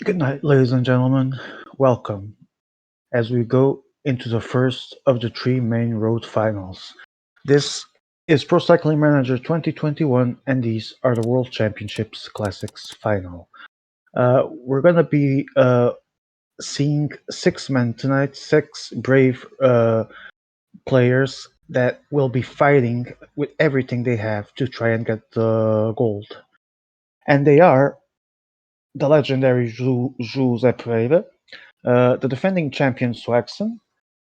Good night, ladies and gentlemen. Welcome as we go into the first of the three main road finals. This is Pro Cycling Manager 2021, and these are the World Championships Classics final. We're going to be seeing six men tonight, six brave players that will be fighting with everything they have to try and get the gold. And they are the legendary Jules Epreve, the defending champion Swaxon,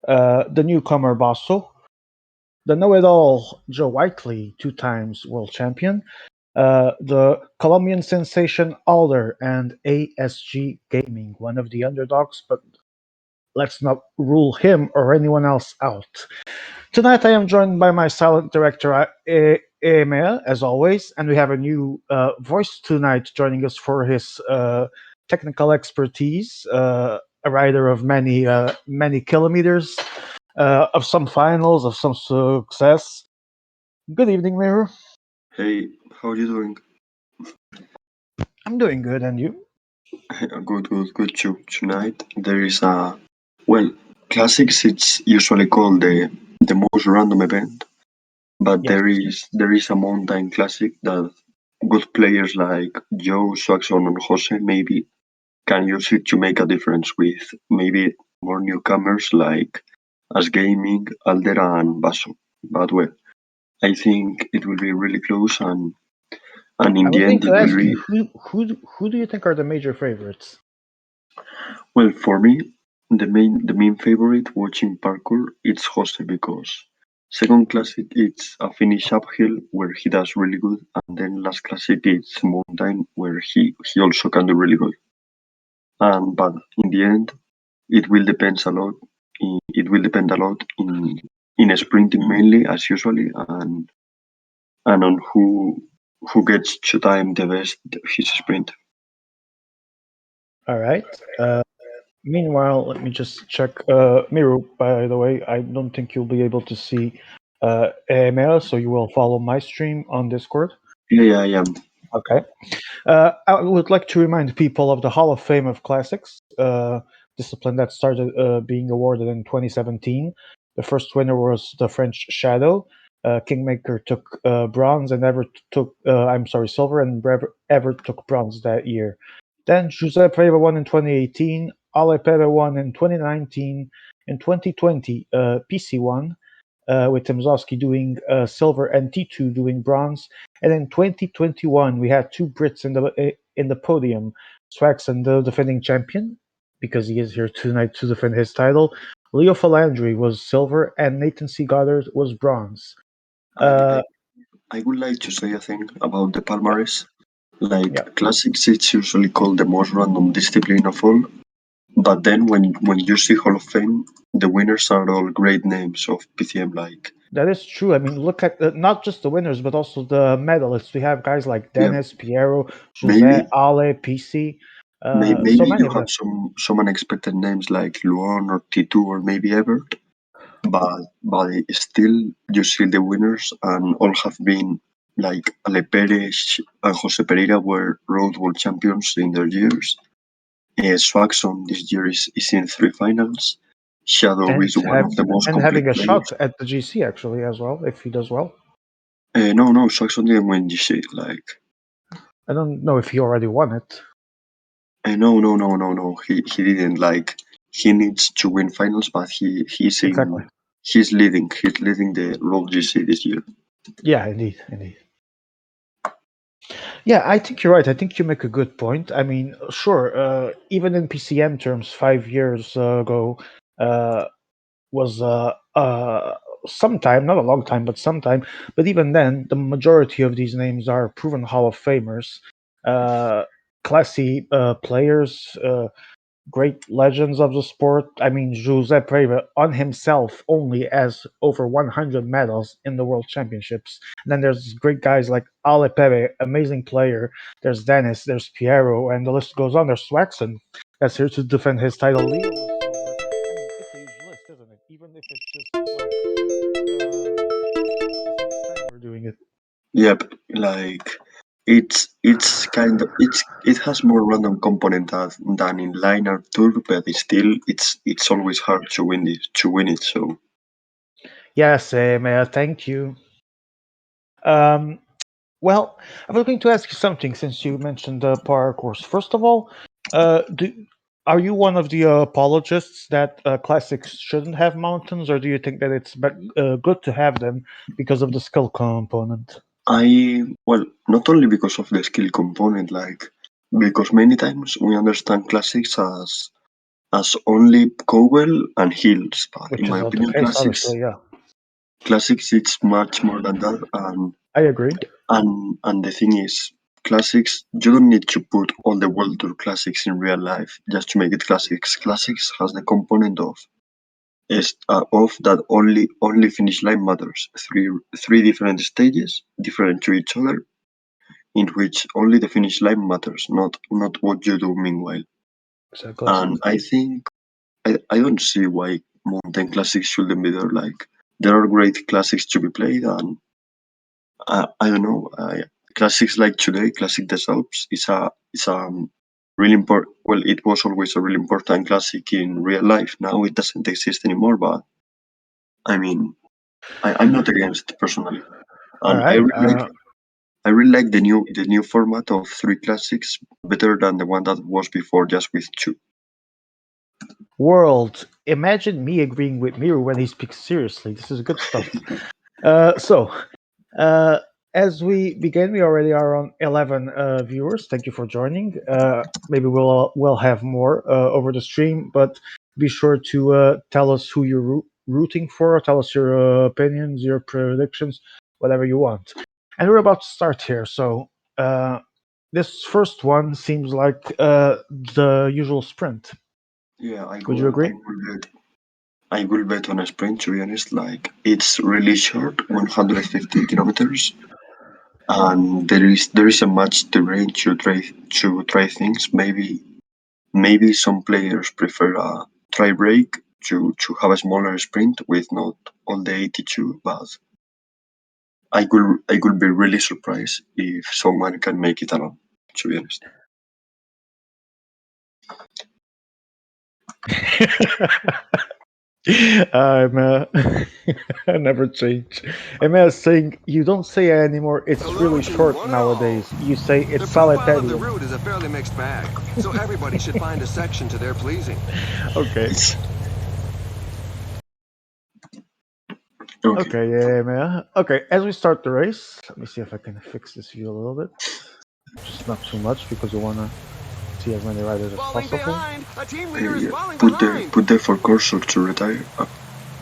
the newcomer Basso, the know-it-all Joe Whiteley, two times world champion, the Colombian sensation Alder, and ASG Gaming, one of the underdogs, but let's not rule him or anyone else out. Tonight I am joined by my silent director, Emea, as always, and we have a new voice tonight joining us for his technical expertise, a rider of many kilometers, of some finals, of some success. Good evening, Mirror. Hey, how are you doing? I'm doing good, and you? Good too. Tonight there is a well, classics. It's usually called the most random event, but Yes. there is a mountain classic that good players like Joe, Swaxon, and Jose maybe can use it to make a difference with maybe more newcomers like as Gaming, Alder, and Basso. But well, I think it will be really close, and I in was the going end to it will ask be you who do you think are the major favorites? well, for me, the main favorite watching parkour it's Jose because second classic it's a finish uphill where he does really good, and then last classic it's mountain where he also can do really good. But in the end, it will depend a lot. It will depend a lot in sprinting mainly as usually, and on who gets to time the best his sprint. All right. Meanwhile, let me just check. Miru, by the way, I don't think you'll be able to see email, so you will follow my stream on Discord. Yeah, I am. Okay. I would like to remind people of the Hall of Fame of Classics, discipline that started being awarded in 2017. The first winner was the French Shadow. Kingmaker took bronze, and silver, and Ever took bronze that year. Then Giuseppe Reva won in 2018, Ale Pere won in 2019. In 2020, PC won, with Timzowski doing silver and T2 doing bronze. And in 2021, we had two Brits in the podium. Swaxon, the defending champion, because he is here tonight to defend his title. Leo Falandri was silver, and Nathan C. Goddard was bronze. I, Uh, I I would like to say a thing about the yeah, Palmares. yeah, Like classics, it's usually called the most random discipline of all. But then when you see Hall of Fame, the winners are all great names of PCM. Like that is true. I mean, look at not just the winners, but also the medalists. We have guys like yeah, Dennis, Piero, Jose, maybe Ale, PC, so maybe many you of have them. some unexpected names like Luan or T2 or maybe Ebert. But still you see the winners and all have been like Ale Perez and Jose Pereira were road world champions in their years. Swaxon this year is in three finals. Shadow and is one of the most complete having a players. shot at the GC actually as well if he does well. No, Swaxon didn't win GC. Like, I don't know if he already won it. no. He didn't. Like, he needs to win finals, but Exactly. he's leading. He's leading the Road GC this year. Yeah, indeed. Yeah, I think you're right. I think you make a good point. I mean, sure, even in PCM terms, 5 years ago uh, was some time, not a long time, but some time. But even then, the majority of these names are proven Hall of Famers, uh, classy players. Great legends of the sport. I mean, Giuseppe Reva on himself only has over 100 medals in the World Championships. And then there's great guys like Ale Pere, amazing player. There's Dennis, there's Piero, and the list goes on. There's Swaxon, that's here to defend his title. Leo was silver. I mean, it's a huge list, isn't it? Even if it's just like the sixth time we're doing it. Yep, like it has more random component than in line or tour, but it's always hard to win it. So Yes, thank you. Um, well, I was going to ask you something since you mentioned the parkours. First of all, do are you one of the apologists that classics shouldn't have mountains, or do you think that it's good to have them because of the skill component? well, not only because of the skill component, like because many times we understand classics as only cowbell and heels, but in Which my is not the opinion, case, obviously. Yeah, classics it's much more than that, I agree. and the thing is, classics you don't need to put all the world tour classics in real life just to make it classics. Classics has the component of that only finish line matters. Three different stages, different to each other, in which only the finish line matters, not what you do meanwhile. Exactly. And I think I don't see why mountain classics shouldn't be there. Like there are great classics to be played, and I don't know. Classics like today, classic des Alpes is a really important. Well, it was always a really important classic in real life. Now it doesn't exist anymore, but I mean, I'm not against personally, All and right. I really like the new format of three classics better than the one that was before, just with two. World. Imagine me agreeing with Miru when he speaks seriously. This is good stuff. So, Uh, as we begin, we already are on 11 viewers. Thank you for joining. Maybe we'll have more over the stream, but be sure to tell us who you're rooting for. Tell us your opinions, your predictions, whatever you want. And we're about to start here. So this first one seems like the usual sprint. Yeah, Would you agree? I will bet on a sprint. To be honest, like it's really short, 150 kilometers, and there is a much terrain to try things. Maybe some players prefer a try break to have a smaller sprint with not all the 82, but I could be really surprised if someone can make it alone. To be honest. I'm I never change. I'm saying you don't say anymore. It's really Illusion, short one and all. nowadays. You say The it's profile of the solitarian. route is a fairly mixed bag, so everybody should find a section to their pleasing. Okay. It's okay. Okay. Yeah, man. Okay. As we start the race, let me see if I can fix this view a little bit. Just not too much because you wanna see as many riders as Falling possible. behind! A team leader is Yeah. falling Put behind! the for cursor to retire.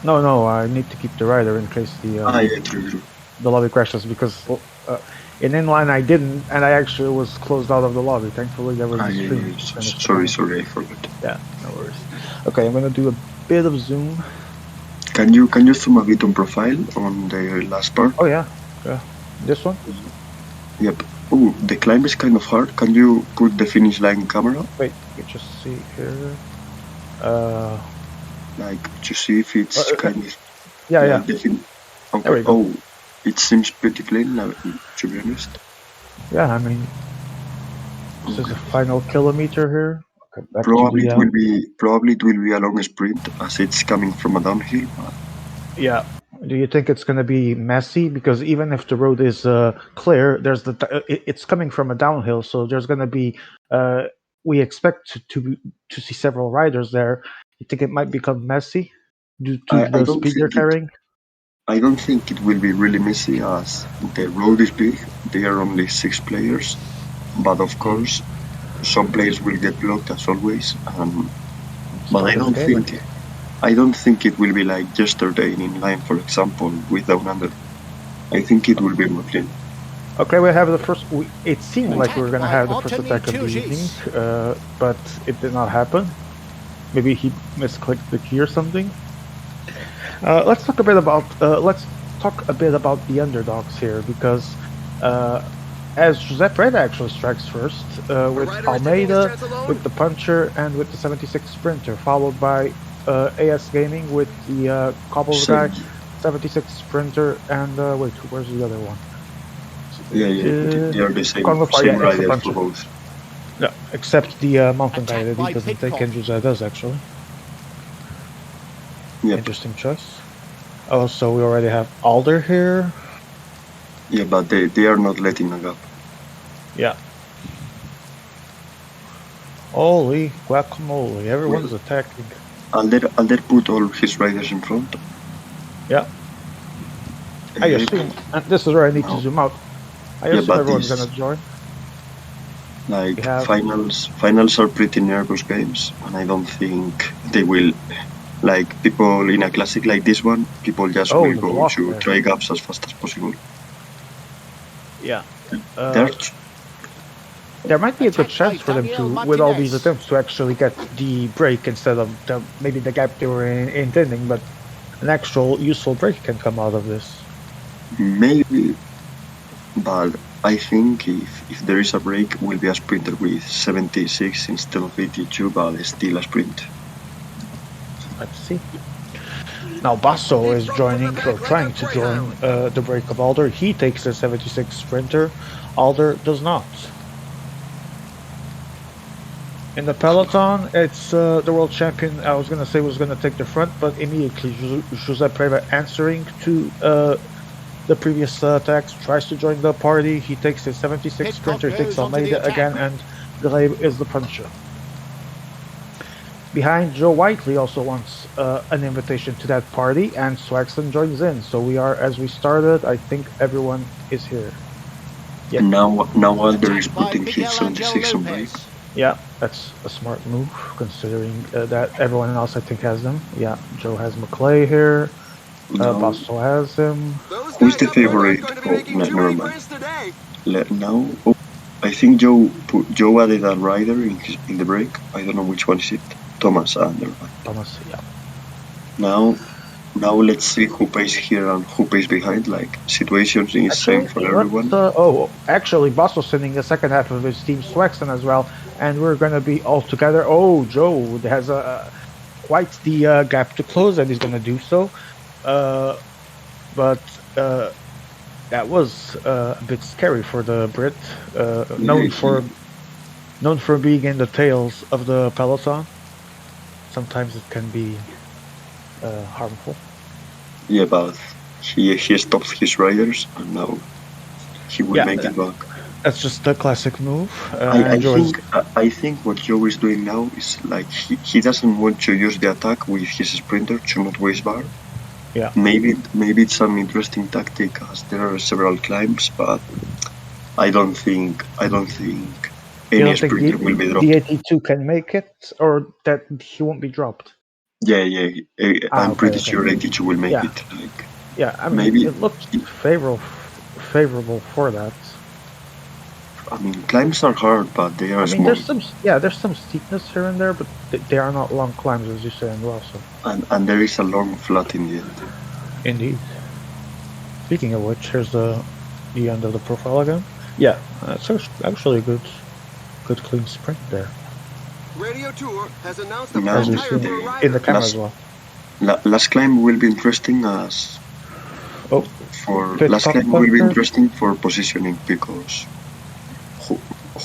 No, no. I need to keep the rider in case Yeah, true. the lobby crashes because in inline I didn't, and I actually was closed out of the lobby. Thankfully, there was the Yeah, stream yeah, to finish the sorry, final. sorry, I forgot. Yeah, no worries. Okay, I'm gonna do a bit of zoom. Can you zoom a bit on profile on the last part? Oh yeah, yeah. This one. Yep. Oh, the climb is kind of hard. Can you put the finish line camera, Wait, you just see here. Uh, like to see if it's kind of yeah, like yeah. the fin? There Okay. we go. Oh, it seems pretty clean. Like, to be honest. Yeah, I mean, this is Okay. the final kilometer here. Okay, back to Probably the it will be a long sprint as it's coming from a downhill. But yeah. Do you think it's gonna be messy? Because even if the road is clear, there's it's coming from a downhill, so there's gonna be. Uh, we expect to see several riders there. You think it might become messy due to I the don't speed you're think it. carrying? I don't think it will be really messy as the road is big. There are only 6 players, but of course some players will get blocked as always. It's But always the case, I guess. I don't think it will be like yesterday in inline, for example, with down under. I think it will be more clean. Okay, we have the first. It seemed like we were Attack gonna by have the first attack of the evening, Alternate but it did not happen. Maybe he misclicked the key or something. Let's talk a bit about the underdogs here because as Giuseppe Reda actually strikes first with Almeida, with the Puncher, and with the 76 Sprinter, followed by AS Gaming with the Cobbles guy, Sergi. 76 Sprinter, and wait, where's the other one? Yeah, they are the Convo Fire, same yeah, it's a rider bunch for of. both. Yeah, except the mountain guy that he Attack by doesn't take, Pitcock. and Josiah does actually. Yep. Interesting choice. Oh, so we already have Alder here. Yeah, but they are not letting a gap. Yeah. Holy guacamole! Everyone's attacking. Alder put all his riders in front. Yeah. I assume, and this is where I need to zoom out. I Yeah, assume but everyone's this- gonna join. Like We have- finals are pretty nervous games, and I don't think they will. Like people in a classic like this one, people just Oh, will the go block to there. try gaps as fast as possible. Yeah. They're- There might be a good Attack chance by for them to, Daniel with all these Martinez. attempts, to actually get the break instead of maybe the gap they were intending, but an actual useful break can come out of this. Maybe, but I think if there is a break, will be a sprinter with 76 instead of 82, but still a sprint. Let's see. Now Basso is joining, or trying to join, the break of Alder. He takes a 76 sprinter. Alder does not. In the peloton, it's the world champion. I was gonna say was gonna take the front, but immediately Jose Preva, answering to the previous attacks, tries to join the party. He takes his 76 Pitcock sprinter, takes goes onto the Almeida attack. again, and Glebe is the puncher. Behind, Joe Whiteley also wants an invitation to that party, and Swaxton joins in. So we are, as we started, I think everyone is here. Yeah. And now Alder is Attack by putting his Miguel 76 Angel on break. Lopez. Yeah, that's a smart move, considering that everyone else, I think, has them. Yeah, Joe has McClay here. Now, Basso has him. Who's the favorite? Oh, no, never mind. Now, I think Joe added a rider in the break. I don't know which one is it. Thomas, never mind. Thomas, yeah. Now let's see who pays here and who pays behind. Like situations is same for everyone. Actually, Basso's sending the second half of his team, Swaxton, as well, and we're gonna be all together. Oh, Joe has quite the gap to close, and he's gonna do so. But that was a bit scary for the Brit, known for being in the tails of the peloton. Sometimes it can be harmful. Yeah, but he stops his riders and now he will make it back. That's just a classic move. I think what Joe is doing now is like he doesn't want to use the attack with his sprinter to not waste bar. Yeah. Maybe it's an interesting tactic as there are several climbs, but I don't think any sprinter will be dropped. The 82 can make it, or that he won't be dropped. Yeah. I'm pretty sure 82 will make it. Like, yeah, I mean, maybe it looked favorable for that. I mean, climbs are hard, but they are small. There's some steepness here and there, but they are not long climbs, as you say, and well, so. And there is a long flat in the end. Indeed. Speaking of which, here's the end of the profile again. Yeah, it's actually a good clean sprint there. Radio Tour has announced the Now As we first see tire for in the riders. camera as well. Last climb will be interesting as Pit last stop climb will be bunker. interesting for positioning because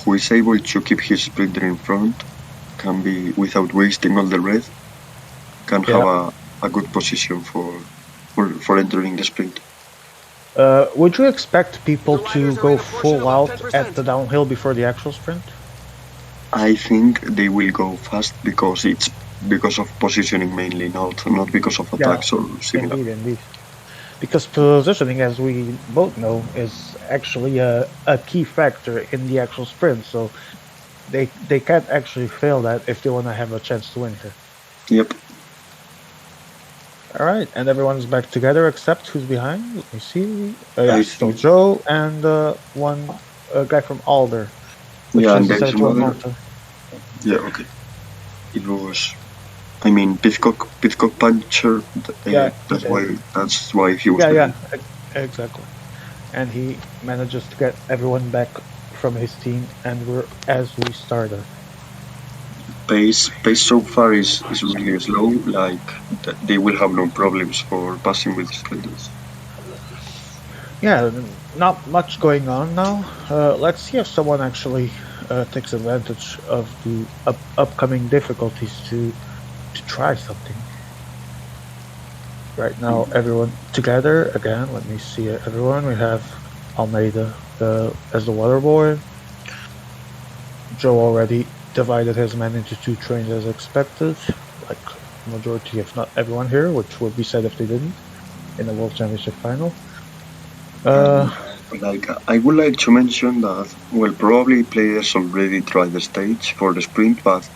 who is able to keep his sprinter in front can be, without wasting all the red, can have a good position for entering the sprint. Would you expect people to go full out at the downhill before the actual sprint? I think they will go fast because it's because of positioning mainly, not because of attacks or similar. Indeed. Because positioning, as we both know, is actually a key factor in the actual sprint. So they can't actually fail that if they want to have a chance to win here. Yep. All right, and everyone's back together except who's behind. Let me see. Still think- Joe and one guy from Alder. Which Yeah, and is there's set to a another. mountain. Yeah, okay. It was, I mean, Pitcock puncher. That's why he was. Yeah, exactly. And he manages to get everyone back from his team, and we're as we started. Pace so far is really slow. Like they will have no problems for passing with sprinters. Yeah, not much going on now. Let's see if someone actually takes advantage of the upcoming difficulties to try something. Right now, everyone together again. Let me see everyone. We have Almeida as the water boy. Joe already divided his men into two trains as expected, like majority, if not everyone here, which would be sad if they didn't in the World Championship final. I would like to mention that, well, probably players already tried the stage for the sprint, but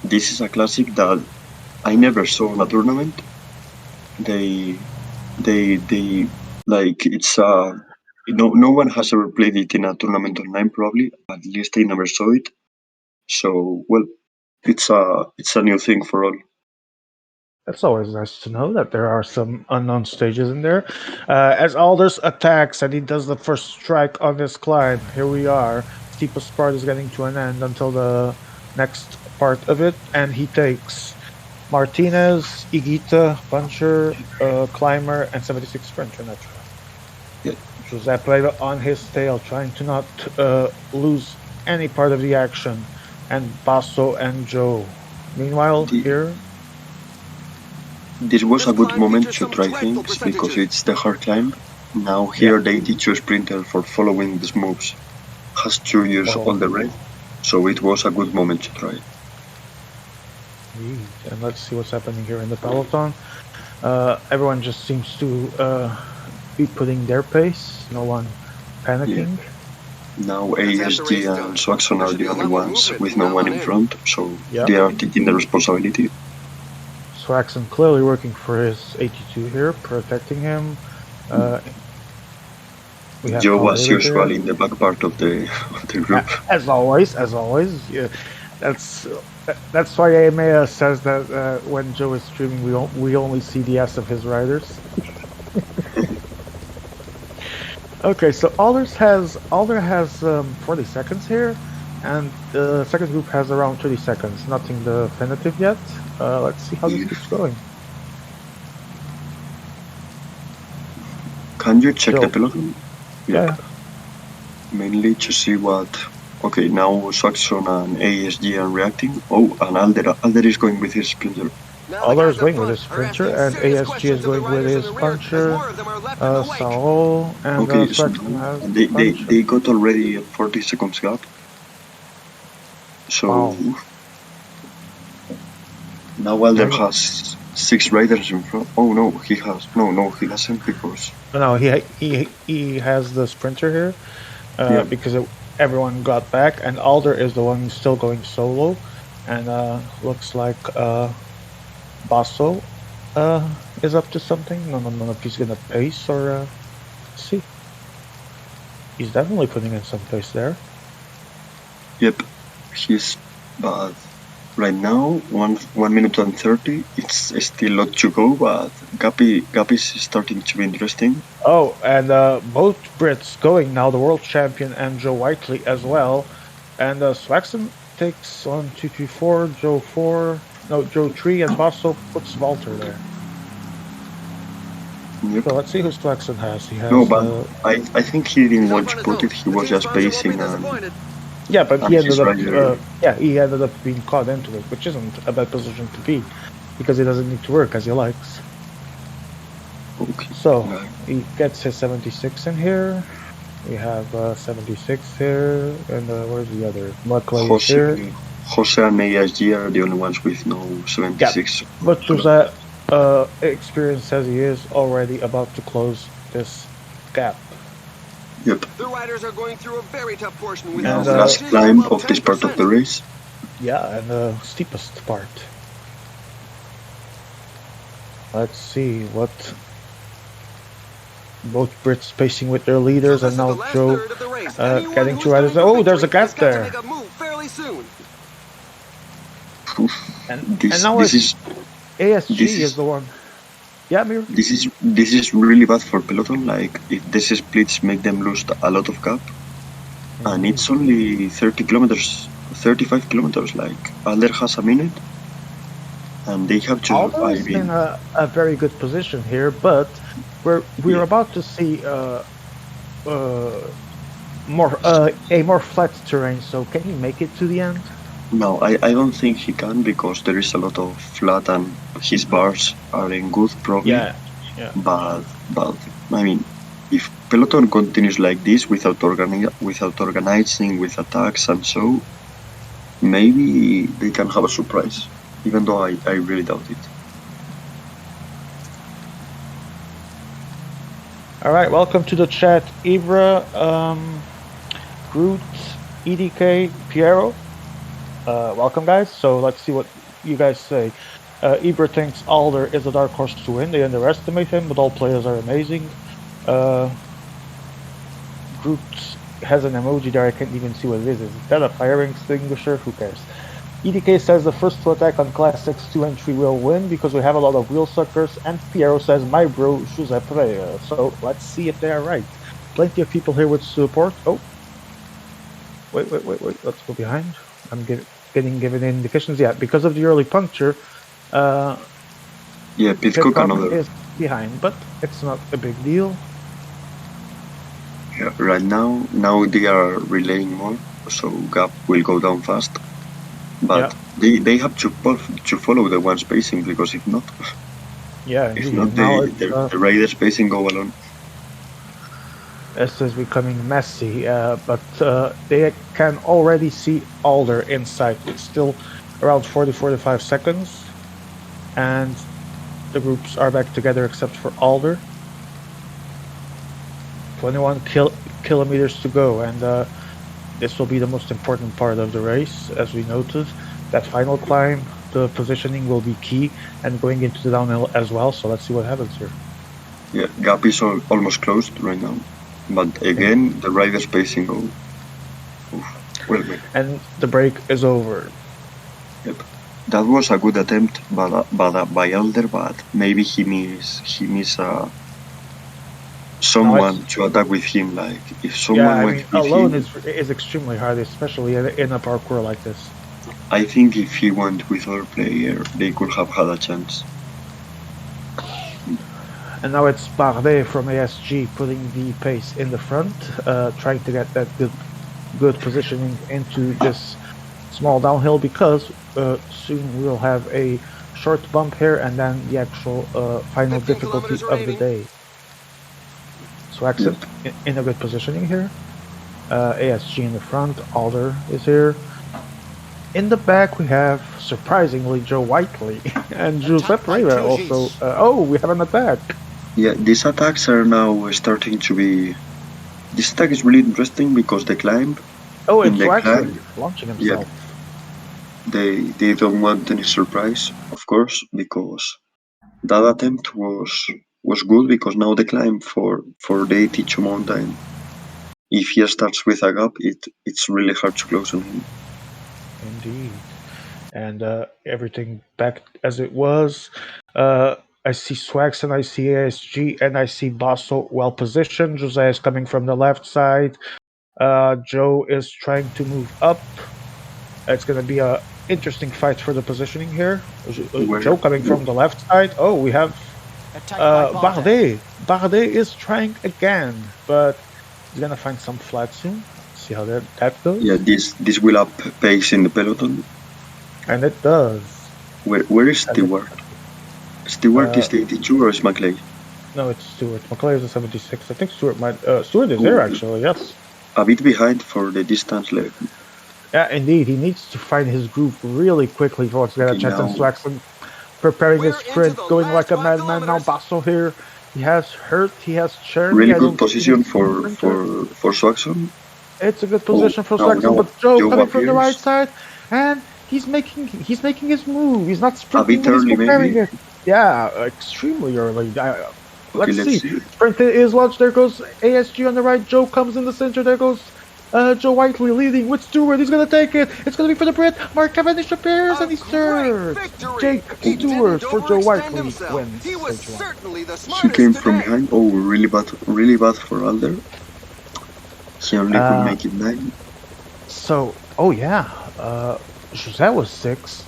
this is a classic that I never saw in a tournament. They like it's no one has ever played it in a tournament online, probably. At least I never saw it. So, well, it's a new thing for all. It's always nice to know that there are some unknown stages in there. As Aldous attacks and he does the first strike on this climb, here we are. Steepest part is getting to an end until the next part of it, and he takes Martinez, Igita, Puncher, Climber, and 76 Sprinter Nitro. Yeah. Giuseppe on his tail, trying to not lose any part of the action, and Basso and Joe. Meanwhile, here this was a good moment to try things because it's the hard climb. Now here they teach a sprinter for following these moves. Has 2 years on the race, so it was a good moment to try. And let's see what's happening here in the peloton. Everyone just seems to be putting their pace. No one panicking. Yeah. Now ASG and Swaxon are the only ones with no one in front, so they are taking the responsibility. Swaxon clearly working for his 82 here, protecting him. Joe was usually in the back part of the group. As always. Yeah. That's why AMA says that when Joe is streaming, we only see the ass of his riders. Okay, so Alder has 40 seconds here, and the second group has around 30 seconds. Nothing definitive yet. Let's see how this keeps going. Can you check the peloton? Yeah. Mainly to see what. Okay, now Saxon and ASG are reacting. Oh, and Alder is going with his sprinter. Alder is going with his sprinter, and ASG is going with his puncher. Saul and Saxon has they got already a 40 seconds gap. So now Alder has 6 riders in front. Oh no, he hasn't because. No, he has the sprinter here because everyone got back, and Alder is the one still going solo, and looks like Basso is up to something. No, if he's gonna pace or see. He's definitely putting in some pace there. Yep, he's but right now 1 minute and 30. It's still a lot to go, but Gap is starting to be interesting. Oh, and both Brits going now, the world champion and Joe Whiteley as well, and Swaxon takes 1, 2, 3, 4, Joe 4. No, Joe 3, and Basso puts Walter there. Yep. So let's see who Swaxon has. He has. No, but I think he didn't want to put it. He was just pacing and. Yeah, but he ended up being caught into it, which isn't a bad position to be, because he doesn't need to work as he likes. Okay. So he gets his 76 in here. We have 76 here, and where's the other? Buckley here. Jose and ASG are the only ones with no 76. Yeah, but Jose, experienced as he is, already about to close this gap. Yep. The riders are going through a very tough portion with the last climb of this part of the race. Yeah, and the steepest part. Let's see what both Brits pacing with their leaders, and now Joe getting 2 riders. Oh, there's a gap there. And now ASG is the one. Yeah, Mir. This is really bad for peloton. Like if these splits make them lose a lot of gap, and it's only 30 kilometers, 35 kilometers. Like Alder has a minute, and they have to. Alder is in a very good position here, but we're about to see a more flat terrain. So can he make it to the end? No, I don't think he can because there is a lot of flat and his bars are in good probably. Yeah. But I mean, if Peloton continues like this without organizing with attacks and so, maybe they can have a surprise. Even though I really doubt it. All right, welcome to the chat, Ibra, Groot, EDK, Piero. Welcome, guys. So let's see what you guys say. Ibra thinks Alder is a dark horse to win. They underestimate him, but all players are amazing. Groot has an emoji there. I can't even see what it is. Is that a fire extinguisher? Who cares? EDK says the first to attack on Class X 2 and 3 will win because we have a lot of wheel suckers. And Piero says, my bro, Giuseppe. So let's see if they are right. Plenty of people here with support. Oh. Wait. Let's go behind. I'm getting given indications. Yeah, because of the early puncture. Yeah, Pitcock another is behind, but it's not a big deal. Yeah, right now they are relaying more, so gap will go down fast. But they have to follow the one spacing because if not, if not the rider spacing go alone. This is becoming messy, but they can already see Alder inside. It's still around 40-45 seconds, and the groups are back together except for Alder. 21 kilometers to go, and this will be the most important part of the race, as we noted. That final climb, the positioning will be key, and going into the downhill as well. So let's see what happens here. Yeah, gap is almost closed right now, but again the rider spacing go. Well, and the break is over. Yep, that was a good attempt, by Alder, but maybe he miss someone to attack with him. Like if someone went with alone him, is extremely hard, especially in a parkour like this. I think if he went with other player, they could have had a chance. And now it's Bardet from ASG putting the pace in the front, trying to get that good positioning into this small downhill, because soon we'll have a short bump here and then the actual final difficulty of the day. So Exit in a good positioning here. ASG in the front, Alder is here. In the back we have, surprisingly, Joe Whiteley and Giuseppe Reyra also. We have an attack. Yeah, these attacks are now starting to be... This attack is really interesting because the climb... it's actually launching himself. Yeah, they don't want any surprise, of course, because that attempt was good, because now the climb for the 82 mountain, if he starts with a gap, it's really hard to close on him. Indeed. And everything back as it was. I see Swax and I see ASG and I see Basso well positioned. Jose is coming from the left side. Joe is trying to move up. It's going to be a interesting fight for the positioning here. Joe coming from the left side. Oh, we have Bardet. Bardet is trying again, but he's going to find some flat soon. See how that goes. Yeah, this will up pace in the peloton. And it does. Where is Stewart? Stewart is the 82 or is McLeay? No, it's Stewart. McLeay is the 76. I think Stewart might... Stewart is there, actually, yes. A bit behind for the distance left. Yeah, indeed. He needs to find his groove really quickly for what's going to chance. And Swaxon preparing his sprint, going like a madman. Now Basso here. He has Hurt. He has Cherny. Really good position for Swaxon. It's a good position for Swaxon, but Joe coming from the right side, and he's making his move. He's not sprinting. A bit early, maybe. It. Yeah, extremely early. Let's see. Sprint is launched. There goes ASG on the right. Joe comes in the center. There goes Joe Whiteley leading with Stewart. He's going to take it. It's going to be for the Brit. Mark Cavendish appears and he's third. Jake Stewart for Joe Whiteley wins. He came from behind. Oh, really bad for Alder. He only could make it 9. So, Jose was 6.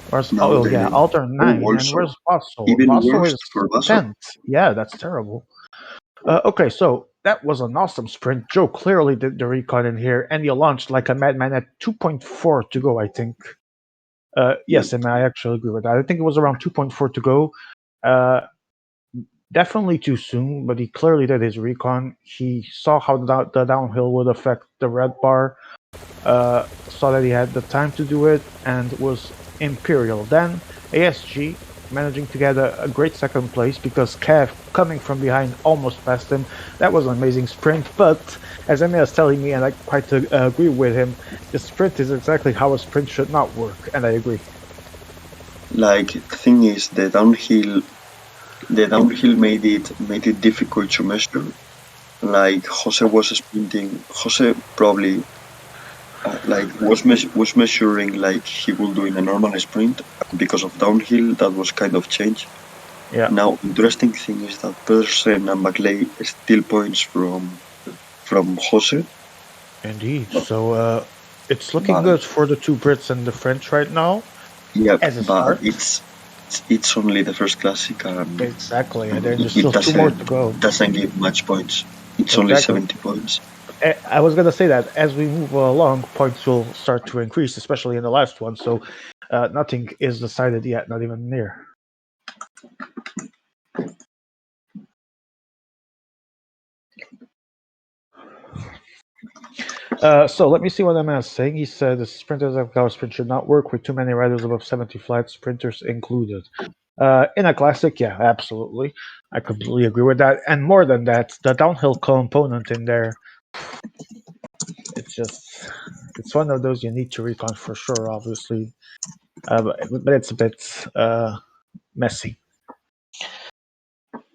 Where's Alder 9, and where's Basso? Even Basso worse is for Basso. 10th. Yeah, that's terrible. Okay, so that was an awesome sprint. Joe clearly did the recon in here, and you launched like a madman at 2.4 to go, I think. Yeah, Yes, and I actually agree with that. I think it was around 2.4 to go. Uh, Definitely too soon, but he clearly did his recon. He saw how the downhill would affect the red bar, saw that he had the time to do it, and was Imperial. Then ASG managing to get a great second place because Kev coming from behind almost passed him. That was an amazing sprint, but as Emil is telling me, and I quite agree with him, the sprint is exactly how a sprint should not work, and I agree. like thing is the downhill made it difficult to measure. Like Jose was sprinting. Jose probably was measuring like he would do in a normal sprint, and because of downhill that was kind of changed. Yeah, Now, interesting thing is that Pedersen and McLeay steal points from Jose, indeed. but, So it's looking but good for the two Brits and the French right now yeah, as a but start. it's only the first classic, and Exactly, and then there's it still two more to doesn't go. doesn't give much points. It's only Exactly. 70 points. I was gonna say that as we move along, points will start to increase, especially in the last one. So nothing is decided yet, not even near. So let me see what MS is saying. He said the sprinters of our sprint should not work with too many riders above 70 flat, sprinters included. In a classic, yeah, absolutely. I completely agree with that. And more than that, the downhill component in there, it's just, it's one of those you need to recon for sure, obviously. But it's a bit messy.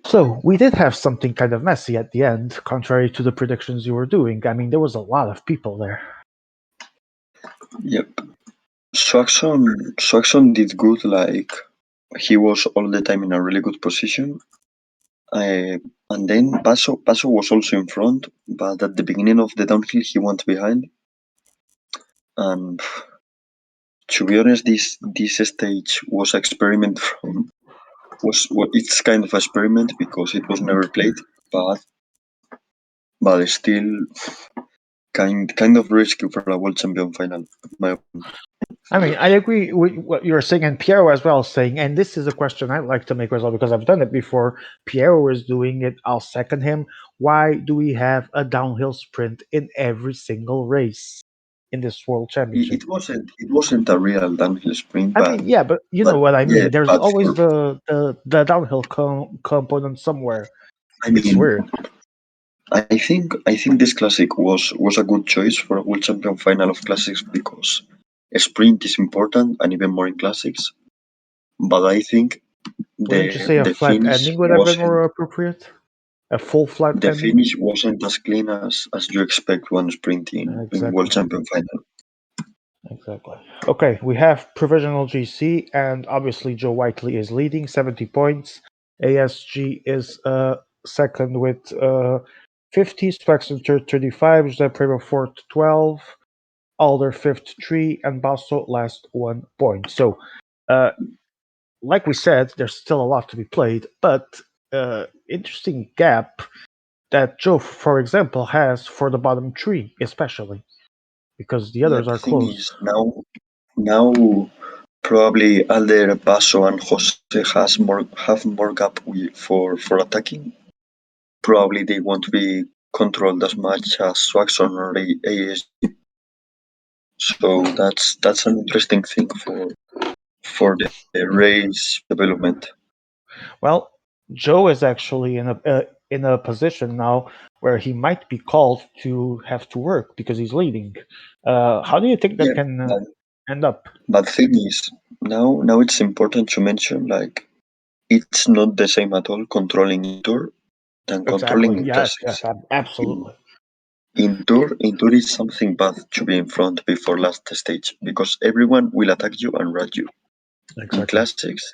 So we did have something kind of messy at the end, contrary to the predictions you were doing. I mean, there was a lot of people there. Yep. Swaxon did good. Like he was all the time in a really good position. And then Paso was also in front, but at the beginning of the downhill he went behind. And to be honest, this stage was experiment from it's kind of experiment because it was never played, but still kind of risky for a world champion final, in my opinion. I mean, I agree with what you're saying, and Piero as well is saying, and this is a question I'd like to make as well because I've done it before. Piero is doing it, I'll second him. Why do we have a downhill sprint in every single race in this World Championship? It wasn't a real downhill sprint, I mean, yeah, but you know but what I yeah, mean. There's but always for the downhill component somewhere. I It's mean, weird. I think this classic was a good choice for a world champion final of classics because a sprint is important and even more in classics. But I think Wouldn't you the say a the flat finish ending would have been wasn't more appropriate? A full flat the ending? finish wasn't as clean as you expect one sprint in world Exactly. champion final. Exactly. Okay, we have provisional GC, and obviously Joe Whiteley is leading, 70 points. ASG is second with 50, Swaxon third 35, Jose Primo fourth 12, Alder fifth 3, and Basso last 1 point. So, uh, like we said, there's still a lot to be played, but interesting gap that Joe, for example, has for the bottom 3, especially, because the Yeah, others the are thing close. is now probably Alder, Basso, and Jose have more gap for attacking. Probably they won't be controlled as much as Swaxon or ASG. So that's an interesting thing for the race development. Well, Joe is actually in a position now where he might be called to have to work because he's leading. How do you think that Yeah, can but end up? thing is now it's important to mention like it's not the same at all controlling indoor than controlling Exactly. in Yes. Yes. classics. In Absolutely. indoor is something bad to be in front before last stage because everyone will attack you and run you. In Exactly. classics,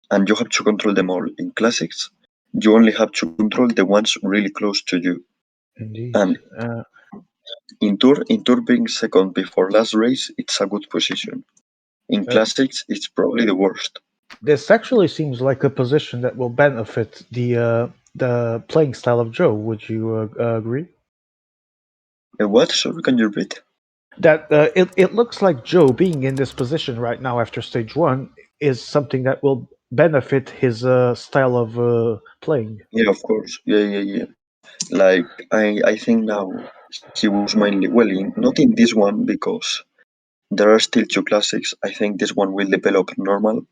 and you have to control them all. In classics, you only have to control the ones really close to you. Indeed. And in tour being second before last race, it's a good position. In Uh, classics, it's probably the worst. this actually seems like a position that will benefit the the playing style of Joe. Would you agree? What? Sorry, can you repeat? That it looks like Joe being in this position right now after stage one is something that will benefit his style of playing. Yeah, of course. Yeah. Like I think now he was mainly not in this one because there are still two classics. I think this one will develop normal,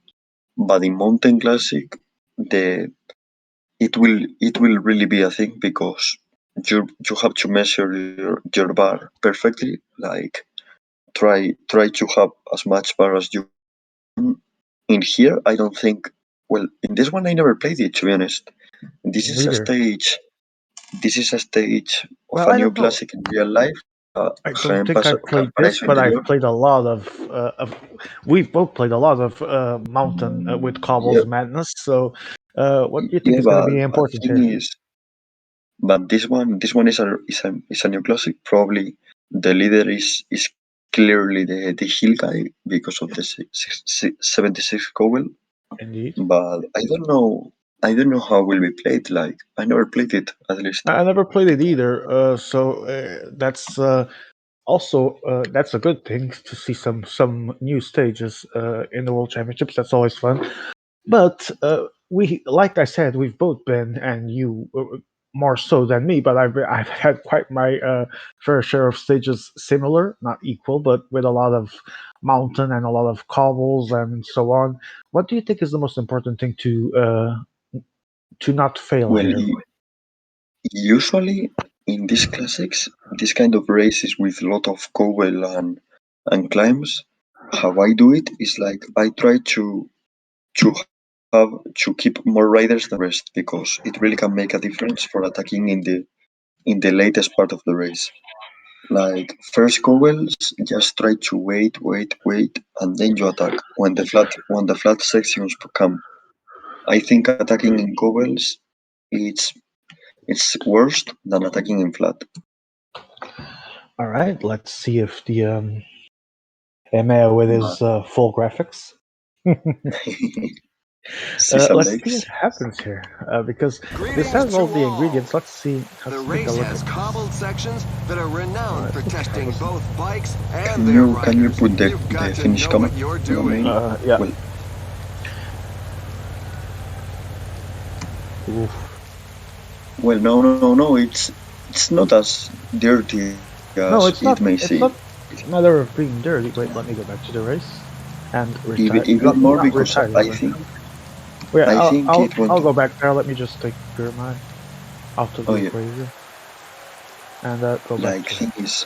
but in Mountain Classic, the it will really be a thing because you have to measure your bar perfectly. Like try to have as much bar as you can. In here, I don't think. Well, in this one, I never played it to be honest. This is a Neither. stage. This is a stage of Well, a I new don't know. classic in real life. I don't Jaén think I've played this, Paraíso but I've Interior. played a lot of. We've both played a lot of Mountain with Yeah, Cobbles Madness. So, what do you think yeah, is going to be but important thing here? is, but this one is a new classic. Probably the leader is clearly the hill guy because of the 76 Cowell. Indeed. But I don't know how it will be played. Like I never played it at least. I never played it either, so that's also that's a good thing to see some new stages in the World Championships. That's always fun. But we, like I said, we've both been, and you more so than me. But I've had quite my fair share of stages similar, not equal, but with a lot of mountain and a lot of cobbles and so on. What do you think is the most important thing to not fail Well, here? usually in these classics, this kind of races with a lot of cobble and climbs, how I do it is like I try to keep more riders than the rest because it really can make a difference for attacking in the latest part of the race. Like first cobbles, just try to wait, and then you attack when the flat sections come. I think attacking in cobbles, it's it's worse than attacking in flat. All right, let's see if the EMEA with But his full graphics. see some Let's see what legs. happens here, because this Greetings has to all the all. ingredients. The Let's take a race look has at cobbled this. sections that are All renowned right, for let's try testing this. both bikes and Can their you riders. put the You've the got to finish know command what you're on the doing. main? Yeah. Well, Oof. no. It's not as dirty as it No, may it's not. seem. It's not a matter of being dirty. Wait, let me go back to the race and retire. Even Not, more not because retire I rather. think Wait, I I'll think I'll it went. I'll go back there. Let me just take German out of Oh the yeah, equation and go back like to it. things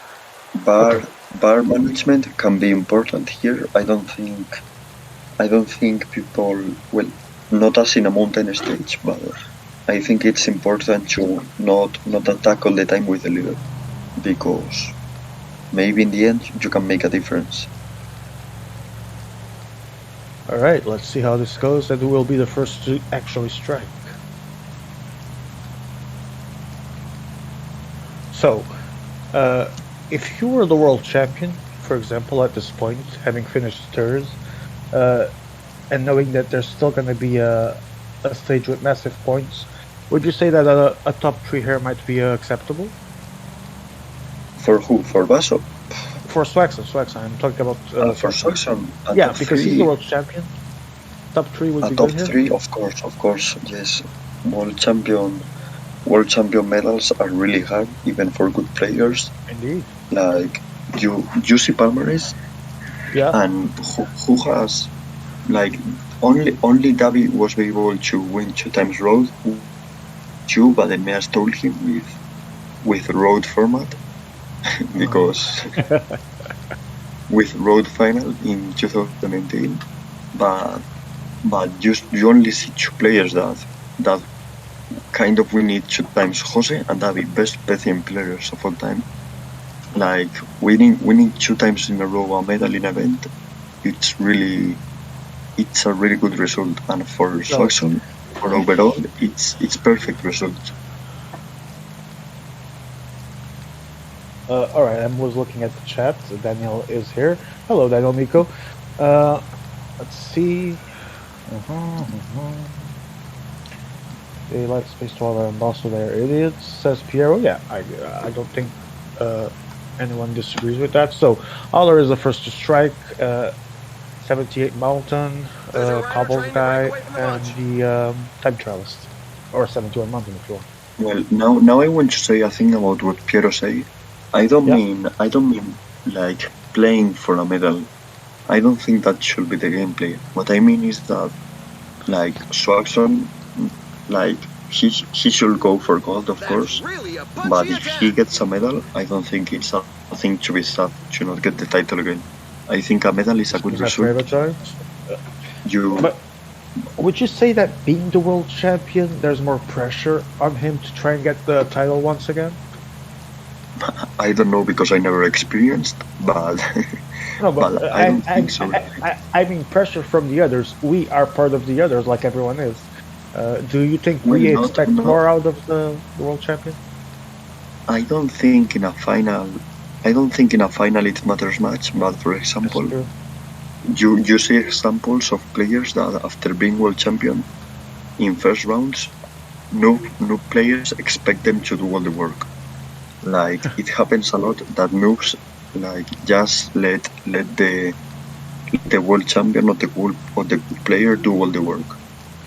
bar Okay. bar management can be important here. I don't think people, well, not as in a mountain stage, but I think it's important to not attack all the time with the leader because maybe in the end you can make a difference. All right. Let's see how this goes, and who will be the first to actually strike. So, uh, if you were the world champion, for example, at this point, having finished third, uh, and knowing that there's still going to be a stage with massive points, would you say that a top three here might be acceptable For who? For Basso? for Swaxon? Swaxon, I'm talking about For Swaxon. Saxon, a Yeah, top because he's the three, world champion. Top three would a be top good here. three, of course, yes. World champion medals are really hard, even for good players. Indeed. Like you see Palmares, Yeah. and who has like only Davi was able to win 2 times road, two, but the Meas told him with road format because with road final in 2018, but you only see two players that kind of win it 2 times. Jose and Davi, best PCM players of all time. Like winning 2 times in a row a medal in event, it's a really good result, and for So, Saxon, for overall, it's perfect result. all right. I was looking at the chat. Daniel is here. Hello, Daniel Miko. Uh, let's see. Uh-huh, uh-huh. They let space to other and also they're idiots, says Piero. Yeah, I don't think uh, anyone disagrees with that. So Aller is the first to strike. 78 Mountain, There's a rider Cobbles trying to break guy, away from the and bunch. the Time Travelist, or 71 Mountain if you want. Well, now I want to say a thing about what Piero say. Yeah. I don't mean like playing for a medal. I don't think that should be the gameplay. What I mean is that like Swagson, like he should go for gold, of That's course. really a But punchy if attack. he gets a medal, I don't think it's a thing to be sad to not get the title again. I think a medal is a good Is that result. favorite choice? You But would you say that being the world champion, there's more pressure on him to try and get the title once again? I don't know because I never experienced, but No, but but I don't think so. I mean pressure from the others. We are part of the others, like everyone is. Do you think Well, we not expect more out of the world champion? I don't think in a final. I don't think in a final it matters much. But for That's example, true. you see examples of players that after being world champion in first rounds, no players expect them to do all the work. Like it happens a lot that noobs like just let the world champion or the good player do all the work,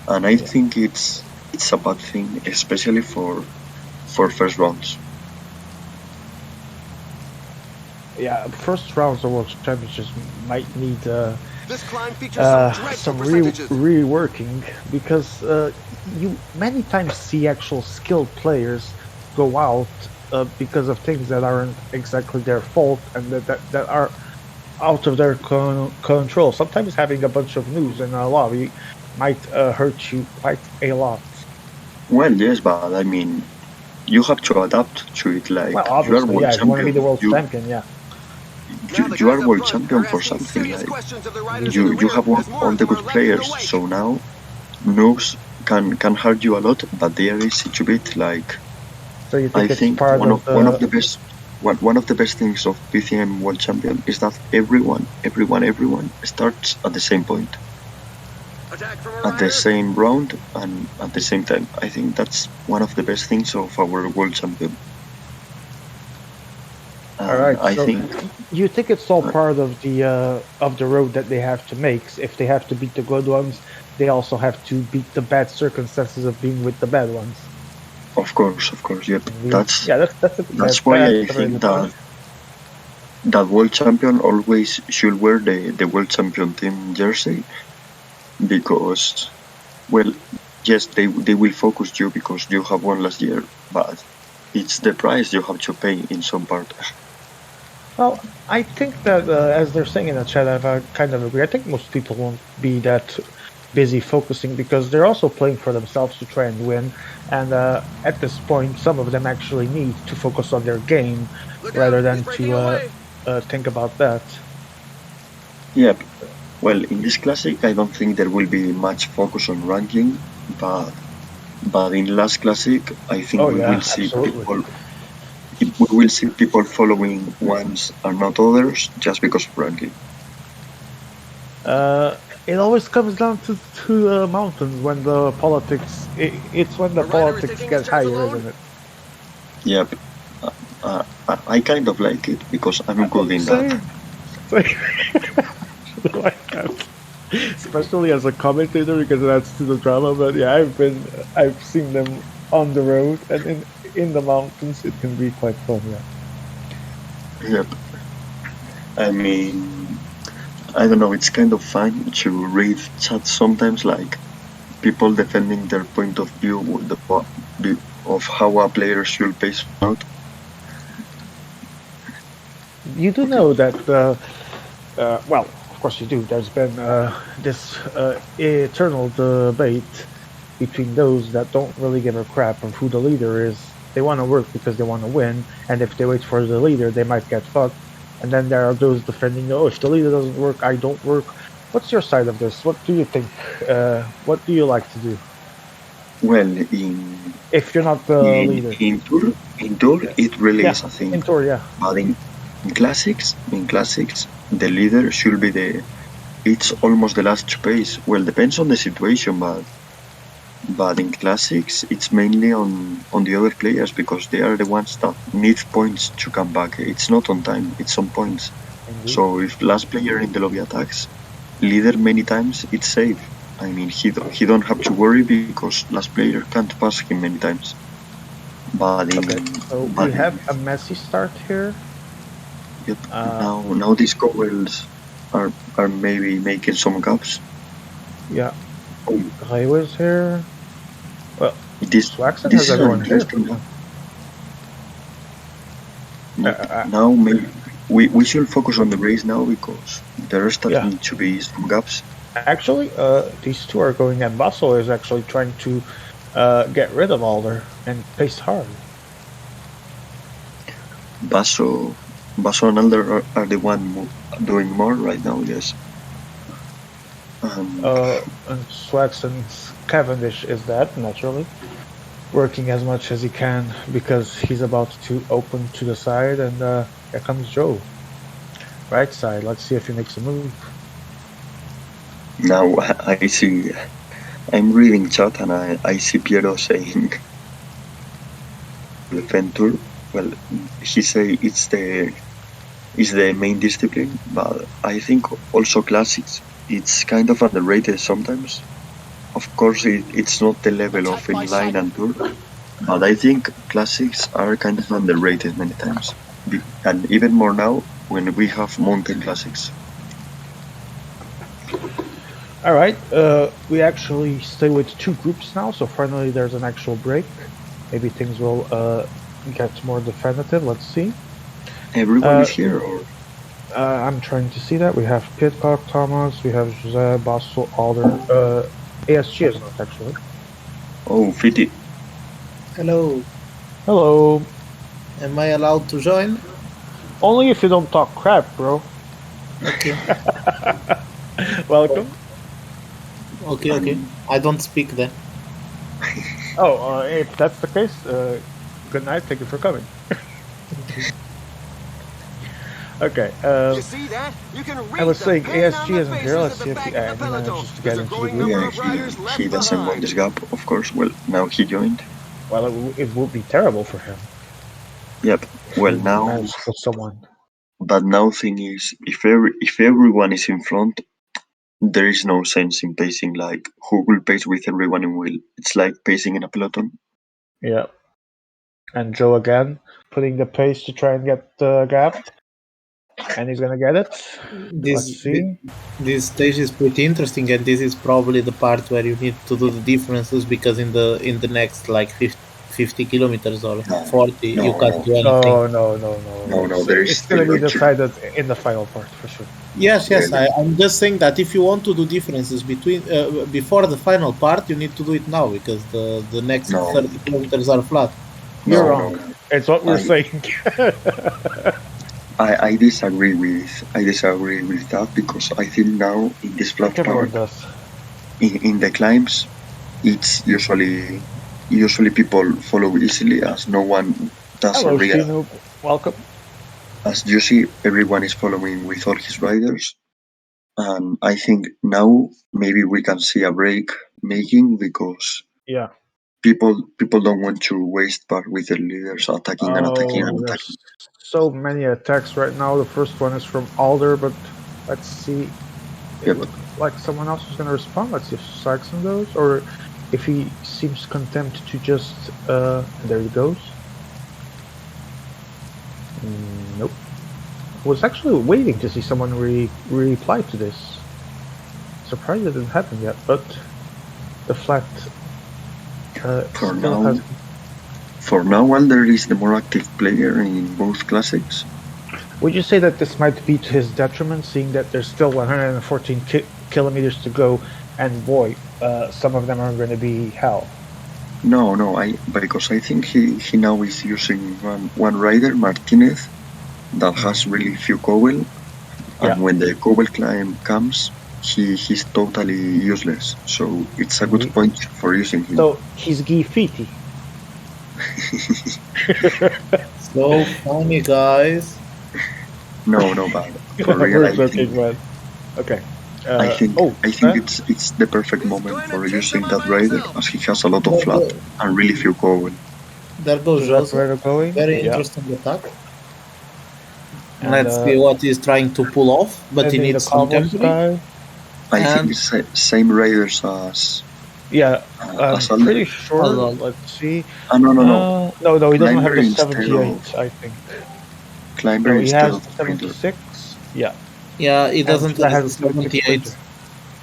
and I think it's a bad thing, especially for first rounds. Yeah, first rounds of world championships might need This climb features some dreadful some percentages. reworking because you many times see actual skilled players go out because of things that aren't exactly their fault and that are out of their control. Sometimes having a bunch of noobs in a lobby might hurt you quite a lot. Well, yes, but I mean, you have to adapt to it. Like Well, you are obviously, world yeah, if you want to be the champion, world champion, yeah. you are world champion for something. Like you have all the good players, so now noobs can hurt you a lot, but they are easy to beat. Like So you I think it's think part of one of the the best one of the best things of PCM World Champion is that everyone starts at the same point, at the same round, and at the same time. I think that's one of the best things of our World Champion. All right. I So think you think it's all part of the road that they have to make? If they have to beat the good ones, they also have to beat the bad circumstances of being with the bad ones. of course, yep. That's why I think that World Champion always should wear the World Champion team jersey, because, well, yes, they will focus you because you have won last year, but it's the price you have to pay in some part. Well, I think that as they're saying in the chat, I kind of agree. I think most people won't be that busy focusing because they're also playing for themselves to try and win. And at this point, some of them actually need to focus on their game rather than to think about that. Yep. Well, in this classic, I don't think there will be much focus on ranking, but in last classic, I think we will see people. We will see people following ones and not others just because of ranking. It always comes down to mountains when the politics. It's when the politics get higher, isn't it? Yep. I kind of like it because I'm good in that. Like that. Especially as a commentator because it adds to the drama. But yeah, I've seen them on the road and in the mountains. It can be quite fun. Yeah. Yep. I mean, I don't know. It's kind of fun to read chats sometimes, like people defending their point of view of how a player should pace out. You do know that. Well, of course you do. There's been this eternal debate between those that don't really give a crap of who the leader is. They want to work because they want to win, and if they wait for the leader, they might get fucked. And then there are those defending, oh, if the leader doesn't work, I don't work. What's your side of this? What do you think? What do you like to do? Well, if you're not the leader. In tour, it really is a thing. In tour, yeah. But in classics, the leader should be it's almost the last space. Well, depends on the situation, But in classics, it's mainly on the other players because they are the ones that need points to come back. It's not on time; it's on points. Indeed. So if last player in the lobby attacks leader many times, it's safe. I mean, he don't have to worry because last player can't pass him many times. But in Okay, so but we in, have a messy start here. yep, now these cowls are maybe making some gaps. Yeah, Oh, Raywa's here. Well, this Swaxon this has is an everyone here. interesting gap. Uh, Now maybe we should focus on the race now because there are yeah, starting to be some gaps. actually, these two are going, and Basso is actually trying to get rid of Alder and pace hard. Basso, Basso and Elder are the one doing more right now. Yes. Um, And Swaxon's Cavendish is that, naturally, working as much as he can because he's about to open to the side, and here comes Joe. Right side, let's see if he makes a move. Now I see. I'm reading chat and I see Piero saying the Venture. Well, he say it's the main discipline, but I think also classics. It's kind of underrated sometimes. Of course, it's not the level of inline and tour, but I think classics are kind of underrated many times, and even more now when we have mountain classics. All right, we actually stay with two groups now, so finally there's an actual break. Maybe things will get more definitive. Let's see. Everyone is here, or I'm trying to see that. We have Pitcock, Thomas, we have Jose, Basso, Alder. ASG is not actually. oh, Fiti. Hello, Hello. am I allowed to join? Only if you don't talk crap, bro. Okay, Welcome. okay. I don't speak then. Oh, if that's the case, good night. Thank you for coming. Okay. You see that? You can read I was the saying pain on ASG the isn't here. faces Let's of the see if he, back of the he peloton. manages to get There's a into the growing group. number Yeah, of riders he left doesn't want behind. this gap, of course. Well, now he joined. Well, it would be terrible for him. Yep. Well, to now, manage to put someone. but now thing is, if everyone is in front, there is no sense in pacing. Like, who will pace with everyone in wheel? It's like pacing in a peloton. Yeah. And Joe again putting the pace to try and get the gap, and he's gonna get it. Let's see. This stage is pretty interesting, and this is probably the part where you need to do the differences because in the next like 50 kilometers or No, 40, you no, can't no, do anything. no. There is It's still gonna be going to. decided in the final part for sure. Yes, Yeah, I'm just saying that if you want to do differences between before the final part, you need to do it now because the next no, 30 kilometers are flat. You're no, wrong. no. It's what we're I, saying. I disagree with that because I think now in this flat Like everyone part, does. in the climbs, it's usually people follow easily as no one does a Hello, real. Shinu. Welcome. As you see, everyone is following with all his riders, and I think now maybe we can see a break making because Yeah. people don't want to waste part with the leaders attacking and attacking and Oh, attacking. there's so many attacks right now. The first one is from Alder, but let's see. It Yep. looks like someone else is going to respond. Let's see if Saxon goes, or if he seems content to just. There he goes. Nope. I was actually waiting to see someone reply to this. Surprised it didn't happen yet, but the flat For still now, has. for now, Elder is the more active player in both classics. Would you say that this might be to his detriment, seeing that there's still 114 kilometers to go, and boy, some of them are going to be hell. No, because I think he now is using one rider, Martinez, that has really few cobble, and Yeah. when the cobble climb comes, he's totally useless. So it's a good point for using him. So he's Gifiti. So funny, guys. No, but for real, I think, Man. Okay. I think Oh, I think uh, it's the perfect moment for using that rider as he has a lot of The, flat the, and really few cover. there goes Giuseppe Jose. Rado going. Very Yeah. interesting attack. And Let's see what he's trying to pull off, but he ending the needs some combo temporary. sky. I think And it's same raiders Yeah, as I'm Alder. pretty sure. Hazard. Let's see. No. No, he doesn't have Climber the instead 78, of I think. Climber No, he instead has of the Sprinter. 76. Yeah, Yeah, he and doesn't that have has the the 76 78. Sprinter.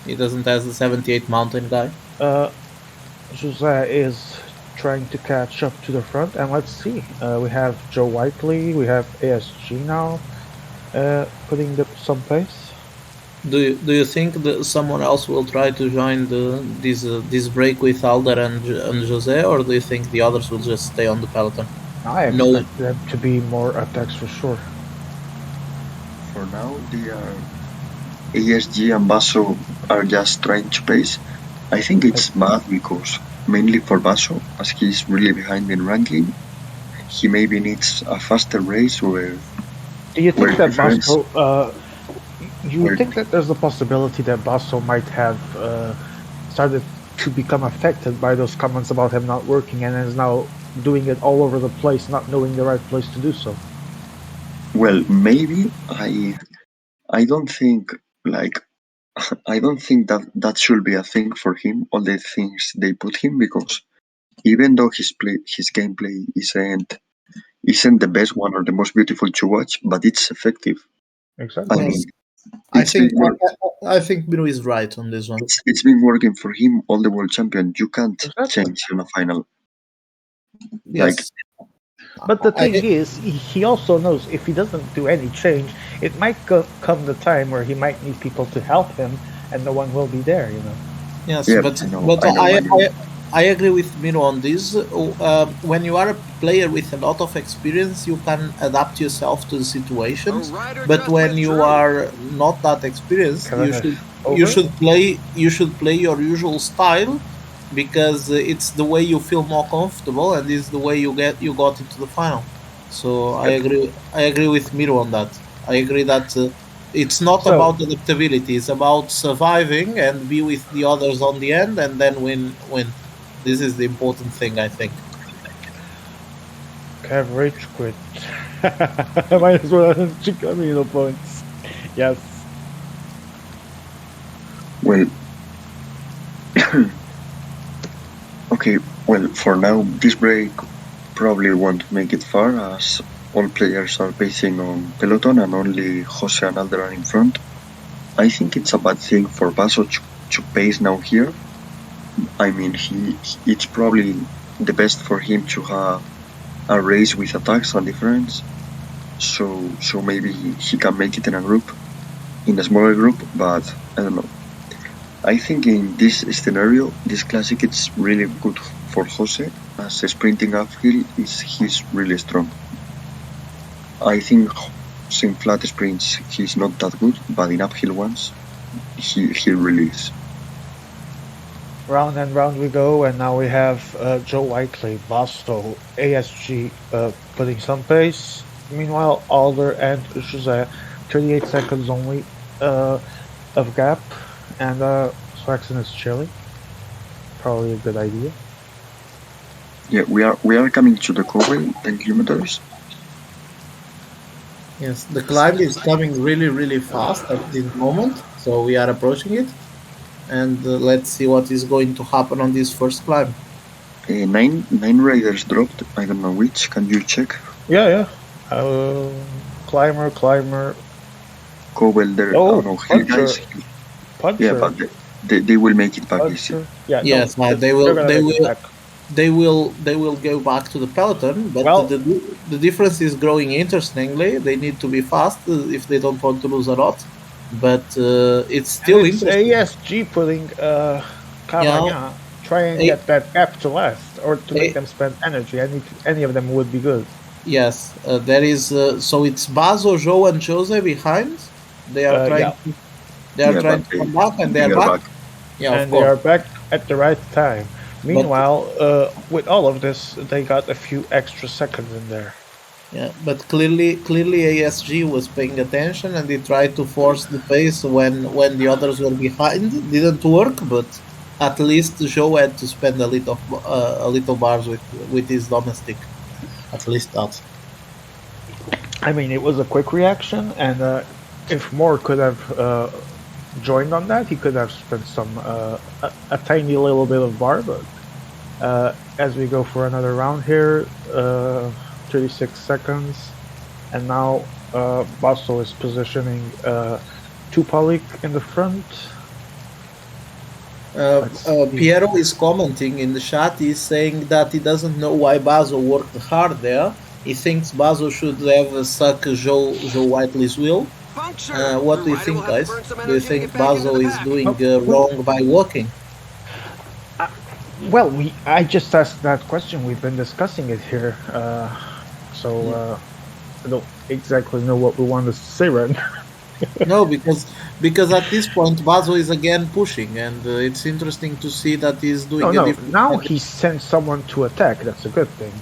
He doesn't have the 78 mountain guy. Uh, Jose is trying to catch up to the front, and let's see. We have Joe Whiteley, we have ASG now, putting some pace. Do you think that someone else will try to join this break with Alder and Jose, or do you think the others will just stay on the peloton? I No, expect them to be more attacks for sure. For now, they are ASG and Basso are just trying to pace. I think it's bad because mainly for Basso, as he's really behind in ranking, he maybe needs a faster race Do you where think that difference Basso, you where think that there's a possibility that Basso might have started to become affected by those comments about him not working and is now doing it all over the place, not knowing the right place to do so? well maybe I don't think like I don't think that should be a thing for him, all the things they put him, because even though his gameplay isn't the best one or the most beautiful to watch, but it's effective. I Exactly. mean, yes, I it's been think work, I think Miro is right on this one. it's been working for him, all the world champion. You can't Exactly. change in a final. Like Yes, But the I thing is, he also knows if he doesn't do any change, it might come the time where he might need people to help him, and no one will be there. You know. yes, yeah, but I but know, I know. I agree with Miro on this. When you are a player with a lot of experience, you can adapt yourself to the situations. A rider But just when you withdrew. are not that experienced, Cavendish over. you should play your usual style because it's the way you feel more comfortable and is the way you got into the final. So Yep. I agree with Miro on that. I agree that it's not So about adaptability, it's about surviving and be with the others on the end and then win. This is the important thing, I think. Cav rage quit. Minus 100 Camino points. Yes. Well, okay. Well, for now, this break probably won't make it far as all players are pacing on peloton and only Jose and Alder are in front. I think it's a bad thing for Basso to pace now here. I mean, it's probably the best for him to have a race with attacks and difference. So maybe he can make it in a smaller group, but I don't know. I think in this scenario, this classic, it's really good for Jose as sprinting uphill he's really strong. I think in flat sprints he's not that good, but in uphill ones he really is. Round and round we go, and now we have Joe Whiteley, Basto, ASG putting some pace. Meanwhile, Alder and Jose, 38 seconds only of gap, and Swaxon is chilling. Probably a good idea. Yeah, we are coming to the Cowell, 10 kilometers. Yes, the climb is coming really fast at this moment, so we are approaching it, and let's see what is going to happen on this first climb. Nine riders dropped. I don't know which. Can you check? Yeah. Climber. Cowell there. Oh, No, hill guys. Puncher. Yeah, but they will make it back easy. Puncher. Yeah, Yes, no, they they're will. gonna They make it will. back. They will go back to the peloton, but Well- the difference is growing interestingly. They need to be fast if they don't want to lose a lot, but it's still And it's interesting. ASG putting Cavagna, try and A- get that gap to last, or to make A- them spend energy. Any of them would be good. Yes, there is. So it's Bazo, Joe, and Jose behind. They are trying. Yeah. They are Yeah, trying but to come back, and they are back. Yeah, and of they are course. back at the right time. Meanwhile, with all of this, they got a few extra seconds in there. Yeah, but clearly ASG was paying attention and they tried to force the pace when the others were behind. Didn't work, but at least Joe had to spend a little bars with his domestic. At least that. I mean, it was a quick reaction, and if Moore could have joined on that, he could have spent a tiny little bit of bar. But as we go for another round here, 36 seconds, and now Basso is positioning Tupalik in the front. Piero is commenting in the chat. He's saying that he doesn't know why Basso worked hard there. He thinks Basso should have suck Joe Whiteley's will. What do you think, guys? Do you think Basso is doing wrong by walking? Well, I just asked that question. We've been discussing it here, so I don't exactly know what we want to say right now. No, because at this point Basso is again pushing, and it's interesting to see that he's doing. No. Now he sent someone to attack. That's a good thing.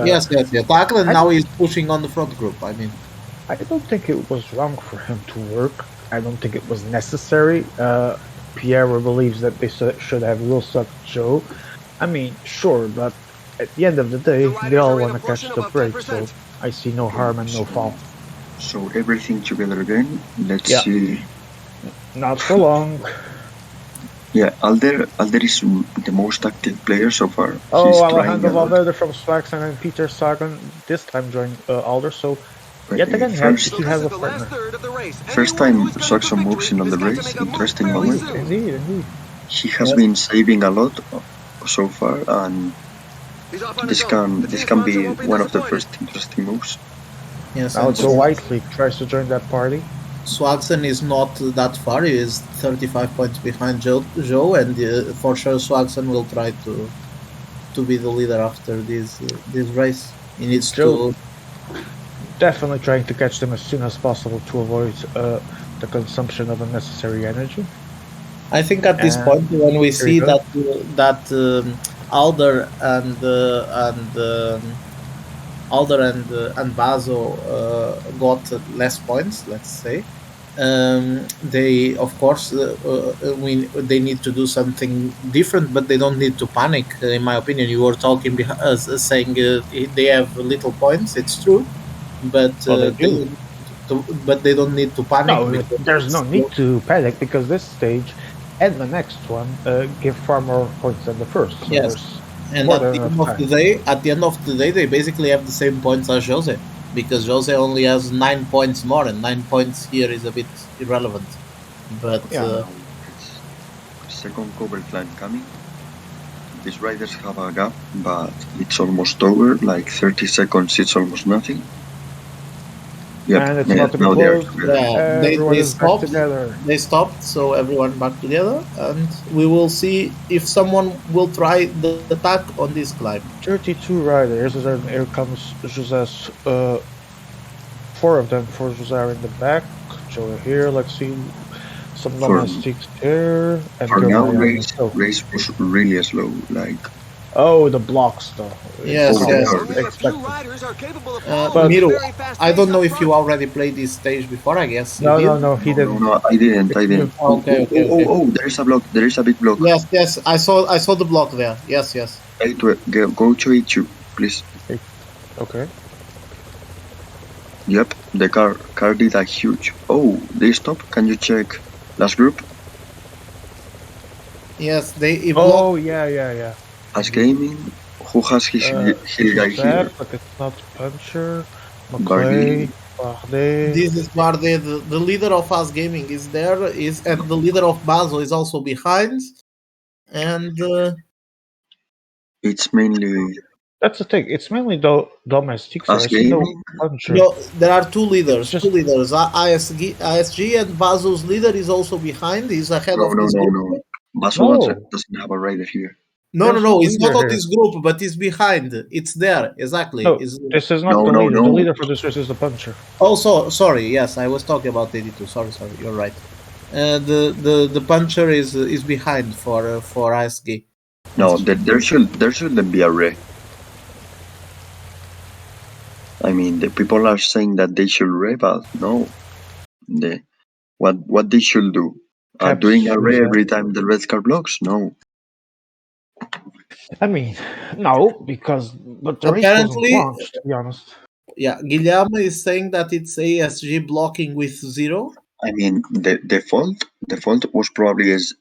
Yes. Tackle, and now he's pushing on the front group. I mean, I don't think it was wrong for him to work. I don't think it was necessary. Piero believes that they should have will suck Joe. I mean, sure, but at the end of the day, they all want to catch the break, so I see no harm and no foul. So everything together again. Let's see. Not for long. Yeah, Alder is the most active player so far. Oh, Alejandro Valverde from Swaxon and Peter Sagan this time joined Alder, so yet again he has a partner. First time Swaxon moves in on the race. Interesting moment. Indeed. He has been saving a lot so far, and this can be one of the first interesting moves. Yes. Now Joe Whiteley tries to join that party. Swagson is not that far. He is 35 points behind Joe, and for sure Swagson will try to be the leader after this race. He needs Joe definitely trying to catch them as soon as possible to avoid the consumption of unnecessary energy. I think at this point, when we see that Alder and Basso got less points, let's say. They, of course, they need to do something different, but they don't need to panic. In my opinion, you were talking saying they have little points. It's true, but but they don't need to panic. No, there's no need to panic because this stage and the next one give far more points than the first. So yes. And at the end of the day, they basically have the same points as Jose, because Jose only has 9 points more, and 9 points here is a bit irrelevant. But second cover climb coming. These riders have a gap, but it's almost over. Like 30 seconds, it's almost nothing. Yeah, and it's not to be close. They stopped, so everyone back together, and we will see if someone will try the attack on this climb. 32 riders, and here comes Jose's 4 of them for Jose are in the back. Joe here, let's see some domestics here. And for now, race was really slow, like. Oh, the blocks though. Yes. Miro, I don't know if you already played this stage before. I guess. No, he didn't. No, I didn't. Okay. Oh, there is a block. There is a big block. Yes. I saw the block there. Yes. Go to E2, please. Okay. Yep, the car did a huge. Oh, they stopped. Can you check last group? Yes, they. Oh, yeah. As gaming, who has his guy here? But it's not Puncher. Bardet. This is Bardet. The leader of Us Gaming is there. And the leader of Basso is also behind. And it's mainly. That's the thing. It's mainly domestic. Us Gaming. No, there are two leaders. ISG and Basso's leader is also behind. He's ahead of this group. No. Basso doesn't have a rider here. No, he's not on this group, but he's behind. It's there, exactly. No, this is not the leader. The leader for this race is the Puncher. Oh, sorry. Yes, I was talking about 82. Sorry. You're right. The Puncher is behind for ISG. No, there shouldn't be a Ray. I mean, the people are saying that they should array, but no. The what they should do? Doing Caps array reset. every time the red card blocks? No. I mean, no, but the race wasn't Apparently, launched, to be honest. yeah, Guilherme is saying that it's ASG blocking with 0. I mean, the fault was probably as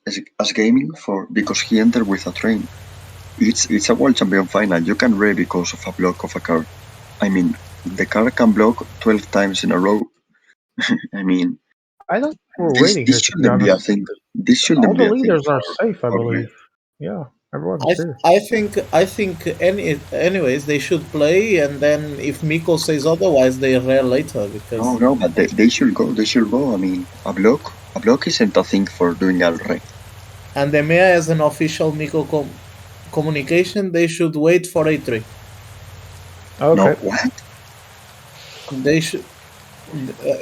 gaming for because he entered with a train. It's a world champion final. You can array because of a block of a card. I mean, the card can block 12 times in a row. I mean, I don't think we're this waiting this here, to be shouldn't be a honest. thing. This All shouldn't the be a thing leaders are safe, I for array. believe. Yeah, everyone's here. I think anyways they should play, and then if Miko says otherwise, they rare later because No, but they should go. They should go. I mean, a block isn't a thing for doing array. and the EMEA as an official Miko communication, they should wait for A3. No, Okay. what? They should.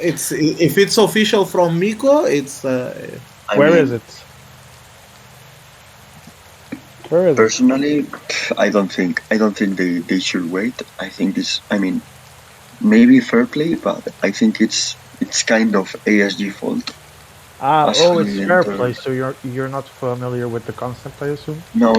It's if it's official from Miko, it's. Where is it? Where is it? Personally, I don't think they should wait. I think this. I mean, maybe fair play, but I think it's kind of ASG fault. It's Actually, fair enter- play. So you're not familiar with the concept, I assume. No.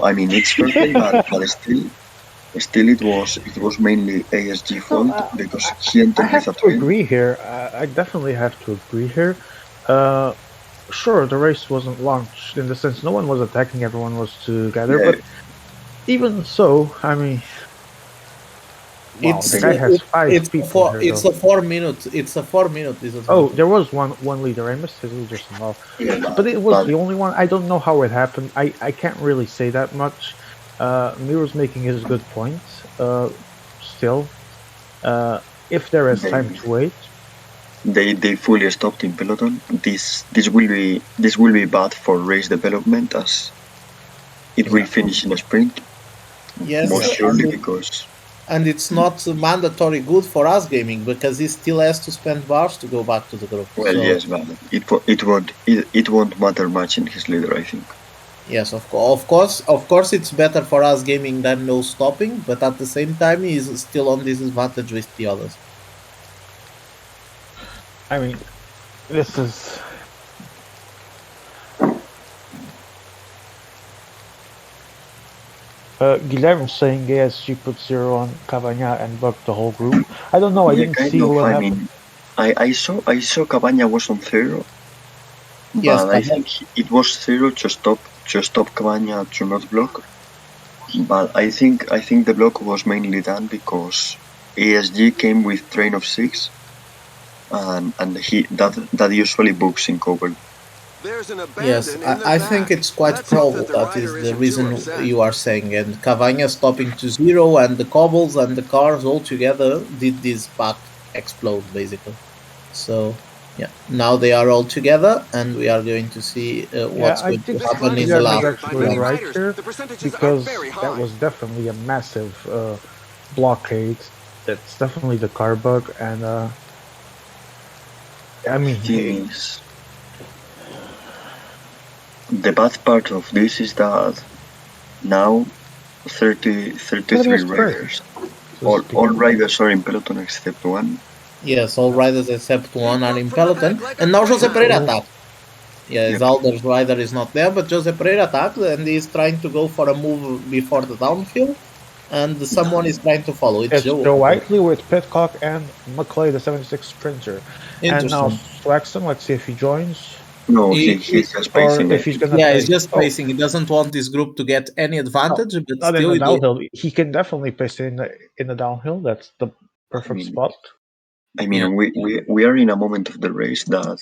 I mean, it's fair play, but still, it was mainly ASG fault because he I entered have with a to train. agree here. I definitely have to agree here. Sure, the race wasn't launched in the sense no one was attacking, everyone was together. Yeah. But even so, I mean, wow, It's the guy has five it's people here, it's though. a 4 minute. It's a 4 minute. Oh, there was one leader. I missed his leader somehow. Yeah, But it was the only one. I don't know how it happened. I can't really say that much. Miro's making his good points. Still, if there is time to wait, They fully stopped in peloton. This will be bad for race development as it will finish in a sprint. Yes, Most surely because and it's not mandatory good for us gaming because he still has to spend bars to go back to the group. well, So, yes, but it won't matter much in his leader, I think. yes, of course, it's better for us gaming than no stopping, but at the same time, he's still on disadvantage with the others. I mean, this is. Guilherme saying ASG put 0 on Cavagna and bugged the whole group. I don't know. I Yeah, didn't kind see of. what I happened. mean, I saw Cabana was on 0, Yes, but I think it was 0 to stop Cabana to not block. But I think the block was mainly done because ASG came with train of 6, and that usually books in Cobble. There's an Yes, abandon in the I think back. it's quite Let's hope probable that that is rider the isn't reason too upset. you are saying. And Cavagna stopping to 0 and the cobbles and the cars all together did this pack explode basically. So yeah, now they are all together and we are going to see what's I going to think happen in Guilherme the is last. actually many right riders. here The percentages are because very high. that was definitely a massive blockade. That's definitely the car bug, and I mean, Yes. The bad part of this is that now 33 riders. All riders are in peloton except one. Yes, all riders except one are in peloton. And now Jose Pereira attacked. Yeah, Yep. Zalder's rider is not there, but Jose Pereira attacked and he's trying to go for a move before the downhill. And someone is trying to follow. it's Joe Whiteley with Pitcock and McClay, the 76 sprinter. And now Interesting. Swaxton, let's see if he joins. No, He- he's just Or pacing. if he's gonna Yeah, pace. he's just pacing. He doesn't want this group to get any advantage, but Not in still, the downhill. He can definitely pace in the downhill. That's the perfect mean, spot. I mean, Yeah. we are in a moment of the race that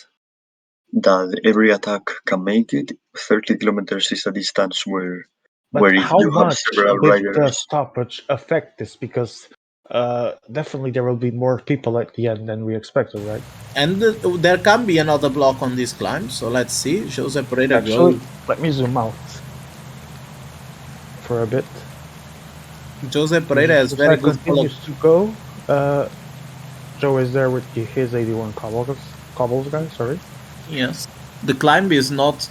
every attack can make it. 30 kilometers is a distance where But if how you have much several did the riders, stoppage affect this? Because definitely there will be more people at the end than we expected, right? And there can be another block on this climb, so let's see. Jose Pereira Actually, goes. let me zoom out for a bit. Jose Pereira is very good follow. continues to go. Joe is there with his 81 cobbles guy. Sorry. Yes, the climb is not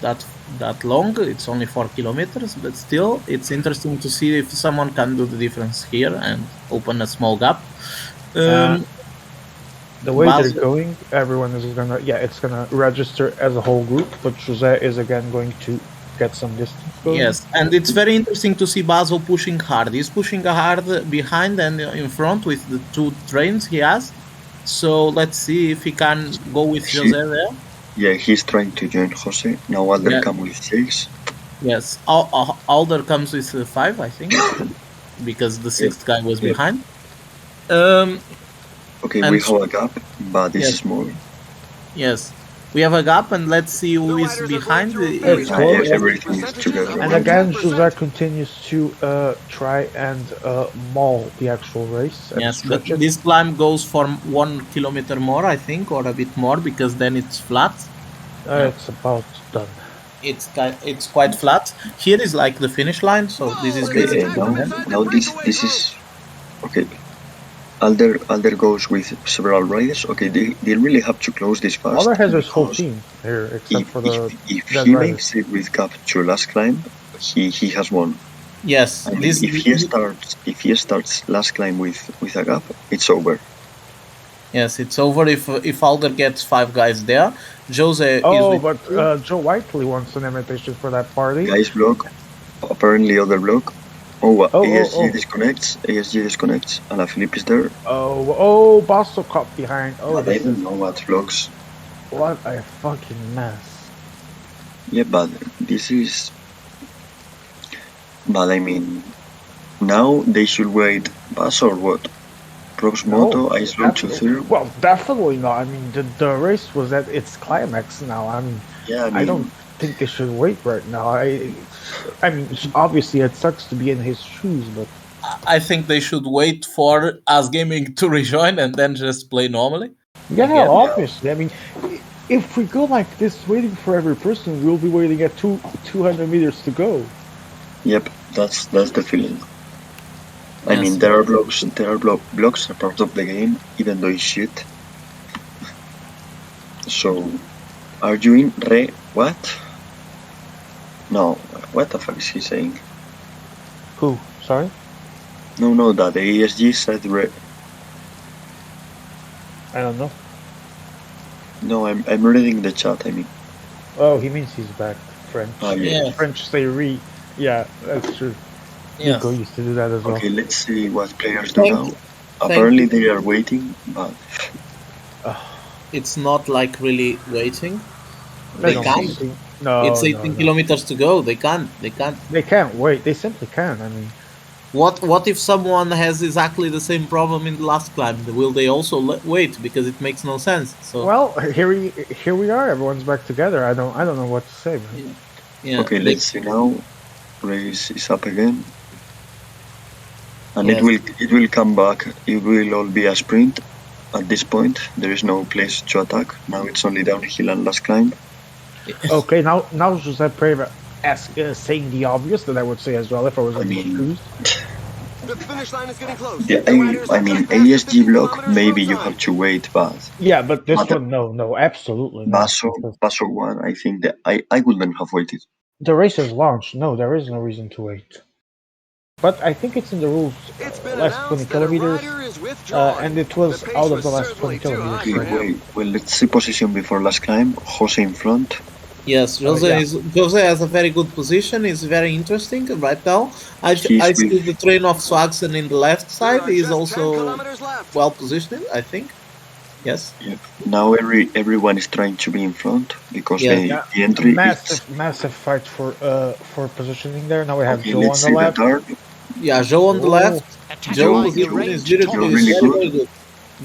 that long. It's only 4 kilometers, but still, it's interesting to see if someone can do the difference here and open a small gap. Um, The way they're Basel- going, everyone is gonna, it's gonna register as a whole group, but Jose is again going to get some distance going. Yes, and it's very interesting to see Basel pushing hard. He's pushing hard behind and in front with the two trains he has. So let's see if he can go with Jose there. Yeah, he's trying to join Jose. Now Alder Yeah. come with 6. Yes, Alder comes with 5, I think, because the sixth guy was Yeah. behind. Okay, And we have a gap, but this Yes. is small. Yes, we have a gap, and let's see who is behind. It's close. Everything is together. And again, Jose continues to try and maul the actual race. And Yes, but stretch it. this climb goes for 1 kilometer more, I think, or a bit more, because then it's flat. It's about done. It's quite flat. Here is like the finish line, so this is Okay, basically now this is okay. Alder goes with several riders. Okay, they really have to close this fast. Alder has his whole because team here, except for the if dead he riders. makes it with gap to last climb, he has won. yes. I mean, This if he starts last climb with a gap, it's over. yes, it's over if Alder gets 5 guys there. Jose is Oh, with but Joe Whiteley wants an invitation for that party. Guys block, apparently other block. ASG oh. disconnects, and Philippe is there. Oh, Basso caught behind. Oh, But I this don't is know what blocks. what a fucking mess. Yeah, but this is. But I mean, now they should wait Bass or what? Prox Moto, Ice Road to Definitely. third. Well, definitely not. I mean, the race was at its climax now. I mean, Yeah, I don't think they should wait right now. I mean, obviously it sucks to be in his shoes, but I think they should wait for Us Gaming to rejoin and then just play normally. yeah, obviously. I mean, if we go like this, waiting for every person, we'll be waiting at 200 meters to go. Yep, that's the feeling. I Yes. mean, there are blocks are part of the game, even though it's shit. So, are you in what? No, what the fuck is he saying? Who? Sorry? No, that the ASG said I don't know. No, I'm reading the chat. I mean, Oh, he means he's back. French. Yeah. French say re. Yeah, that's true. Yes. Nico used to do that as well. Okay, let's see what players do Thank now. you. Apparently they are waiting, but It's not like really waiting. They They don't can't. see- No, It's 18 no. kilometers to go. They can't. They can't wait. They simply can't. I mean, What if someone has exactly the same problem in the last climb? Will they also wait? Because it makes no sense. So well, here we are. Everyone's back together. I don't know what to say. Man. yeah. okay, they- let's see now. Race is up again. And Yes. it will come back. It will all be a sprint. At this point, there is no place to attack. Now it's only downhill and last climb. Okay, now Jose Preva saying the obvious that I would say as well if I was in his mean, shoes. The finish line is getting close. Yeah, The riders I are mean, just past ASG 2 block, kilometers maybe on you time. have to wait, but Yeah, but this But- one, no, absolutely not. Paso 1, I think that I wouldn't have waited. The race is launched. No, there is no reason to wait. But I think it's in the rules It's been last 20 announced that a kilometers, rider is withdrawing. and it was The pace out of was the last 20 certainly too kilometers. high for Okay, him. well, let's see position before last climb. Jose in front. Yes, Jose yeah. Jose has a very good position. Is very interesting right now. I He's see with- the train of Swagson in the left There side. are He is just 10 also kilometers left. well positioned, I think. Yes. Yep. Now everyone is trying to be in front because Yeah. the entry Massive fight for positioning there. Now we have Okay, Joe let's on see the the left. dark. Yeah, Joe on the Oh. left. Joe position is very, Joe is really very, good. very good.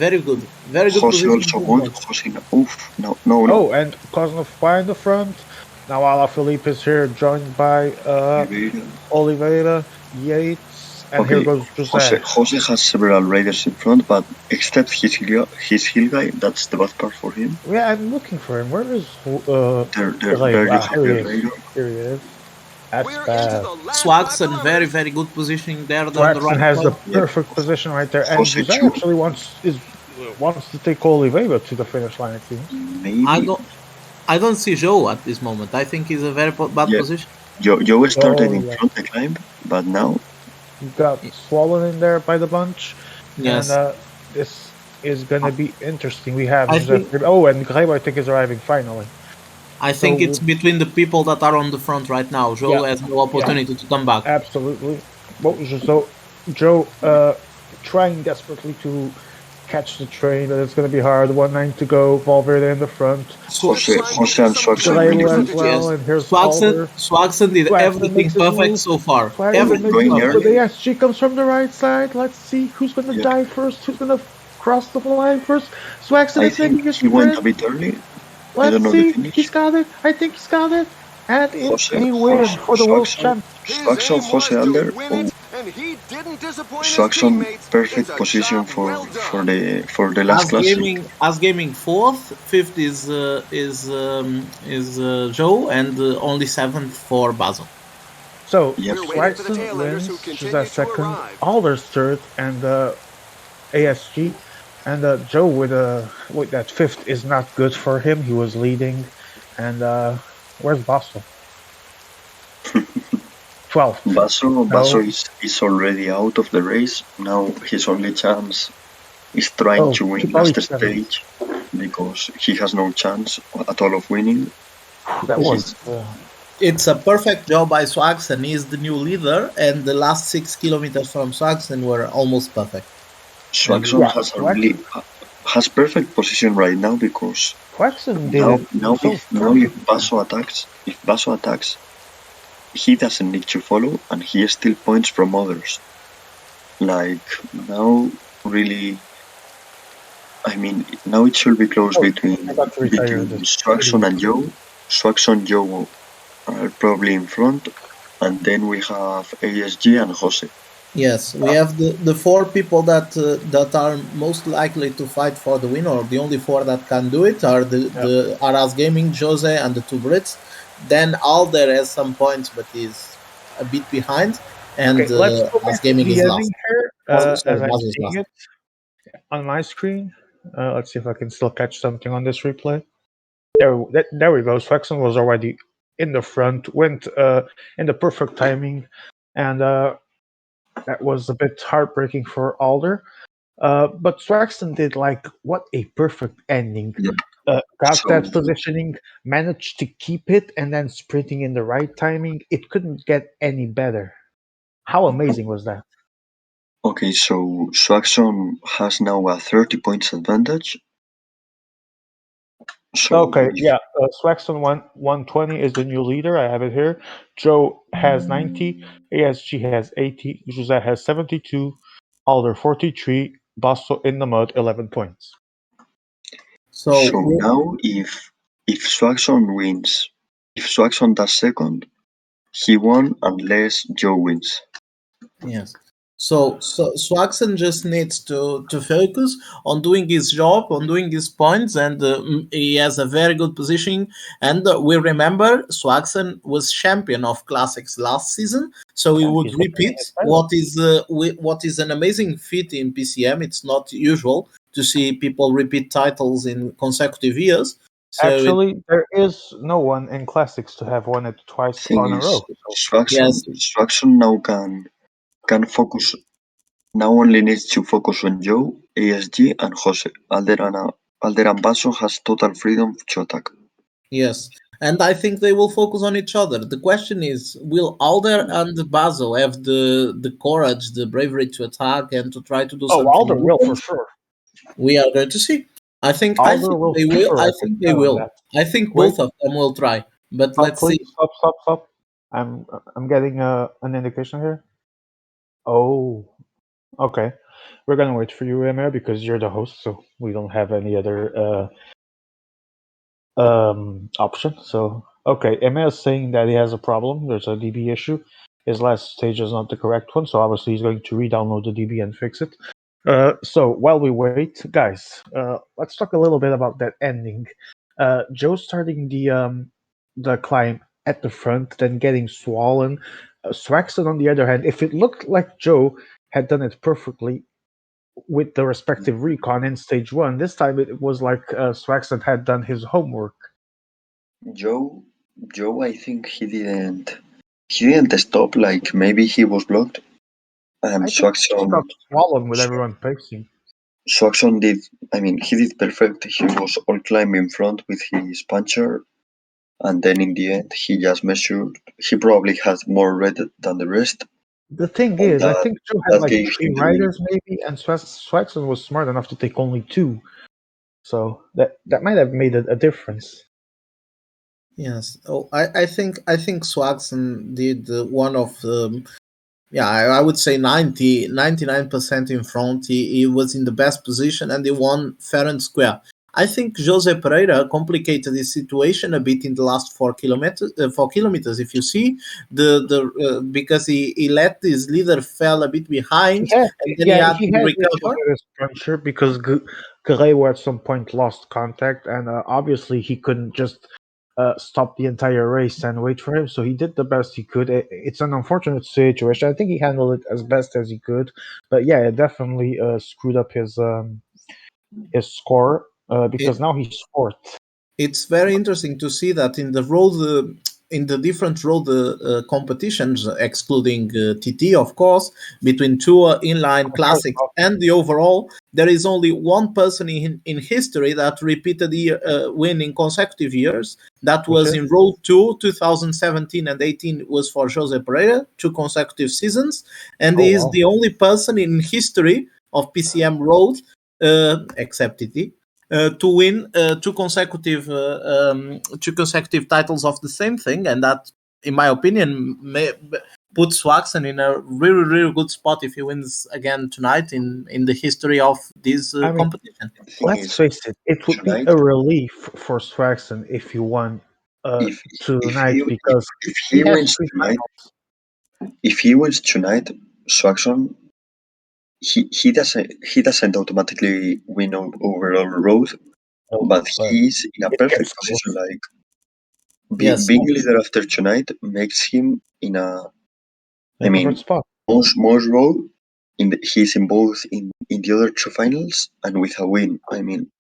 Very good. Very good Jose position. also good. Jose, oof, no. Oh, and Kozlov by in the front. Now Alaphilippe is here, joined by Oliveira, Yates, and here goes Jose. Jose has several riders in front, but except his hill guy, that's the bad part for him. Yeah, I'm looking for him. Where is There Like, you have here the he is. rider. Here he is. That's We're bad. into the last 5 Swagson, very, kilometers. very good positioning there. On the Waxon right has the side. perfect position right there, and Jose Jose too. actually wants to take Oliveira to the finish line. It seems. Maybe. I don't see Joe at this moment. I think he's a very bad Yeah. position. Joe started Oh, in yeah. front the climb, but now You got swollen in there by the bunch. Yes. And This is gonna be interesting. We have I Joseph. think Oh, and Grego, I think, is arriving finally. I think it's So between the people that are on the front right now. yeah, Joe has no yeah, opportunity to come back. absolutely. So Joe, trying desperately to catch the train, but it's gonna be hard. 1-9 to go. Valverde in the front. So, It's time to Jose get and some Swaxon great really Grego as good. well, percentages. and here's Swaxon Alder. Swaxon did Swaxton everything makes his perfect move. so far. Swaxton makes Everything his Going move, but perfect. early. the SG comes from the right side. Let's see who's gonna Yeah. die first. Who's gonna cross the line first? Swaxton I is think making a he went a sprint. bit early. I Let's don't know the see. He's finish. got it. I think he's got it. And it's Jose, a win Jose, for the World Swaxon, Champ. His Swaxon, aim Jose was to Alder. win Oh, it, and he didn't disappoint his Swaxon, teammates. It's perfect a position job for well for done. the last classic. As gaming fourth, fifth is Joe, and only seventh for Basil. So Yep. We're waiting for the Swaxton tailenders who wins. Jose continue to second. arrive. Alder's third, and ASG. And Joe with that fifth is not good for him. He was leading, and where's Boston? 12th. Basso No. is already out of the race. Now his only chance is trying Oh, to win keep last reach seven. stage because he has no chance at all of winning. That was. It's a perfect job by Swaxon. He's the new leader, and the last 6 kilometers from Swaxon were almost perfect. Swaxon Yeah, has a really Swaxton. has perfect position right now because Swaxton did now it now so if perfectly. Basso attacks, he doesn't need to follow and he still points from others. Like now, really, I mean, now it should be close Oh, I got to retire between this Swaxon idiot. and Joe. Swaxon, Joe are probably in front, and then we have ASG and Jose. Yes, we have the four people that are most likely to fight for the win, or the only four that can do it are Yeah. the Aras Gaming, Jose, and the two Brits. Then Alder has some points, but is a bit behind, and Okay, let's go Aras back to Gaming the is last. ending here Sorry, as I'm Basil is seeing last. it on my screen. Let's see if I can still catch something on this replay. There we go. Swaxon was already in the front, went in the perfect timing, and that was a bit heartbreaking for Alder. But Swaxton did like what a perfect ending. Yeah. Got So that positioning, managed to keep it, and then sprinting in the right timing. It couldn't get any better. How amazing was that? okay, so Swaxon has now a 30 points advantage. So Okay, if yeah. Swaxton 120 is the new leader. I have it here. Joe has 90. ASG has 80. Jose has 72. Alder 43. Basso in the mud 11 points. So so now if Swaxon wins, if Swaxon does second, he won unless Joe wins. yes. So Swaxon just needs to focus on doing his job, on doing his points, and he has a very good positioning. And we remember Swaxon was champion of classics last season, so he Yeah, would he's defending repeat his title. what is an amazing feat in PCM. It's not usual to see people repeat titles in consecutive years. So it, Actually, there is no one in classics to have won it twice Thing on a is, row. So Swaxon yes, Swaxon now can focus now only needs to focus on Joe, ASG, and Jose. Alderan Basso has total freedom to attack. yes, and I think they will focus on each other. The question is, will Alder and Basil have the courage, the bravery to attack and to try to do oh, something Alder will for different? sure. We are going to see. I Alder think will they for will. sure. I I can think they tell on will. that. I think Wait, both of them will try. But stop, let's see. please. Stop. I'm getting an indication here. Oh, okay. We're gonna wait for you, Emir, because you're the host, so we don't have any other option. So okay, Emir is saying that he has a problem. There's a DB issue. His last stage is not the correct one, so obviously he's going to re-download the DB and fix it. So while we wait, guys, let's talk a little bit about that ending. Joe starting the climb at the front, then getting swollen. Swaxton, on the other hand, if it looked like Joe had done it perfectly with the respective recon in stage one, this time it was like Swaxton had done his homework. Joe, Joe, I think he didn't stop. Like maybe he was blocked, and I think he just Swaxon, got swollen with everyone pacing. Swanson did, I mean, he did perfect. He was all climb in front with his puncher, and then in the end, he just measured. He probably had more red than the rest, The thing and is, I think Joe had that like gave three him the win. riders maybe, and Swatson was smart enough to take only two. So that might have made a difference. Yes. Oh, I think Swagson did one of the, yeah, I would say 99% in front. He was in the best position and he won fair and square. I think Jose Pereira complicated the situation a bit in the last 4 kilometers. 4 kilometers, if you see because he let his leader fell a bit He behind, had, and then he yeah, had he to had issues recover. with his puncher because Guerrero at some point lost contact, and obviously he couldn't just stop the entire race and wait for him. So he did the best he could. It's an unfortunate situation. I think he handled it as best as he could, but yeah, it definitely screwed up his score because now he's fourth. It's very interesting to see that in the road, in the different road competitions, excluding TT, of course, between two inline First classics off, and the overall, there is only one person in history that repeated the win in consecutive years. That which was is in Road 2, 2017 and 18 was for Jose Pereira, 2 consecutive seasons, and oh he is wow. the only person in history of PCM Road, except TT, to win two consecutive titles of the same thing, and that, in my opinion, puts Swaxon in a really really good spot if he wins again tonight in the history of this I mean, competition. The thing let's is, face it, it would be tonight, a relief for Swaxon if he won if if tonight he because if he he has wins three tonight, finals. if he wins tonight, Swanson he doesn't automatically win overall road, Oh, but but he's in a it perfect gets position. close. Like Yes, being leader after tonight makes him in a, In I a perfect mean, spot. most role he's in both in the other two finals and with a win. I mean,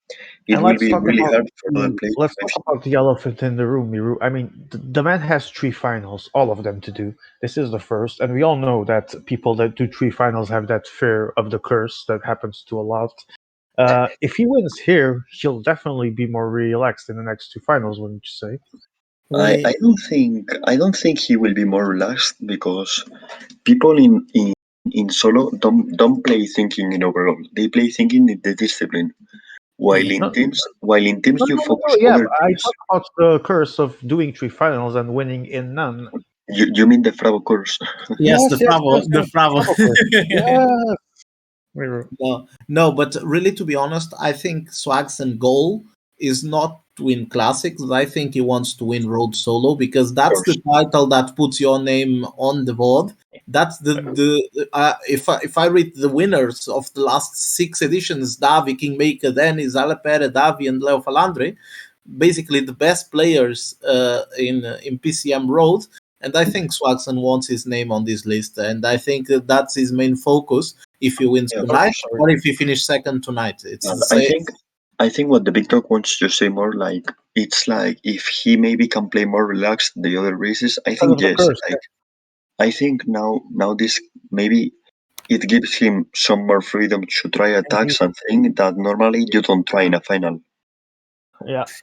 it And will be really hard for other players let's to beat talk him. about the elephant in the room, Miru. I mean, the man has three finals, all of them to do. This is the first, and we all know that people that do three finals have that fear of the curse that happens to a lot. If he wins here, he'll definitely be more relaxed in the next two finals, wouldn't you say? I we don't think he will be more relaxed because people in solo don't play thinking in overall. They play thinking in the discipline. While in No, teams, while in teams no, you no, no, focus no. Yeah, other but I things. talk about the curse of doing three finals and winning in none. You mean the Fravo course? yes, Yes, yes, yes, the yes. Bravo. Double curse. Yes, Miru. No, no, but really, to be honest, I think Swag's goal is not to win classics. I think he wants to win road solo because Of that's course. the title that puts your name on the board. That's the if I read the winners of the last six editions, Davi, Kingmaker, Dennis, Alepere, Davi, and Leo Falandri, basically the best players in PCM Road. And I think Swagson wants his name on this list, and I think that's his main focus if he wins Yeah, of Oh, tonight course. or if he finishes second tonight. It's And the same. I think what the Big Dog wants to say more like it's like if he maybe can play more relaxed the other races. I because think of the yes. curse. Like I think now this maybe it gives him some more freedom to try Indeed. attacks and things that normally you don't try in a final. Yeah, If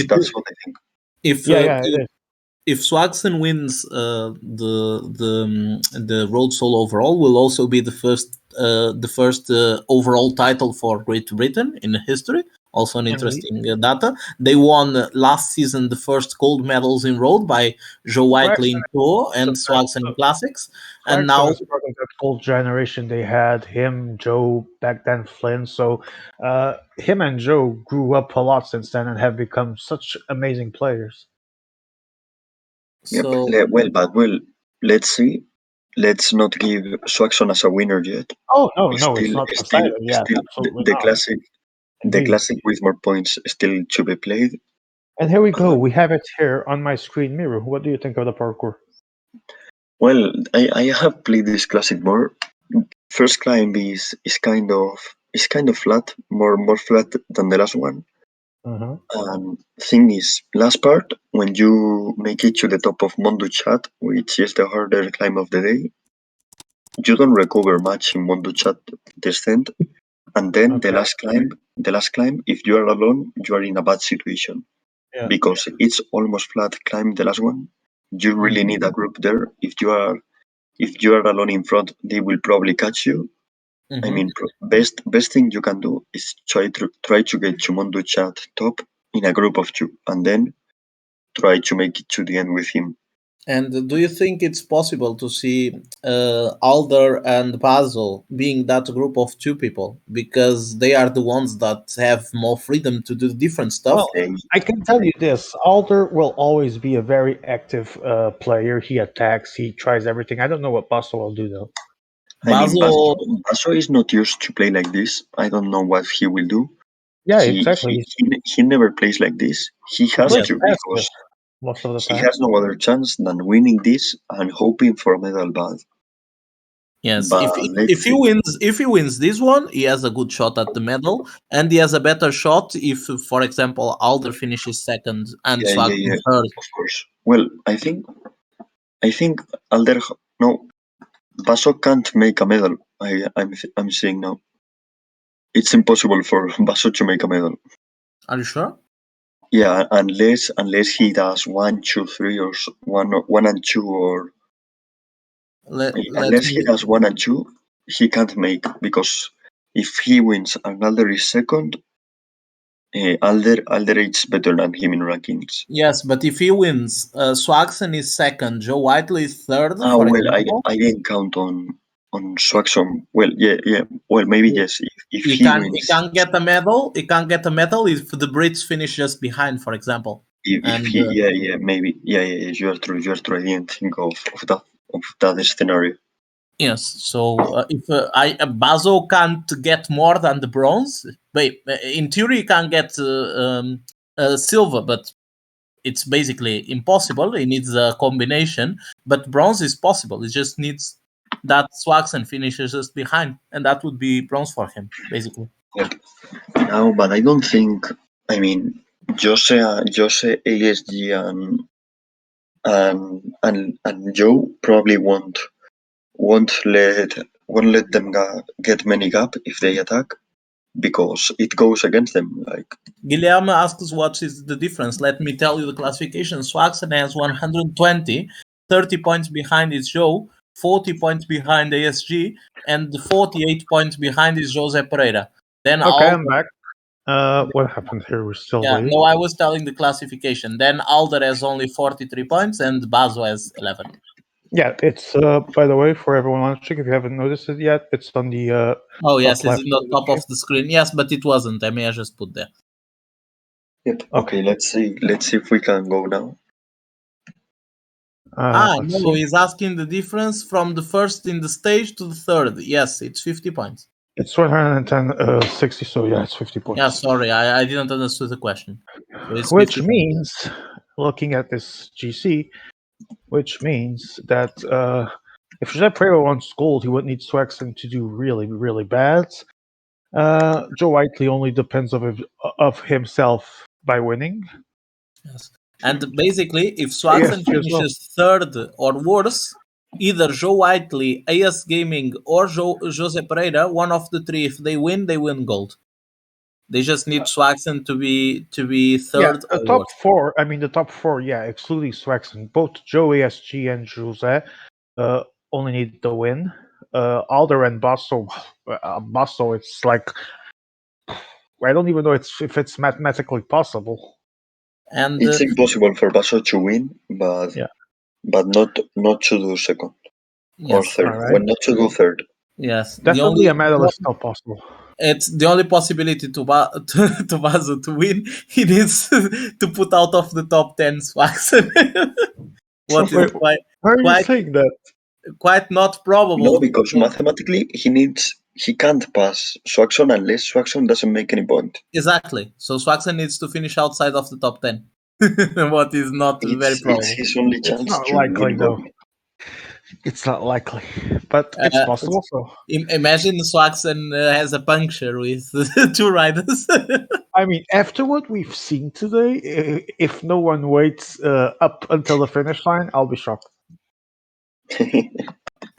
That's what I think. if yeah, uh, yeah. It is. if Swagson wins the road solo overall, will also be the first overall title for Great Britain in history. Also, an Indeed. interesting data. They won last season the first gold medals in road by Joe Whiteley Swaxton in Tour is and Swagson in Classics, and Swaxton now is part of that old generation they had. Him, Joe, back then Flynn. So him and Joe grew up a lot since then and have become such amazing players. Yep. so Well, let's see. Let's not give Swaxon as a winner yet. Oh no, It's no, it's still, not still, decided. Yeah, still absolutely the not. classic, the Indeed. classic with more points still to be played. And here we go. Um, We have it here on my screen mirror. What do you think of the parkour? well, I have played this classic more. First climb is kind of flat, more flat than the last one. Uh-huh. Thing is, last part when you make it to the top of Mondo Chat, which is the harder climb of the day, you don't recover much in Mondo Chat descent. And then Okay. the last climb, if you are alone, you are in a bad situation Yeah. because it's almost flat climb. The last one, you really need a group there. If you are alone in front, they will probably catch you. I mean, best thing you can do is try to get Chumondo chat top in a group of two, and then try to make it to the end with him. And do you think it's possible to see Alder and Basil being that group of two people because they are the ones that have more freedom to do different stuff? Well, They, I can tell you this: Alder will always be a very active player. He attacks. He tries everything. I don't know what Buster will do though. I mean, Basil, Basso is not used to play like this. I don't know what he will do. Yeah, He exactly. he He's he never plays like this. He he has plays yes, to passive because most of the he time. has no other chance than winning this and hoping for a medal. yes. But If let's he see. wins this one, he has a good shot at the medal, and he has a better shot if, for example, Alder finishes second and Yeah, Swag yeah, yeah. is third. Of course. Well, I think Alder no Basso can't make a medal. I'm saying now. It's impossible for Basso to make a medal. Are you sure? Yeah, unless he does one, two, three, or one and two, or Let unless he me. does one and two, he can't make because if he wins and Alder is second, Alder is better than him in rankings. Yes, but if he wins, Swagson is second, Joe Whiteley is third, Ah, for well, example. I didn't count on Swaxon. Well, yeah. Well, maybe yes. If he He wins, can't get a medal. He can't get a medal if the Brits finish just behind, for example. if And he, yeah, maybe, yeah. You are true. You are true. I didn't think of that scenario. yes, so if Bazo can't get more than the bronze, wait, in theory he can get silver, but it's basically impossible. He needs a combination, but bronze is possible. He just needs that Swaxon finishes just behind, and that would be bronze for him, basically. Yep. Now, but I don't think. I mean, Jose, ASG, and Joe probably won't let won't let them get many gap if they attack because it goes against them. Like Guilherme asks what is the difference. Let me tell you the classification. Swaxon has 120, 30 points behind is Joe, 40 points behind ASG, and 48 points behind is Jose Pereira. Then Okay, Alder, I'm back. What happened here? We're still yeah, waiting. no, I was telling the classification. Then Alder has only 43 points and Bazo has 11. Yeah, it's by the way for everyone watching, if you haven't noticed it yet, it's on the Oh, top yes, it's left in the of the top screen. of the screen. Yes, but it wasn't. I may have just put there. yep. Okay. Okay, let's see. Let's see if we can go now. Let's No, see. he's asking the difference from the first in the stage to the third. Yes, it's 50 points. It's 110 60, so yeah, it's 50 Yeah, points. sorry, I didn't understand the question. So it's Which 50 points. means, looking at this GC, which means that if Jose Pereira wants gold, he would need Swaxon to do really, really bad. Joe Whiteley only depends of himself by winning. Yes. And basically, if Yes, Swaxon as well. finishes third or worse, either Joe Whiteley, AS Gaming, or Jose Pereira, one of the three, if they win gold. They just need Swaxon to be Yeah, third the or top worse. four. I mean, the top four. Yeah, excluding Swaxon, both Joe ASG and Jose only need the win. Alder and Basso, it's like I don't even know if it's mathematically possible. And It's impossible for Basso to win, Yeah. but not to do second or yes, third. All right. Well, not to do third. yes. Definitely a medal is still possible. It's the only possibility to Vaso to win. He needs to put out of the top 10 Swaxon. What is Wait, why are you quite saying that? quite not No, probable. because mathematically he can't pass Swaxon unless Swaxon doesn't make any point. Exactly. So Swaxon needs to finish outside of the top 10. What is not very It's probable. his only It's chance not to likely win though. gold. It's not likely, but it's possible. So Imagine Swaxon has a puncture with two riders. I mean, after what we've seen today, if no one waits up until the finish line, I'll be shocked.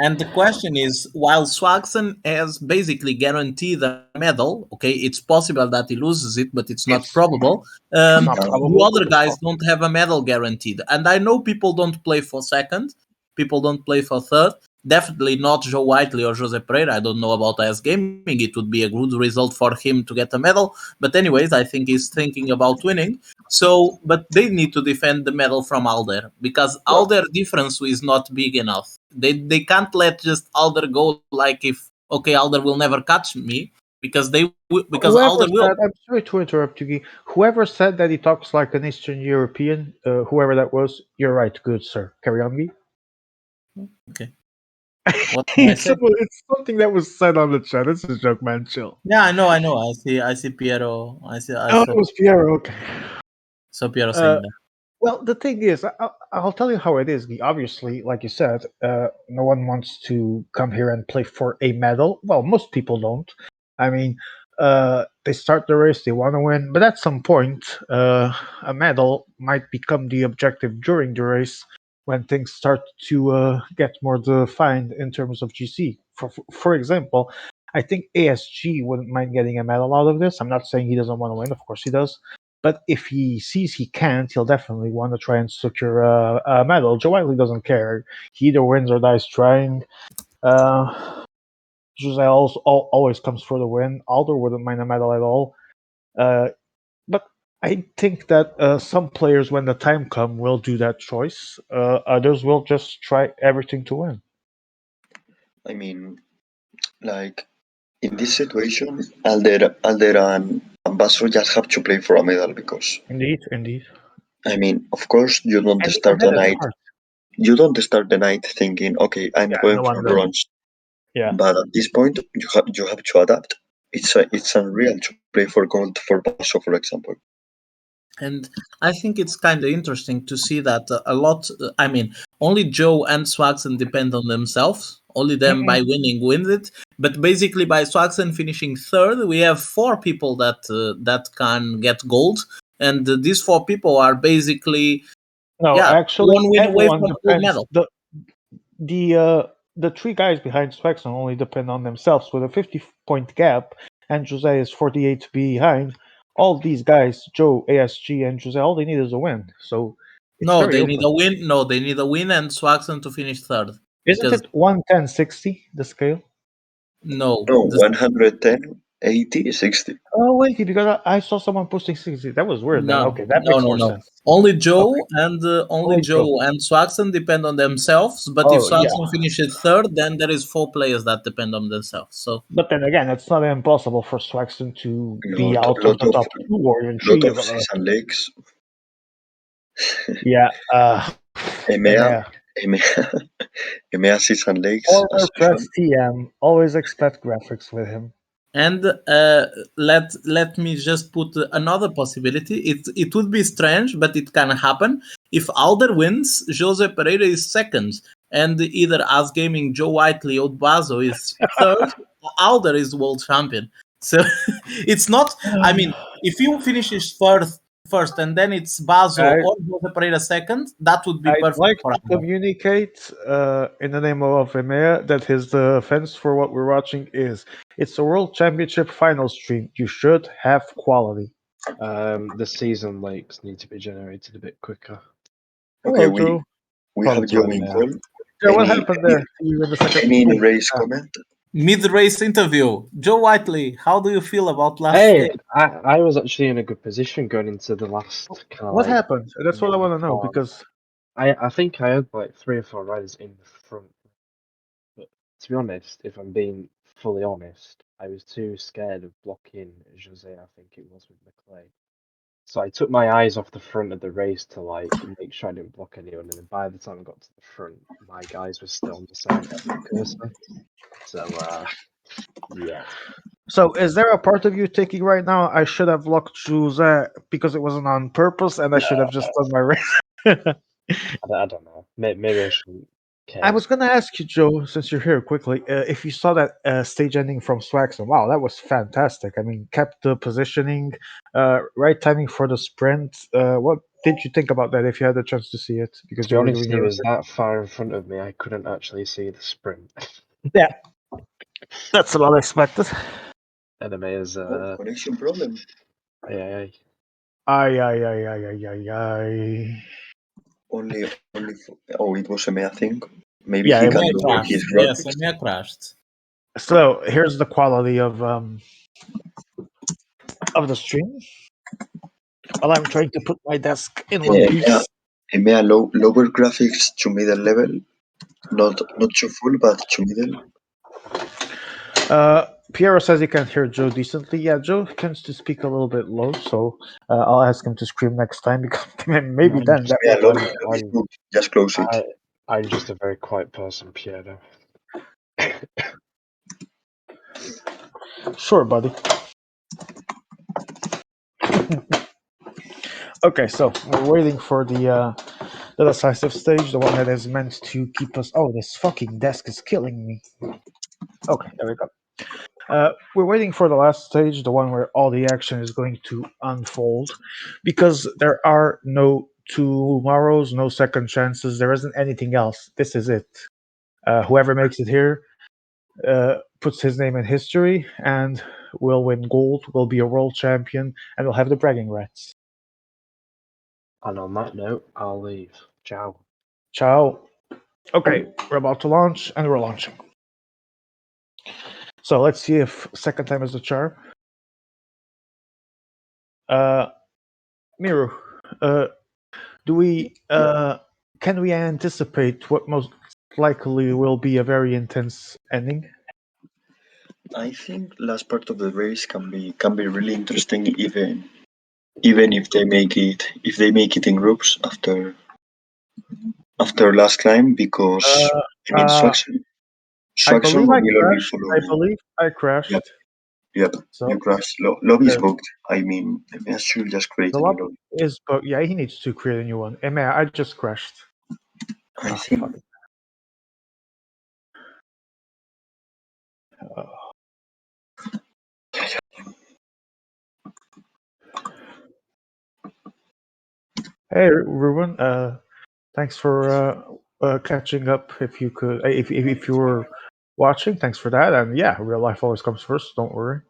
And the question is, while Swanson has basically guaranteed a medal, okay, it's possible that he loses it, but it's not It's probable. not The probable, but other it's guys possible. don't have a medal guaranteed, and I know people don't play for second, people don't play for third. Definitely not Joe Whiteley or Jose Pereira. I don't know about AS Gaming. It would be a good result for him to get a medal. But anyways, I think he's thinking about winning. So, but they need to defend the medal from Alder because Well, Alder difference is not big enough. They can't let just Alder go like if okay Alder will never catch me because because Alder Whoever will. said, I'm sorry to interrupt you, Guy. Whoever said that he talks like an Eastern European, whoever that was, you're right. Good, sir. Carry on, Guy. Okay, what can I say? It's something that was said on the chat. It's a joke, man. Chill. Yeah, I know. I see Piero. I Oh, it was Piero. Okay. saw Piero Uh, saying that. well, the thing is, I'll tell you how it is. Guy. Obviously, like you said, no one wants to come here and play for a medal. Well, most people don't. I mean, they start the race, they want to win, but at some point, a medal might become the objective during the race when things start to get more defined in terms of GC. For example, I think ASG wouldn't mind getting a medal out of this. I'm not saying he doesn't want to win. Of course he does. But if he sees he can't, he'll definitely want to try and secure a medal. Joe Wiley doesn't care. He either wins or dies trying. Uh, Jose always comes for the win. Alder wouldn't mind a medal at all. Uh, but I think that some players, when the time comes, will do that choice. Others will just try everything to win. I mean, like in this situation, Alder and Basso just have to play for a medal because Indeed, indeed. I mean, of course, And even then, it's hard. you don't start the night thinking, okay, I'm Yeah, going no for one does. bronze. Yeah. But at this point, you have to adapt. It's unreal to play for gold for Basso, for example. And I think it's kind of interesting to see that a lot. I mean, only Joe and Swaxen depend on themselves. Only them by Mm-mm. winning wins it. But basically, by Swaxen finishing third, we have four people that can get gold, and these four people are basically No, yeah actually, one win away everyone from a gold depends. medal. The uh, the three guys behind Swexon only depend on themselves with a 50-point gap, and Jose is 48 behind. All these guys, Joe, ASG, and Jose, all they need is a win. So it's No, very they need open. a win. No, they need a win and Swaxen to finish third Isn't because it 110-60 the scale? no, No, the 110, 80, 60. Oh wait, because I saw someone posting 60. That was weird. Then No, okay, that no, makes no, more no. sense. Okay, Only only Joe. Joe and Swaxon depend on themselves. But if Oh yeah, Swaxon finishes third, then there is four players that depend on themselves. So but then again, it's not impossible for Swaxton to be Lot, out of lot the of top two or even lot three. of season legs. Yeah, EMEA, EMEA. EMEA, EMEA season legs as Former usual. press TM. Always expect graphics with him. and let me just put another possibility. It would be strange, but it can happen. If Alder wins, Jose Pereira is second, and either As Gaming, Joe Whiteley, or Bazo is third. Alder is world champion. So it's not. I mean, if you finishes first, and then it's Bazo I, or Jose Pereira second, that would be I'd perfect like for to Alder. communicate in the name of EMEA that his defense for what we're watching is it's a World Championship final stream. You should have quality. The season lakes need to be generated a bit quicker. Okay, Hello, Joe. we From have Joe time in now. call. Joe, what Any happened there? See you in the second. any Wait, race comment? Mid-race interview. Joe Whiteley, how do you feel about last Hey, stage? I was actually in a good position going into the last kind of what like happened? That's what I want to know corner. because I think I had like 3 or 4 riders in the front, but to be honest, if I'm being fully honest, I was too scared of blocking Jose, I think it was with McLean. So I took my eyes off the front of the race to like make sure I didn't block anyone, and then by the time I got to the front, my guys were still on the side of the cursor. So yeah. so is there a part of you thinking right now I should have locked Jose because it wasn't on purpose and I should have just done my race? I don't know. Maybe I shouldn't I care. was gonna ask you, Joe, since you're here quickly, if you saw that stage ending from Swaxon. Wow, that was fantastic. I mean, kept the positioning, right timing for the sprint. did you think about that if you had the chance to see it because To be you were honest, doing he your was research? that far in front of me, I couldn't actually see the sprint. Yeah, that's what I expected. Enemy is Oh, connection problem. AI. Ay, ay, ay, ay, ay, ay, ay. Only. Oh, it was a Mea thing. Maybe Yeah, he it can was. Emea lower crashed. his Yes, graphics. Emea crashed. So here's the quality of the stream. While I'm trying to put my desk in one Emea, piece. Emea lower graphics to middle level. Not too full, but to middle. Piero says he can't hear Joe decently. Yeah, Joe tends to speak a little bit low, so I'll ask him to scream next time because maybe I'm then just that Yeah, will lobby, help. lobby is good. Just close it. I'm just a very quiet person, Piero. Sure, buddy. Okay, so we're waiting for the decisive stage, the one that is meant to keep us. Oh, this fucking desk is killing me. Okay, there we go. We're waiting for the last stage, the one where all the action is going to unfold, because there are no tomorrows, no second chances. There isn't anything else. This is it. Whoever makes it here puts his name in history and will win gold, will be a world champion, and will have the bragging rights. And on that note, I'll leave. Ciao. Ciao. Okay, we're about to launch, and we're launching. So let's see if second time is a charm. Uh, Miru, do we can we anticipate what most likely will be a very intense ending? I think last part of the race can be really interesting, even if they make it in groups after last climb, because Uh, I mean uh, I Swaxon believe I will only crashed. I follow. believe I Yep, crashed. yep. So You crash. Lobby is the booked. I mean, I should just create the a new lobby lobby. is, but yeah, he needs to create a new one. I just crashed. I Ah, think fuck it. Uh, hey, Ruben. Thanks for catching up. If you could, if you were watching, thanks for that. And yeah, real life always comes first. Don't worry.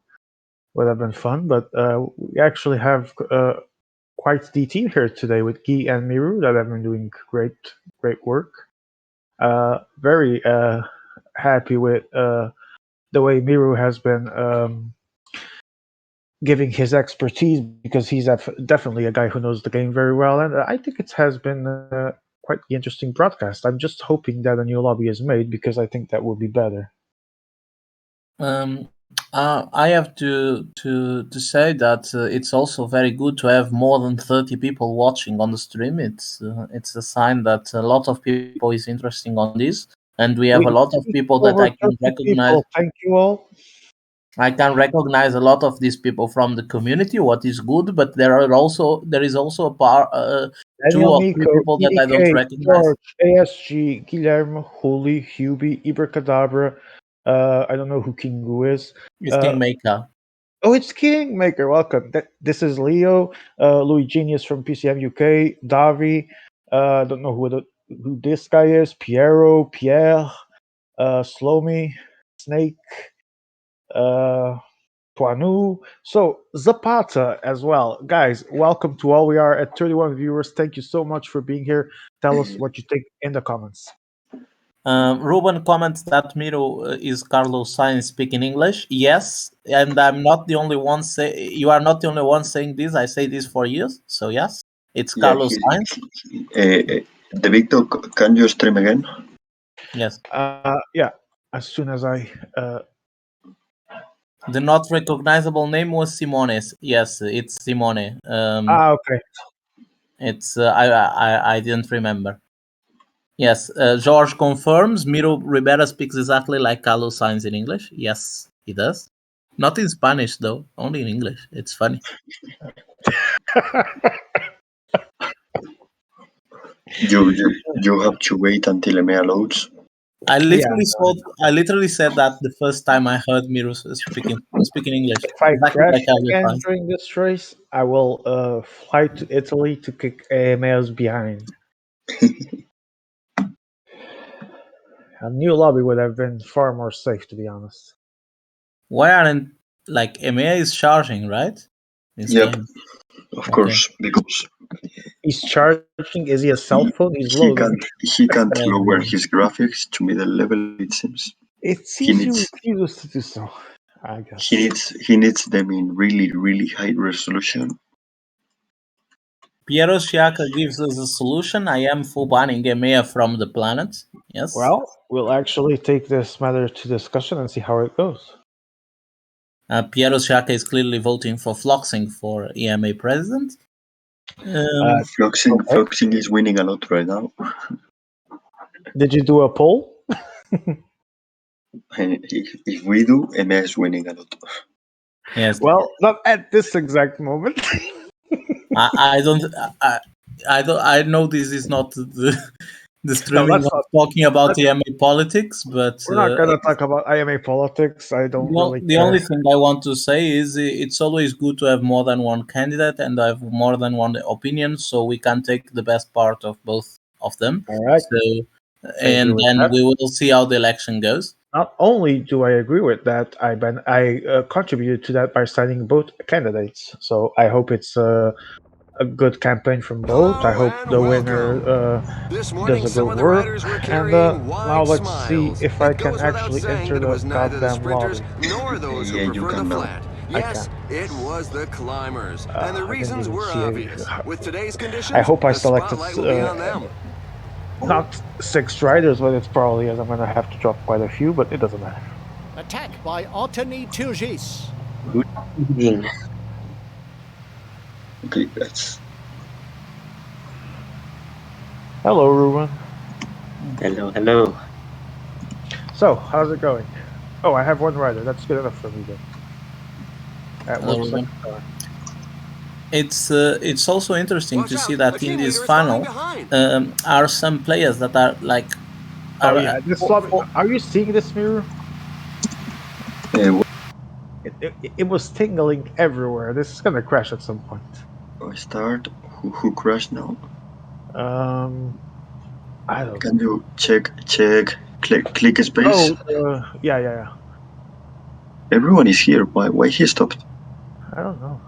Would have been fun, but we actually have quite the team here today with Guy and Miru that have been doing great work. Very happy with the way Miru has been giving his expertise because he's definitely a guy who knows the game very well, and I think it has been quite the interesting broadcast. I'm just hoping that a new lobby is made because I think that would be better. I have to say that it's also very good to have more than 30 people watching on the stream. It's a sign that a lot of people is interesting on this, and we have We a lot of people that over I can 30 recognize. people. Thank you all. I can recognize a lot of these people from the community, what is good, but there is also a two Daniel or three Miko, people that I don't EDK, recognize. George, ASG, Guilherme, Holy, Hubie, Ibercadabra. I don't know who Kingu is. It's Uh, Kingmaker. oh, it's Kingmaker. Welcome. This is Leo, Louis Genius from PCM UK, Davi. I don't know who this guy is. Piero, Pierre, Slomy, Snake, uh, Tuanu. So Zapata as well. Guys, welcome to all. We are at 31 viewers. Thank you so much for being here. Tell us uh, what you think in the comments. Ruben comments that Miro is Carlos Sainz speaking English. Yes, and I'm not the only one you are not the only one saying this. I say this for years. So yes, it's yeah. Carlos Sainz. The Victor, can you stream again? Yes. Yeah, as soon as I. The not recognizable name was Simone's. Yes, it's Simone. Okay. It's I didn't remember. Yes, George confirms. Miro Rivera speaks exactly like Carlos Sainz in English. Yes, he does. Not in Spanish though, only in English. It's funny. You have to wait until EMEA loads. Yeah, I literally said that the first time I heard Miru speaking English, if I exactly crash like how they again find. during this race, I will fly to Italy to kick AMA's behind. A new lobby would have been far more safe, to be honest. Why aren't like EMEA is charging, right? This Yep, game. of Okay. course, because He's charging. Is he a cell phone? he He's loading. he can't Yeah, lower his graphics to middle level. It seems It he seems he needs refuses to do so. I he guess. needs he needs them in really high resolution. Piero Sciacca gives us a solution. I am full banning EMEA from the planet. Yes. Well, we'll actually take this matter to discussion and see how it goes. Piero Sciacca is clearly voting for Floxing for EMA president. Uh, okay. Floxing is winning a lot right now. Did you do a poll? And if we do, MS is winning a lot. Yes. Well, not at this exact moment. I don't. I don't. I know this is not the No, streaming that's of not. talking about That's, EMA politics, but we're not gonna talk about IMA politics. I don't really the care. only thing I want to say is it's always good to have more than one candidate and have more than one opinion, so we can take the best part of both of them. All right, So, I agree and with then that. we will see how the election goes. Not only do I agree with that, I contributed to that by signing both candidates. So I hope it's a good campaign from both. I Hello hope and the winner welcome. This does morning, a some good of the work. riders were And carrying now wide let's see smiles. if I It can goes without actually saying enter that it the was neither the goddamn sprinters lobby. nor those who Yeah, you prefer the can now. flat. I Yes, can. it was the climbers. And the I didn't reasons even were see it. obvious. With today's I conditions, hope I the selected spotlight will be on them. not 6 riders, but it's probably as I'm gonna have to drop quite a few, but it doesn't matter. Attack by Anthony Turgis. Good evening. Okay, that's Hello, Ruben. Hello. So, how's it going? Oh, I have one rider. That's good enough for me then. That Hello, works like Ruben. a star. It's also interesting Watch to see out, that a in team this leader is falling final behind. are some players that are like Oh are yeah, this for, lobby. for, Are you seeing this mirror? uh, It was tingling everywhere. This is gonna crash at some point. start. Who crashed now? Um, I don't Can know. you click space? Oh, yeah. Everyone is here. Why he stopped? I don't know.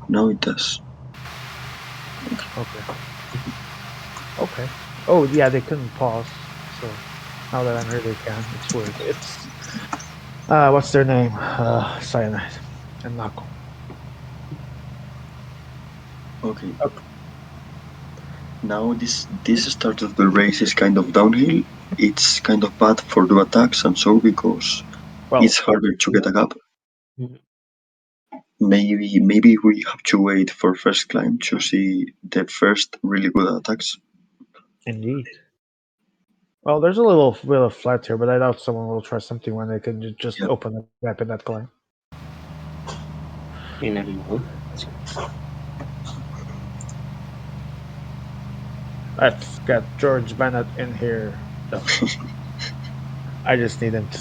Now it does. Okay. Oh yeah, they couldn't pause. So now that I'm here, they can. It's weird. It's what's their name? Cyanide and Knuckle. Okay. Now this start of the race is kind of downhill. It's kind of bad for the attacks and so because Well, it's harder to get a gap. mm, Maybe we have to wait for first climb to see the first really good attacks. indeed. Well, there's a little bit of flat here, but I doubt someone will try something when they can just Yeah. open a gap in that climb. You never know. Let's get George Bennett in here. So, I just need him to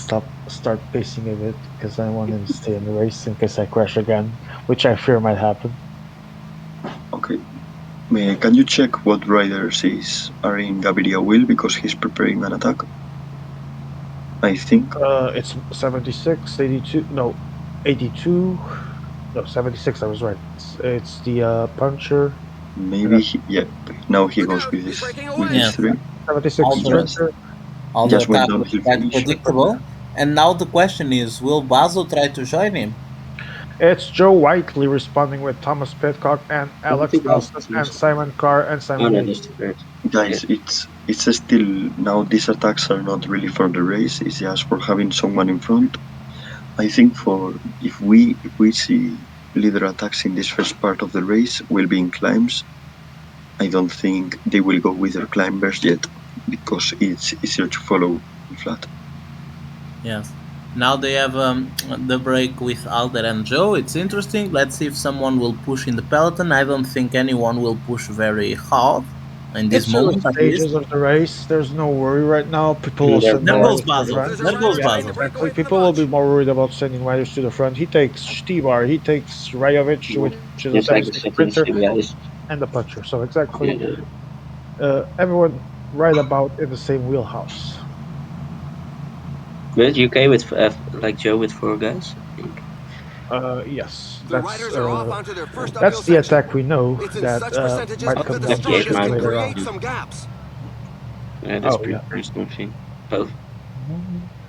start pacing a bit because I want him to stay in the race in case I crash again, which I fear might happen. Okay. Can you check what riders are in Gaviria wheel because he's preparing an attack? I think. It's 76, 82, no, 82, no, 76. I was right. It's the puncher. Maybe now he Look goes out, with he's his breaking with away. his yeah, 3. 76 all He the just sprinter. all the just went attack was downhill quite finish. predictable. And now the question is, will Basil try to join him? It's Joe Whiteley responding with Thomas Pitcock and I don't Alex think I'll Nelson and finish. Simon Carr and Oh Simon no, Yates. that's the first. Guys, it's still now these attacks are not really for the race. It's just for having someone in front. I think for if we see leader attacks in this first part of the race will be in climbs. I don't think they will go with their climbers yet because it's easier to follow in flat. Yes. Now they have the break with Alder and Joe. It's interesting. Let's see if someone will push in the peloton. I don't think anyone will push very hard. In this It's early moment, at least. stages of the race. There's no worry right now. People will There send There riders goes goes. to the Basil. front. There's a There goes rider Yeah, trying to Basil. break away exactly. from the People will be bunch. more worried about sending riders to the front. He takes Stibar, he takes Rajovic, which is a It's like 76 setting sprinter, guys. and the puncher. So exactly, Yeah. everyone right about in the same wheelhouse. But UK with like Joe with 4 guys, I think. Yes, The riders are off onto their first uphill that's the section. attack we know It's in that such percentages might Oh, come that the down to 58 strongest shift can mountain. later on. create some gaps. Yeah, that's Oh pretty yeah, something. Both.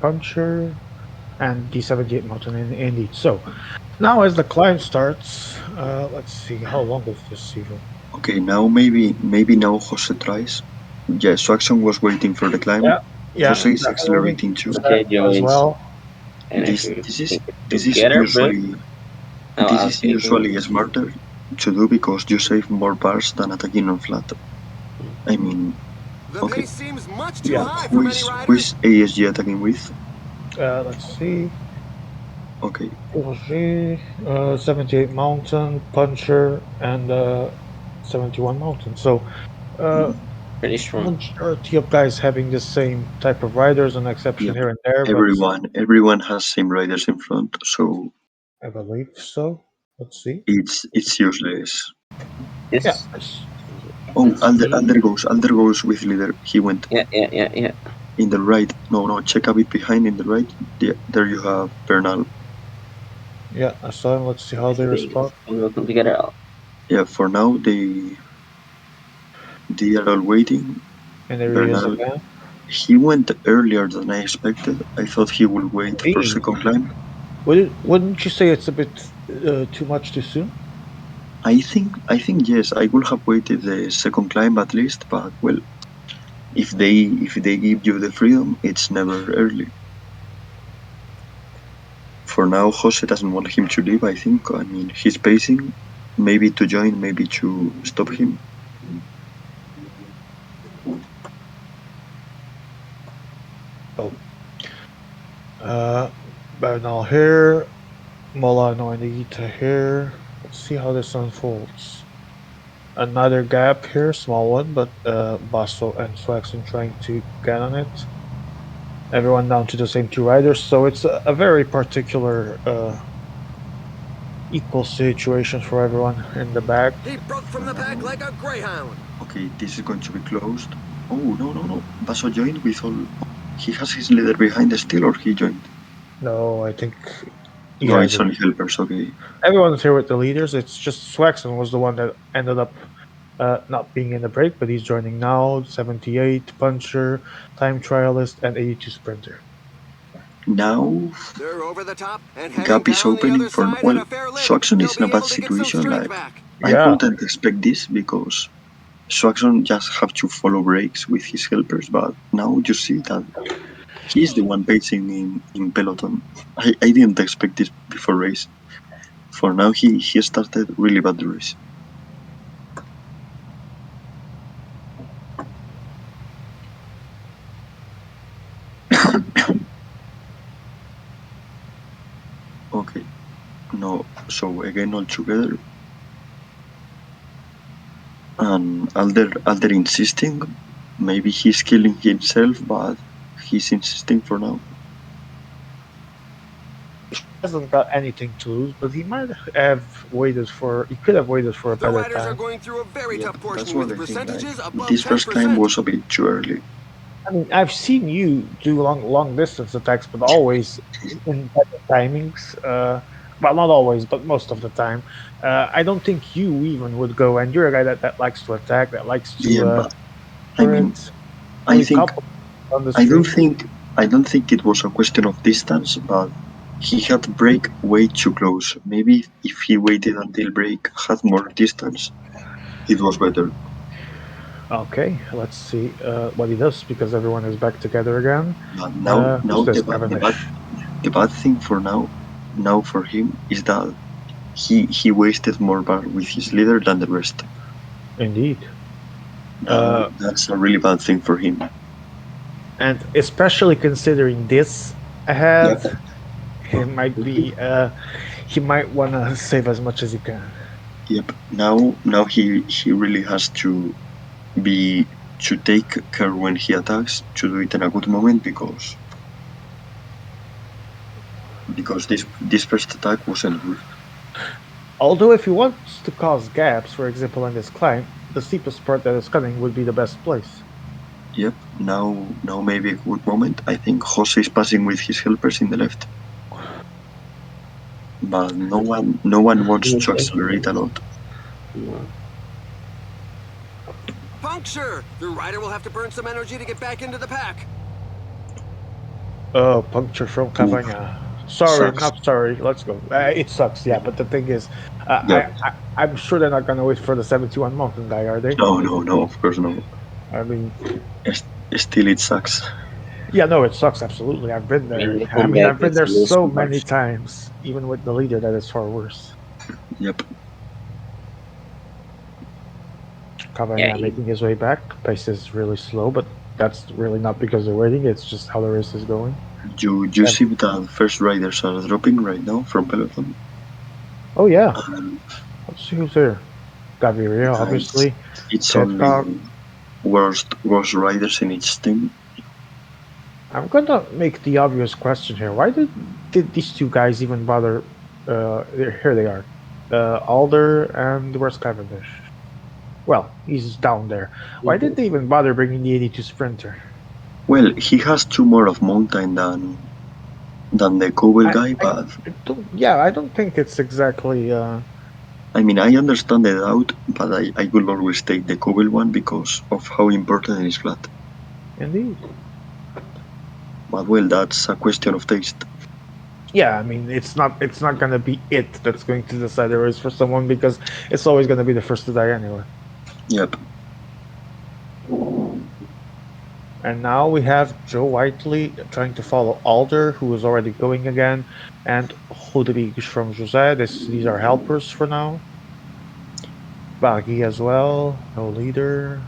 puncher and D78 mountain indeed. So now as the climb starts, let's see how long is this even. Okay, now maybe now Jose tries. Yeah, Swaxon was waiting for the climb. Yeah, yeah, Jose is definitely need accelerating to too. use that Okay, Joe as is well. and if This we this is think it this is together, but usually now this I'll is say him. usually smarter to do because you save more bars than attacking on flat. I mean, The okay, pace seems much too Yeah, high for many who is riders. ASG attacking with? let's see. Okay, 78 mountain, puncher, and 71 mountain. So uh, Pretty strong. majority of guys having the same type of riders, an exception yep. here and there, but Everyone has same riders in front, so I believe so. Let's see. it's useless. Yeah, This Oh, let's see. Alder goes with leader. He went Yeah. in the right. No, check a bit behind in the right. Yeah, there you have Bernal. yeah, I saw him. Let's see how I they think respond. we will come together. Yeah, for now they are all waiting. And there he is Bernal, again. he went earlier than I expected. I thought he would wait for Indeed. second climb. Wouldn't you say it's a bit too much too soon? I think yes, I would have waited the second climb at least, but well, if they give you the freedom, it's never early. For now, Jose doesn't want him to leave. I think. I mean, he's pacing, maybe to join, maybe to stop him. Oh, Bernal here, Molano and Ita here. Let's see how this unfolds. Another gap here, small one, but Basso and Swaxon trying to get on it. Everyone down to the same two riders, so it's a very particular equal situation for everyone in the back. He broke from the pack like a greyhound. Okay, this is going to be closed. Oh no! Basso joined with all. He has his leader behind still, or he joined? No, I think he No, has it's it. only helpers. Okay. Everyone's here with the leaders. It's just Swaxon was the one that ended up not being in the break, but he's joining now. 78 puncher, time trialist, and 82 sprinter. Now They're over the top and heading gap is down the opening other for side at well. a fair lift. Swaxon He'll is in a be bad able to get some situation. strength Like back. I Yeah, couldn't expect this because Swaxon just have to follow breaks with his helpers, but now you see that he's the one pacing in peloton. I didn't expect this before race. For now, he started really bad the race. Okay, no. So again, all together, and Alder insisting. Maybe he's killing himself, but he's insisting for now. hasn't got anything to lose, but he might have waited for. He could have waited for a The better riders are time. going through a very Yep, tough that's portion what with I think. Like percentages above this first climb 10%. was a bit too early. I mean, I've seen you do long distance attacks, but always in better timings. Well, not always, but most of the time. I don't think you even would go, and you're a guy that likes to attack, that likes Yeah, to but I mean, sprint. I Only think couple on the I don't stream. think I don't think it was a question of distance, but he had break way too close. Maybe if he waited until break had more distance, it was better. Okay, let's see what he does because everyone is back together again. But now Who's this Cavendish? the bad thing for now for him is that he wasted more bar with his leader than the rest. Indeed. Now that's a really bad thing for him. And especially considering this ahead, Yep. he might be he might want to save as much as he can. Yep. Now he really has to be to take care when he attacks, to do it in a good moment because this first attack wasn't good. Although if he wants to cause gaps, for example in this climb, the steepest part that is coming would be the best place. Yep, now maybe a good moment. I think Jose is passing with his helpers in the left. But no one wants to accelerate a lot. No. Puncture! The rider will have to burn some energy to get back into the pack. Oh, puncture from Cavagna. Sorry, Sucks. not sorry. Let's go. It sucks, yeah. But the thing is, Yep. I'm sure they're not gonna wait for the 71 mountain guy, are they? No, of course no. I mean, S- Still it sucks. yeah, no, it sucks. Absolutely, I've been I mean, there. they I come mean, back I've been with there so Wilson many March. times. Even with the leader, that is far worse. Yep. Cavagna Yeah, making his way back. Pace is really slow, but that's really not because they're waiting. It's just how the race is going. You And see that first riders are dropping right now from Peloton. oh yeah, And let's see who's there. Gaviria, yeah, obviously. it's Petcock. only worst riders in each team. I'm gonna make the obvious question here. Why did these two guys even bother? Here they are, Alder and where's Cavendish? Well, he's down there. Why did they even bother bringing the 82 Sprinter? Well, he has two more of mountain than the Cobble I, guy, I, but I don't. Yeah, I don't think it's exactly. I mean I understand the doubt, but I will always take the Cobble one because of how important it is flat. Indeed. But well, that's a question of taste. Yeah, I mean, it's not. It's not gonna be it that's going to decide the race for someone because it's always gonna be the first to die anyway. Yep. And now we have Joe Whiteley trying to follow Alder, who is already going again, and Rodrigues from José. These are helpers for now. Bargy as well, no leader.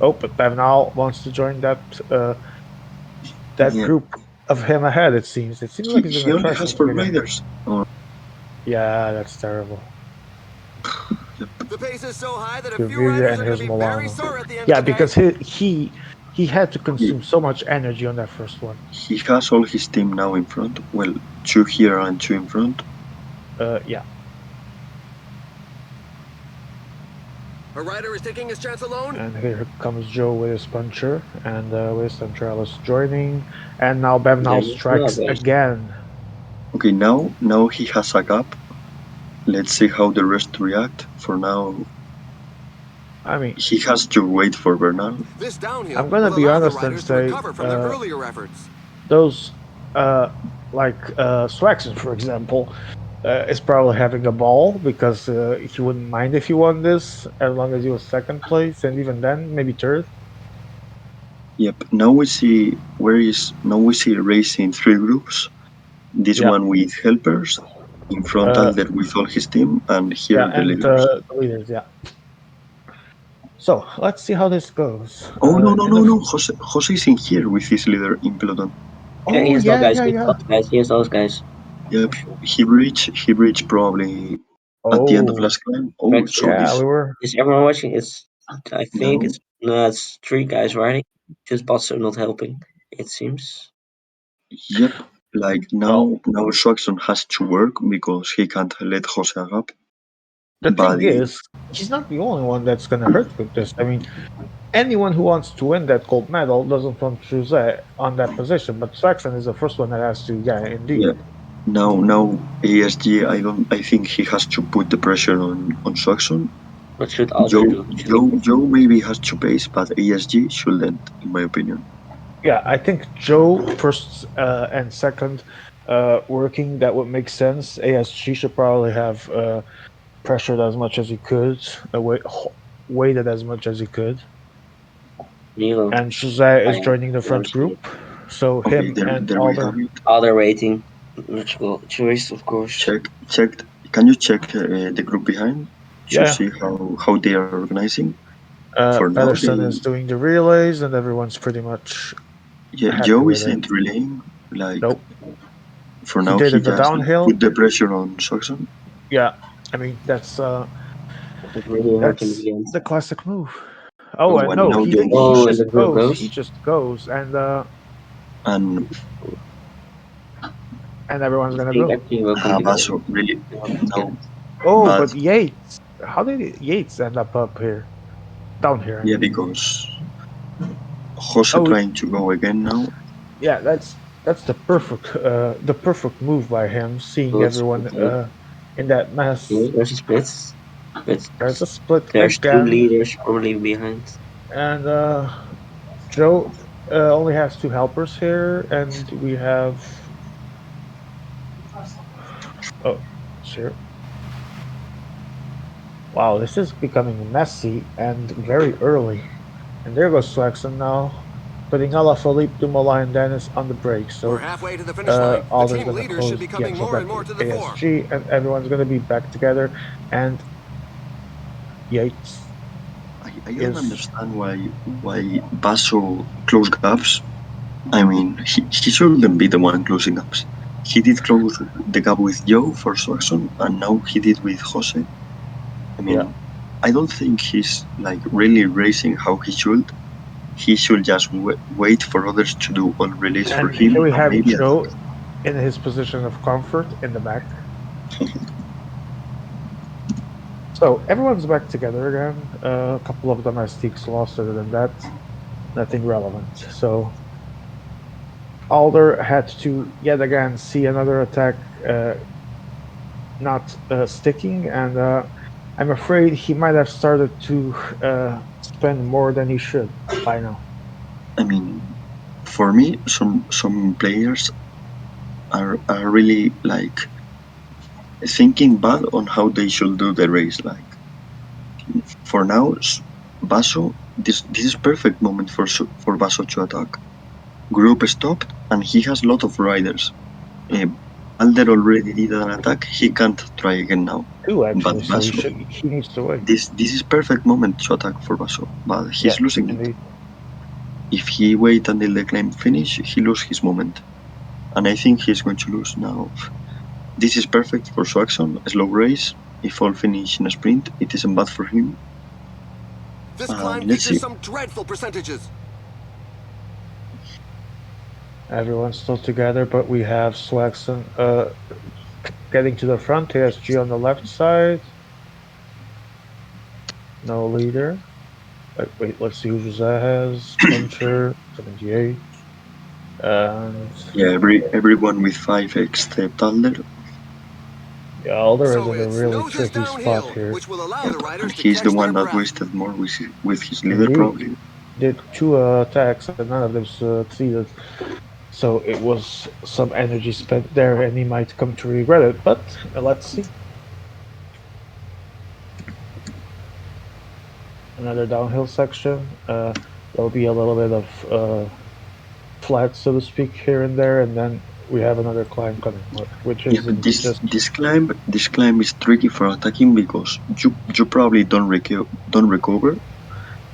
Oh, but Bernal wants to join that Yeah. group of him ahead. It seems. It seems like he's He gonna only try has something four again. riders. Oh, Yeah, that's terrible. The pace is so high that a few Gaviria riders and are going here's to be very Milano. sore at the end Yeah, of the day. because he had to he, consume so much energy on that first one. he has all his team now in front. Well, two here and two in front. Yeah. A rider is taking his chance alone. And here comes Joe with his puncher, and with Centralis joining, and now Bevnal There's strikes others. again. Okay, now he has a gap. Let's see how the rest react. For now, I mean, he has to wait for Bernal. This downhill I'm gonna will be allow the honest and riders to say recover from their earlier efforts. those, like Swaxon, for example, is probably having a ball because he wouldn't mind if he won this as long as he was second place, and even then maybe third. Yep. Now we see racing three groups. This Yeah, one with helpers, in front uh, Alder with all his team, and yeah, here the and leaders. the leaders. Yeah. So let's see how this goes. Oh no no In no the no! Jose is in here with his leader in peloton. Yeah, oh here's those yeah guys. yeah Here's yeah. those guys. Here's those guys. Yep. He breached probably at the end of Oh last climb. Oh, Correct. so yeah, we this were. Is everyone watching? It's I think now. it's no, it's three guys riding. Just bots are not helping. It seems. Yep. Like Well, now Swaxon has to work because he can't let Jose up. the But thing is, he's not the only one that's gonna hurt with this. I mean, anyone who wants to win that gold medal doesn't want Jose on that position, but Saxon is the first one that has to. Yeah, indeed. yeah, now ASG, I think he has to put the pressure on Swaxon. What should Alder do? Should he? Joe maybe has to pace, but ASG shouldn't, in my opinion. Yeah, I think Joe first and second working that would make sense. ASG should probably have pressured as much as he could, weighted as much as he could. Nilo. And Jose I is am. joining the I'm front sorry. group, so Okay, him and there we have Alder. it. Alder waiting. Logical choice, of course. Checked. Can you check the group behind to Yeah, see how they are organizing? For now, Pedersen is doing the relays, and everyone's pretty much yeah, happy Joe with it. isn't relaying. Like Nope, for he now, did he in the just downhill. put the pressure on Saxon. Yeah, I mean that's It really hurt him in that's the end. the classic move. Oh, Oh, and no, now Joe he Oh, and goes. the just girl goes. He goes. just goes, And and everyone's I gonna think go. actually welcome to go. Basso really You want to now scan. Oh, bad. but Yates. How did Yates end up here? Down here, I Yeah, mean. because Jose Oh, trying to go again now. yeah, that's the perfect move by him, seeing So it's everyone in that mess. okay. There's a split. But There's a split there's two again, leaders probably behind. and Joe only has two helpers here, and we have oh, sure. Wow, this is becoming messy and very early. And there goes Swaxon now, putting Alaphilippe, Dumoulin, and Dennis on the brakes. We're So halfway to the finish line. The Alder's team going to leaders should close be the coming actual more back and more to to the fore. ASG, and everyone's going to be back together. And Yates I don't is understand why Basso close gaps. I mean, he shouldn't be the one closing gaps. He did close the gap with Joe for Swaxon, and now he did with Jose. I yeah. mean, I don't think he's like really racing how he should. He should just wait for others to do all release for And him here we and have maybe Joe attack. in his position of comfort in the back. So everyone's back together again. A couple of domestics lost, other than that, nothing relevant. So Alder had to yet again see another attack not sticking, and I'm afraid he might have started to spend more than he should by now. I mean, for me, some players are really like thinking bad on how they should do the race. Like for now, Basso, this is perfect moment for Basso to attack. Group stopped, and he has lot of riders. Uh, Alder already did an attack. He can't try again now. Two But actually, so Basso, he needs to wait. this is perfect moment to attack for Basso, but Yeah, he's losing it. indeed. If he wait until the climb finish, he lose his moment, and I think he's going to lose now. This is perfect for Swaxon, a slow race. If all finish in a sprint, it isn't bad for him. This And climb let's features see. some dreadful percentages. Everyone's still together, but we have Swaxon getting to the front. ASG on the left side. No leader. Wait, let's see who Jose has. Puncher, 78. And Yeah, everyone with 5 except Alder. yeah, Alder is So in a it's really noses tricky spot downhill, here. which will allow Yep. the And riders to he's the catch one their that breath. wasted more with his leader, Indeed. probably. Did two attacks and none of them succeeded. So it was some energy spent there, and he might come to regret it. But let's see. Another downhill section. There'll be a little bit of flat, so to speak, here and there, and then we have another climb coming, which Yeah, is but indeed just this climb is tricky for attacking because you probably don't recover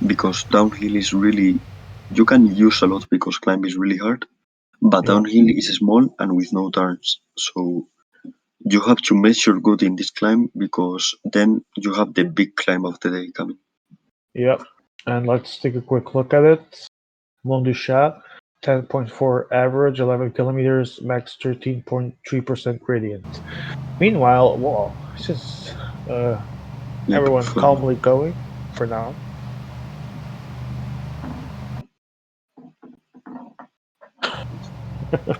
because downhill is really you can use a lot because climb is really hard, but yeah, downhill is small and with no turns. So you have to measure good in this climb because then you have the big climb of the day coming. yep. And let's take a quick look at it. Mont du Chat, 10.4 average, 11 kilometers, max 13.3% gradient. Meanwhile, whoa, this is Yep. everyone calmly going for now.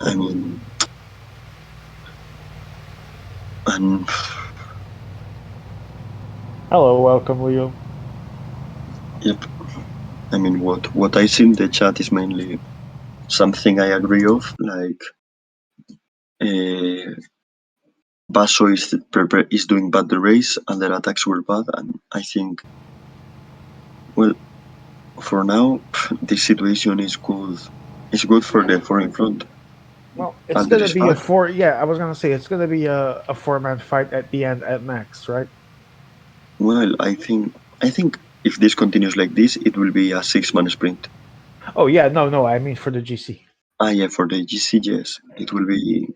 I mean, and Hello, welcome, Leo. yep. I mean, what I see in the chat is mainly something I agree of, like uh, Basso is doing bad the race, and their attacks were bad, and I think, well, for now, this situation is good. It's good for the four in front. Well, it's Alder gonna is be a back. four. Yeah, I was gonna say it's gonna be a four-man fight at the end at max, right? Well, I think if this continues like this, it will be a 6-man sprint. Oh yeah, no, no, I mean for the GC. Ah, yeah, for the GCGS, it will be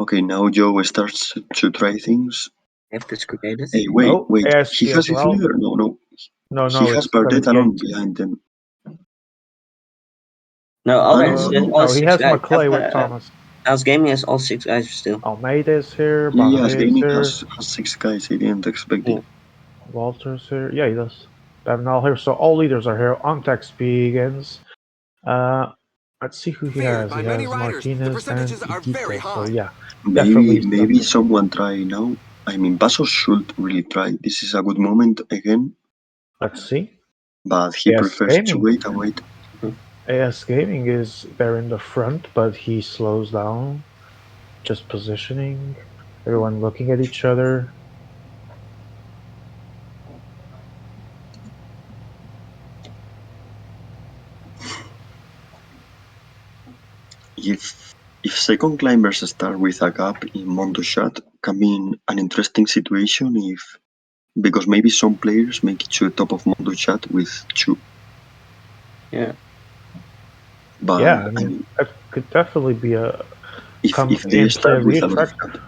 okay. Now Joe starts to try things. Have this created. Hey, Oh, wait, he ASG has as his well. leader? No, no, No, He has it's Bardet alone 78. behind them. No, others, all No, he six has guys. McClay with Thomas. House Gaming has all 6 guys still. Almeida is here. Yeah, Bardet is Gaming here. has 6 guys. I didn't expect it. Walter's here. Yeah, he does. Bevnal here. So all leaders are here. Ontex begins. Let's see who he Feared has. by He many has riders, the Martinez and percentages are very Iquitos. So high. yeah, definitely. Maybe someone try now. I mean, Basso should really try. This is a good moment again, Let's see. but he AS prefers to Gaming. wait and wait. AS Gaming is there in the front, but he slows down. Just positioning. Everyone looking at each other. If second climbers start with a gap in Mondo shot, can be an interesting situation because maybe some players make it to the top of Mondo chat with 2. Yeah. But Yeah, I mean that could definitely be a if they start with a lot of gap.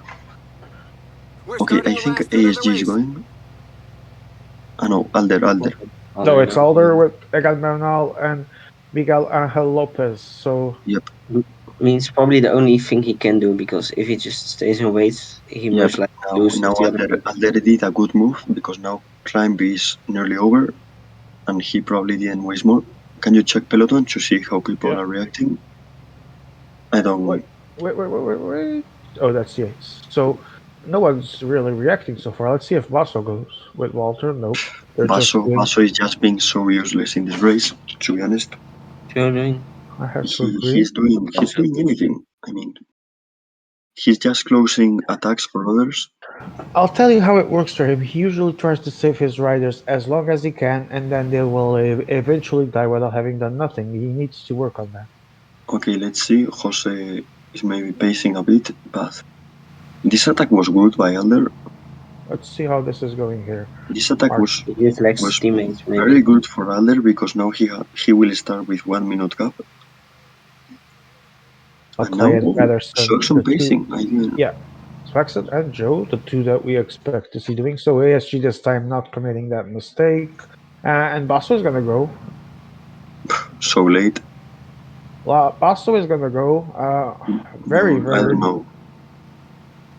Okay, I think ASG is going. No, Alder. No, it's Alder with Egan Bernal and Miguel Angel Lopez. So Yep. I mean, it's probably the only thing he can do, because if he just stays and waits, he most likely loses now the other. Alder did a good move because now climb is nearly over, and he probably didn't waste more. Can you check Peloton to see how people are reacting? I don't. Wait. Oh, that's Yates. So no one's really reacting so far. Let's see if Basso goes with Walter. Nope. They're Basso just is just being so useless in this race, to be honest. I have to agree. He's doing anything. I mean, he's just closing attacks for others. I'll tell you how it works for him. He usually tries to save his riders as long as he can, and then they will eventually die without having done nothing. He needs to work on that. Okay, let's see. Jose is maybe pacing a bit, but this attack was good by Alder. Let's see how this is going here. This attack was teammates, very good for Alder because now he will start with 1 minute gap. And now Swaxon pacing. Yeah, Swaxon and Joe, the two that we expect to see doing so. ASG this time not committing that mistake, and Basso is gonna go. So late. Basso is gonna go. Very. I don't know.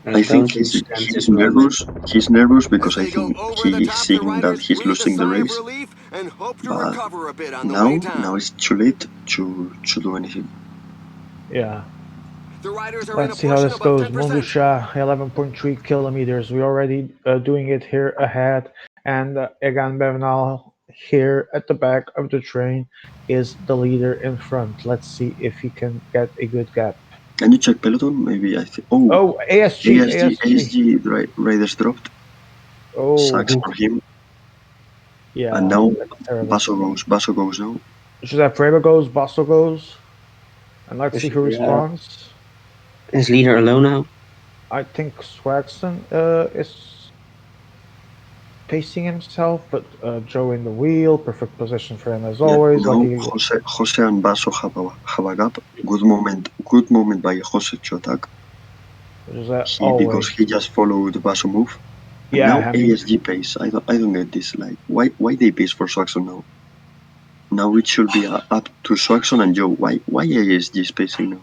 I think he's nervous. He's nervous because I think he's seeing that he's losing the race. But now it's too late to do anything. Yeah. Let's see how this goes. Mundusha, 11.3 kilometers. We're already doing it here ahead, and Egan Bernal here at the back of the train is the leader in front. Let's see if he can get a good gap. Can you check Peloton? Maybe I think. Oh, ASG riders dropped. Oh, sucks for him. Yeah. And now Basso goes now. Josep Freba goes, Basso goes, and let's see who responds. Is leader alone now? I think Swaxon is pacing himself, but Joe in the wheel, perfect position for him as always. Now Jose and Basso have a gap. Good moment by Jose to attack. Because he just followed Basso move. And now ASG pace. I don't get this. Like why they pace for Swaxon now? Now it should be up to Swaxon and Joe. Why ASG is pacing now?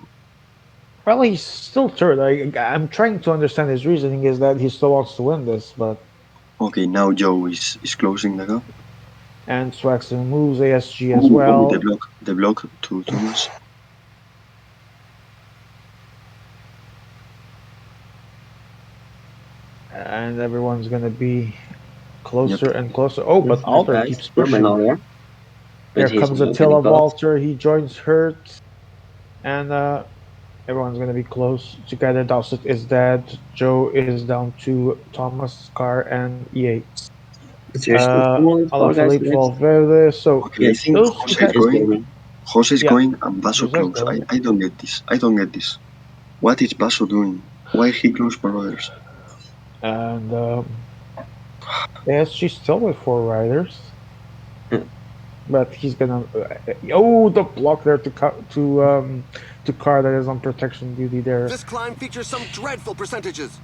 Well, he's still third. I'm trying to understand his reasoning is that he still wants to win this, but okay, now Joe is closing the gap. And Swaxon moves ASG as well. The block to Thomas. And everyone's gonna be closer and closer. Oh, but Alder keeps pushing. Here comes Attila Walter. He joins Hurt, and everyone's gonna be close together. Dowsett is dead. Joe is down to Thomas, Carr, and Yates. Alaphilippe Valverde. So okay, I think Jose is going and Basso close. I don't get this. What is Basso doing? Why he close for others? And ASG still with 4 riders. But he's gonna. The block there to Carr that is on protection duty there. This climb features some dreadful percentages.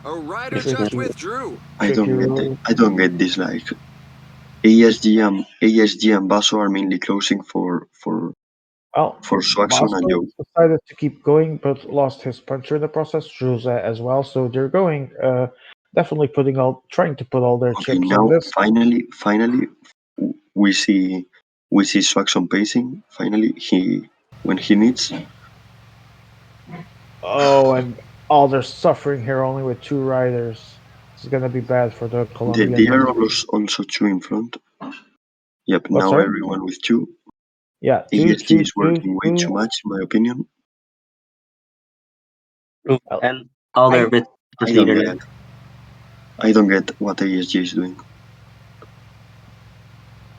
A rider just withdrew. I don't get this. Like ASG and Basso are mainly closing Well, for Swaxon and Basso Joe. decided to keep going, but lost his puncher in the process. Jose as well. So they're going, definitely trying to put all their Okay, chips on now this. finally we see Swaxon pacing. Finally, when he needs. Oh, and all they're suffering here only with two riders. This is gonna be bad for the They Colombian. are also two in front. Yep, What, now sorry? everyone with two. Yeah, two, ASG two, is two, working way two. too much, in my opinion. Well, And Alder I a bit I don't leader get then. I don't get what ASG is doing.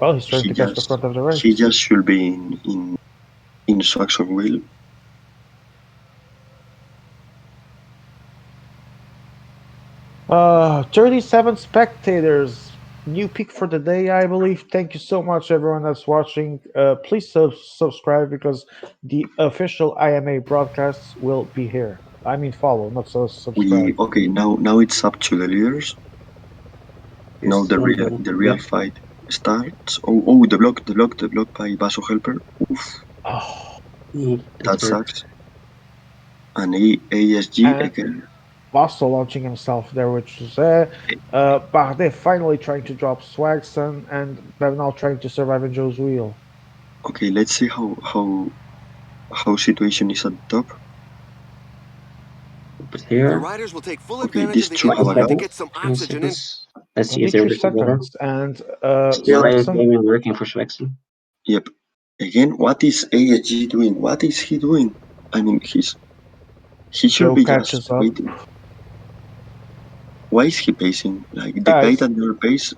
well, he's trying He to catch the just front of the he race. just should be in Swaxon wheel. 37 spectators. New peak for the day, I believe. Thank you so much, everyone that's watching. Please subscribe because the official IMA broadcasts will be here. I mean, follow, not subscribe. Now it's up to the leaders. Now Yes, the yeah. real fight starts. The block by Basso Helper. Oof, Oh, That that hurt. sucks. And ASG and again. Basso launching himself there, which is Bardet finally trying to drop Swagson, and Bernal trying to survive in Joe's wheel. Okay, let's see how situation is at the top. But The here, riders will take full Okay, advantage these of the two have a incident to low. 27, get some 20 oxygen in. seconds. Let's see if they 23 work together. seconds, and Still AS Swagson. gaming working for Swaxon. Yep. Again, what is ASG doing? What is he doing? I mean, he should Joe be just catches up. waiting. Why is he pacing? Like the guy Guys, that never pays,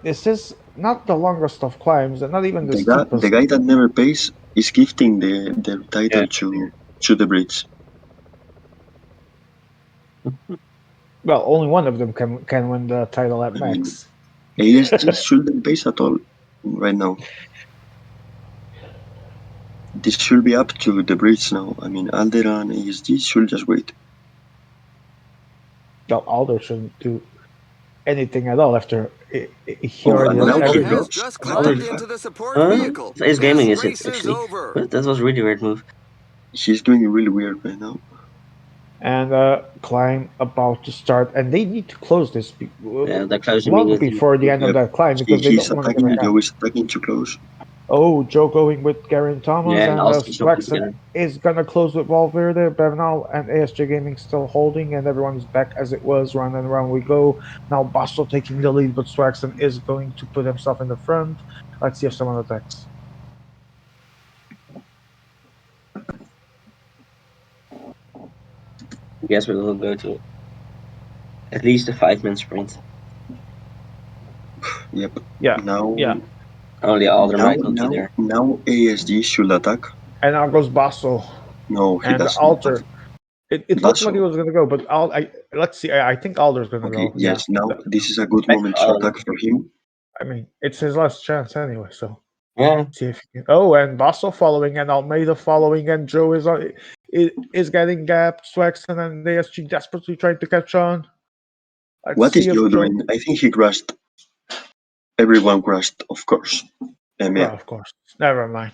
this is not the longest of climbs and not even the the steepest. guy that never pays is gifting the Yeah. title to the Brits. Well, only one of them can win the title at I mean, max. ASG shouldn't pace at all right now. This should be up to the Brits now. I mean, Aldera and ASG should just wait. Well, Alder shouldn't do anything at all after he Oh, already and does now he Blaney everything. has drops. just What the Alder. climbed fuck? into the support vehicle. AS gaming This is it race is actually. over. But that was a really weird move. He's doing really weird right now. And climb about to start, and they need to close this Yeah, they're close long immediately. before the end of Yep. that climb because they He's don't want to give a attacking. gap. Joe is attacking too close. Oh, Joe going with Garen Thomas, Yeah, and and also something Swaxon together. is gonna close with Valverde. Bernal and ASJ Gaming still holding, and everyone's back as it was. Round and round we go. Now Basso taking the lead, but Swaxon is going to put himself in the front. Let's see if someone attacks. I guess we will go to at least a 5-man sprint. Yep. Yeah, Now yeah. Only Alder now might not be now there. now ASG should attack. And now goes Basso No, he and doesn't. But Alter. It looked like he Basso. was gonna go, but let's see. I think Alder's gonna Okay, go. Yeah. yes. Now this is a good Back to moment to Alder. attack for him. I mean, it's his last chance anyway. So Yeah, see if he can. Oh, and Basso following, and Almeida following, and Joe is getting gapped. Swaxon and ASG desperately trying to catch on. Let's What is see if Joe Joe. doing? I think he crashed. Everyone crashed, of course. Well, Yeah. of course. Never mind.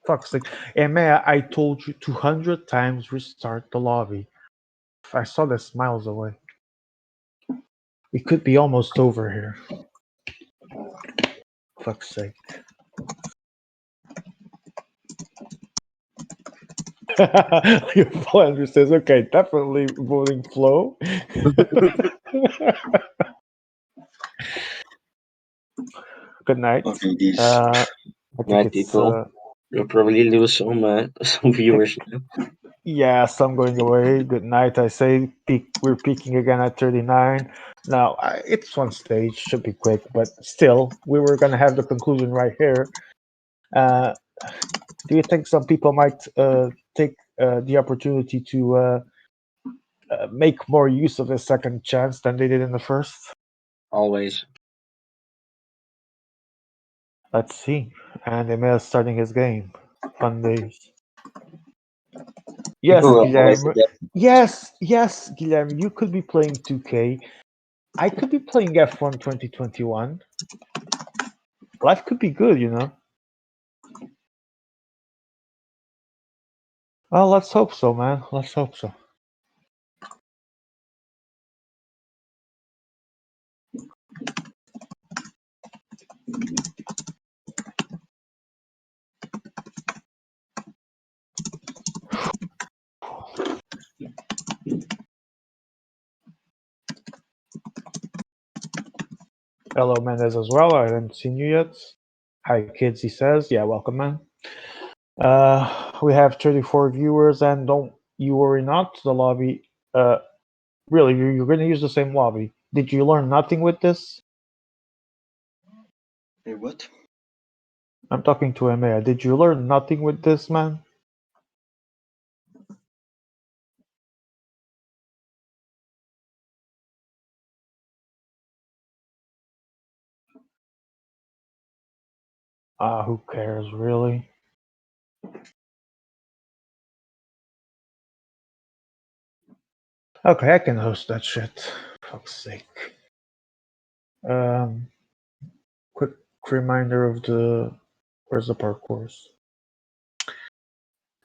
Fuck's sake. Emea, I told you 200 times restart the lobby. I saw this miles away. It could be almost over here. Fuck's sake. Your Flanders says, okay, definitely voting Flo. Good night. Okay, this. I think night it's people. You'll probably lose some viewers now. yeah, some going away. Good night. I say we're peaking again at 39. Now it's one stage, should be quick, but still, we were gonna have the conclusion right here. Uh, do you think some people might take the opportunity to make more use of the second chance than they did in the first? Always. Let's see. And Emil starting his game. Fun days. Yes, Who avoids Guillermo. the Yes, Guillermo. You could be playing 2K. I could be playing F1 2021. Life could be good, you know. Well, let's hope so, man. Let's hope so. Hello, Mendez, as well. I haven't seen you yet. Hi, kids, he says. Yeah, welcome, man. We have 34 viewers, and don't you worry not. The lobby, really, you're going to use the same lobby. Did you learn nothing with this? What? I'm talking to Emea. Did you learn nothing with this, man? Who cares, really? Okay, I can host that shit. Fuck's sake. Quick reminder of where's the parkours?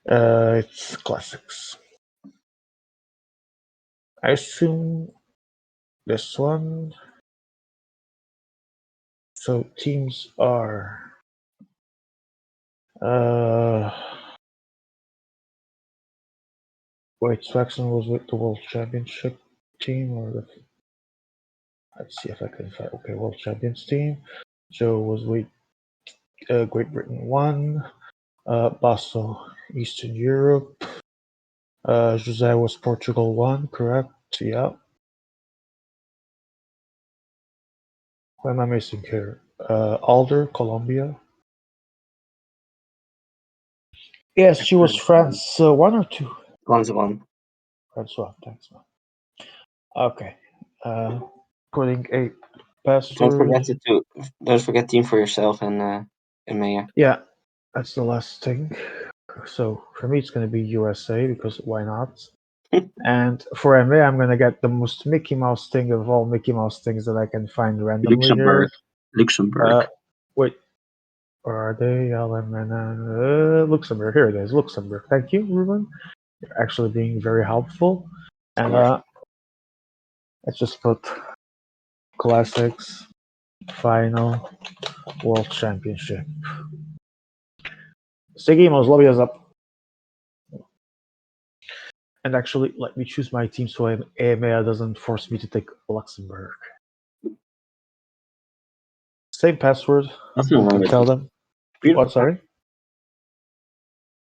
It's classics. I assume this one. So teams are uh wait, Swaxon was with the World Championship team let's see if I can find World Champions team. Joe was with Great Britain 1, Basso Eastern Europe, Jose was Portugal 1, correct? Yeah. What am I missing here? Alder, Colombia. Yes, she was France 1 or 2? one's one. France 1, thanks, man. Okay. Putting a password. Don't forget team for yourself and Maya. Yeah, that's the last thing. So for me, it's going to be USA because why not? And for MA, I'm going to get the most Mickey Mouse thing of all Mickey Mouse things that I can find randomly here. Luxembourg. Wait, where are they? Luxembourg. Here it is, Luxembourg. Thank you, Ruben. You're actually being very helpful. And let's just put classics, final, world championship. Seguimos, lobby is up. And actually, let me choose my team so EMEA doesn't force me to take Luxembourg. Same password. Nothing I wrong can with tell it. them. Beautiful. What, sorry?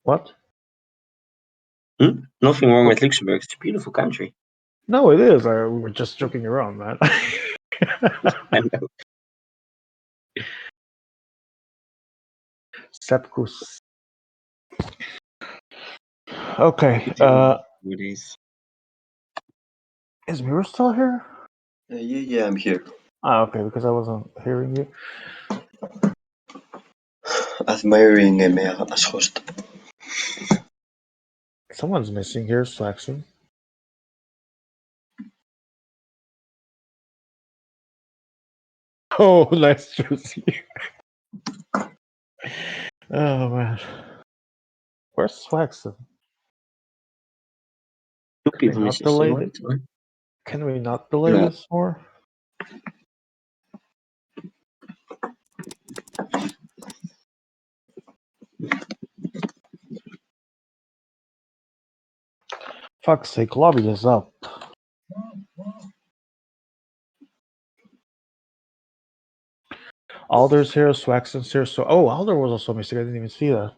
What? Nothing wrong with Luxembourg. It's a beautiful country. No, it is. We were just joking around, man. I know. Sepkus. Okay. Is Mira still here? Yeah, I'm here. Okay, because I wasn't hearing you. Admiring EMEA as host. Someone's missing here, Slaxon. Oh, nice to see you. Oh, man. Where's Swaxon? Two people missing still. Can we not delay No. this more? Fuck's sake, lobby is up. Alder's here, Swaxon's here. So, Alder was also missing. I didn't even see that.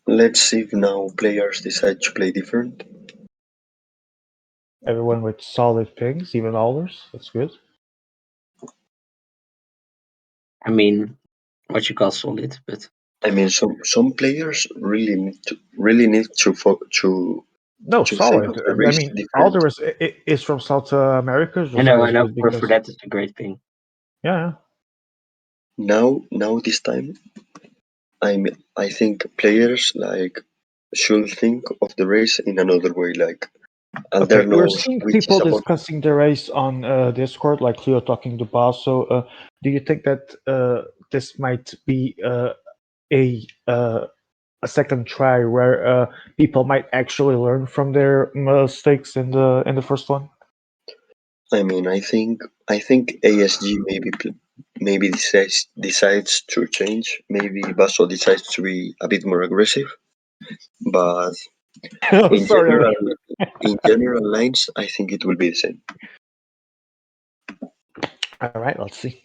Let's see if now players decide to play different. Everyone with solid pings, even Alders. That's good. I mean, what you call solid, but I mean, some players really need No, to think solid. of the I race mean, all different. the rest is from South America. I Jose know, is good for because that it's a great thing. yeah. Now this time, I think players like should think of the race in another way. Like Alder Okay, we're knows seeing which is people about. discussing the race on Discord, like Leo talking to Boss. So, do you think that this might be a uh, a second try where people might actually learn from their mistakes in the first one? I mean, I think ASG maybe decides to change. Maybe Basso decides to be a bit more aggressive. But Oh, in sorry, general, Leo. in general lines, I think it will be the same. All right, let's see.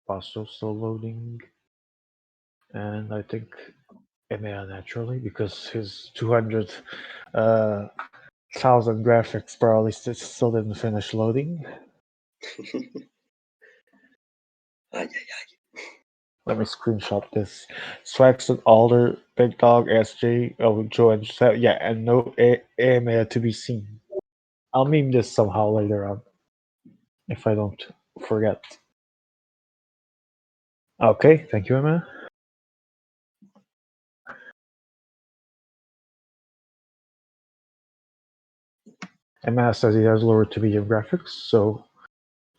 Passo still loading, and I think EMEA naturally because his 200,000 graphics probably still didn't finish loading. Ay, Let me screenshot this. Swaxton, Alder, Big Dog, SJ, oh, Joe, and yeah, and no EMEA to be seen. I'll meme this somehow later on if I don't forget. Okay, thank you, Emma. Emma says he has lower to medium graphics, so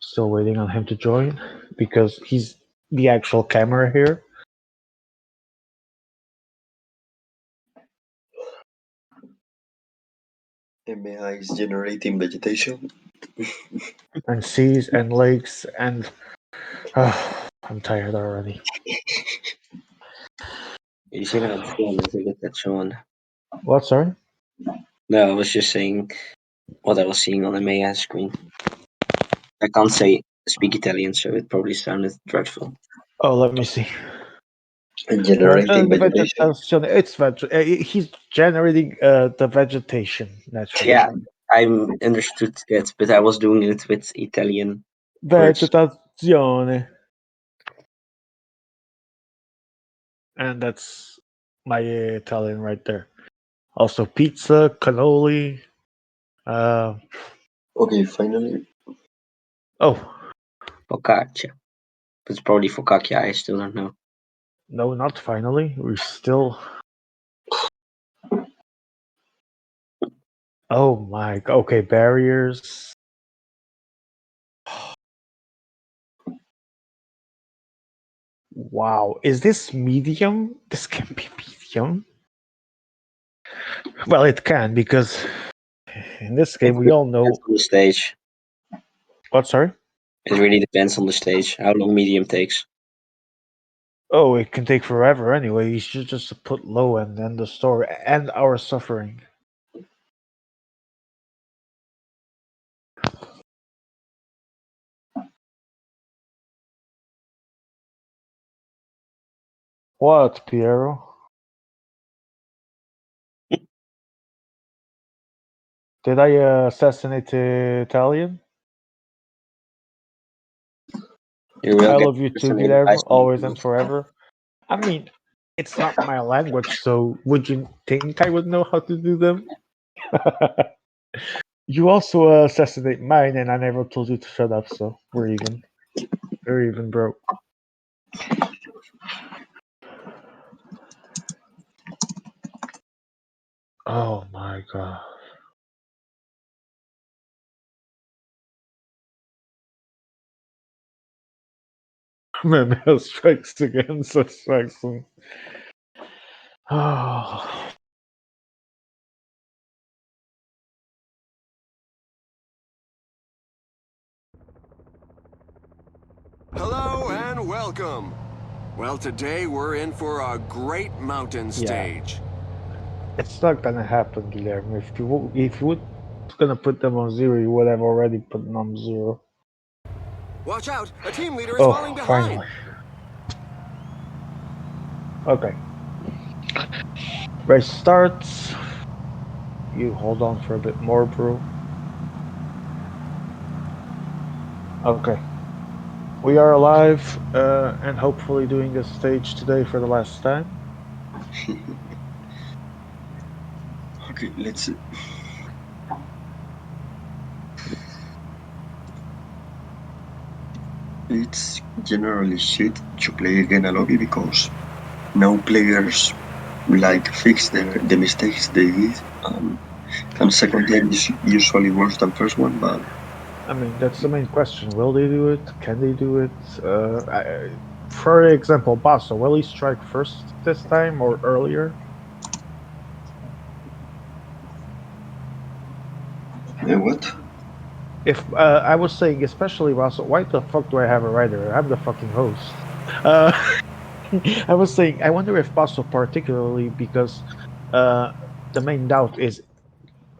still waiting on him to join because he's the actual camera here. MAI is generating vegetation. And seas and lakes and I'm tired already. You see how it's going, I think that's one. What? Sorry. No, I was just saying what I was seeing on the Maya screen. I can't speak Italian, so it probably sounded dreadful. Oh, let me see. And generating The vegetation. vegetation. He's generating the vegetation naturally. Yeah, I understood that, but I was doing it with Italian words. Vegetazione. And that's my Italian right there. Also pizza, cannoli. Okay, finally. Oh, Focaccia. But it's probably focaccia, I still don't know. no, not finally. We're still. Oh my. Okay, barriers. Wow, is this medium? This can be medium. Well, it can because in this game we all know. Depends on the stage. What? Sorry. It really depends on the stage, how long medium takes. Oh, it can take forever anyway. You should just put low and end the story and our suffering. What, Piero? Did I assassinate the Italian? You will I get love you too, personated by Guillermo, someone always and else. forever. I mean, it's not my language, so would you think I would know how to do them? You also assassinate mine, and I never told you to shut up, so we're even. We're even, bro. Oh my god. Man, strikes again, so strikes him. Oh. Hello and welcome. Well, today we're in for a great mountain stage. It's not gonna happen, Guillermo. If you would gonna put them on zero, you would have already put them on zero. Watch out, a team leader is Oh, falling behind. finally. Okay. Race starts. you hold on for a bit more, bro. Okay. We are alive, and hopefully doing this stage today for the last time. Okay, let's see. It's generally shit to play again a lobby because now players like fix the mistakes they did, and second time is usually worse than first one. But I mean, that's the main question. Will they do it? Can they do it? For example, Basso, will he strike first this time or earlier? what? If I was saying, especially Basso, why the fuck do I have a writer? I'm the fucking host. Uh, I was saying, I wonder if Basso, particularly because uh, the main doubt is,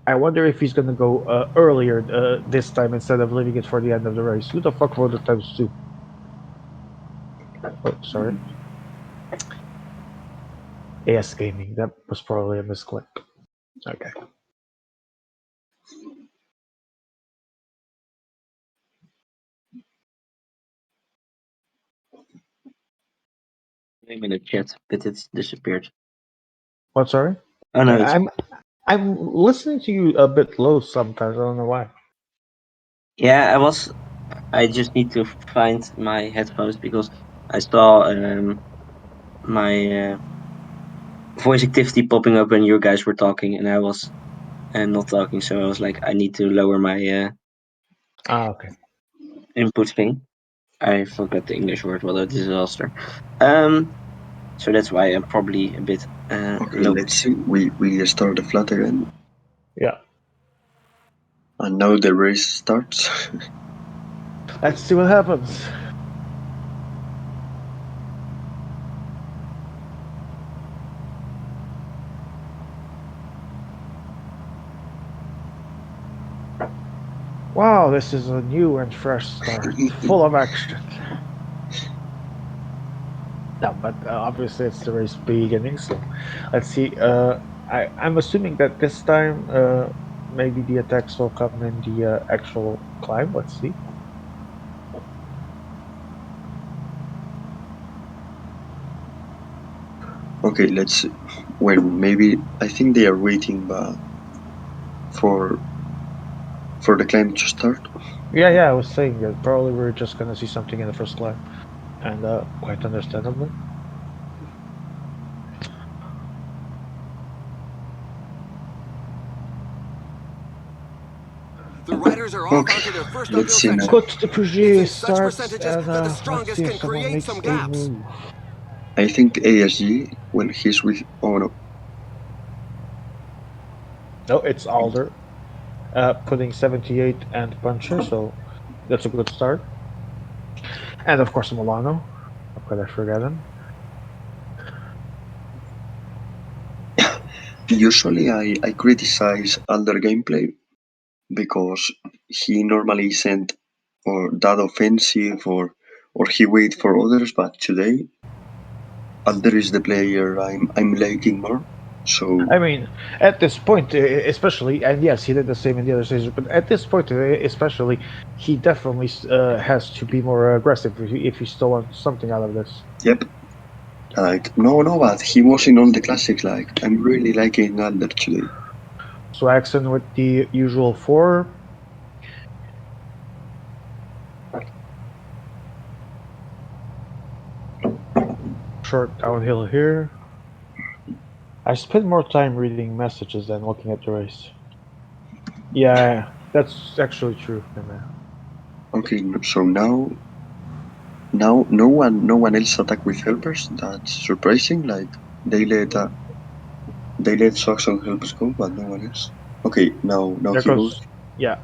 I wonder if he's gonna go earlier this time instead of leaving it for the end of the race. Who the fuck wrote the times two? Oh, sorry. AS Gaming. That was probably a misclick. Okay. I'm in the chat, but it's disappeared. What? Sorry. Oh no, it's I'm listening to you a bit low sometimes. I don't know why. yeah. I just need to find my headphones because I saw my voice activity popping up when you guys were talking, and I was not talking. So I was like, I need to lower my Okay. input thing. I forgot the English word. What a disaster. So that's why I'm probably a bit Okay, low. let's see. We start the flat again, Yeah. and now the race starts. Let's see what happens. Wow, this is a new and fresh start, full of action. No, but obviously it's the race beginning, so let's see. I'm assuming that this time maybe the attacks will come in the actual climb. Let's see. Okay, let's see. Well, maybe I think they are waiting, but for the climb to start. Yeah, I was saying that probably we're just gonna see something in the first climb, and quite understandably. The riders are off Okay, onto their first let's uphill see now. section. Coach de It's Puget in such starts, percentages and that the let's strongest see if can someone create makes some a gaps. move. I think ASG when he's with. Oh no. No, it's Alder, putting 78 and Puncher, so that's a good start. And of course Milano. How could I forget him? Usually I criticize Alder gameplay because he normally isn't or that offensive or he wait for others, but today Alder is the player I'm liking more. So I mean, at this point, especially, and yes, he did the same in the other stages, but at this point, especially, he definitely has to be more aggressive if he still wants something out of this. yep. Like no, but he was in all the classics. Like I'm really liking Alder today. Swaxon with the usual four. Short downhill here. I spend more time reading messages than looking at the race. Yeah, that's actually true, man. Okay, so now no one else attack with helpers. That's surprising. Like they let uh, they let Saxon helpers go, but no one else. Okay, now There he goes. goes. Yeah.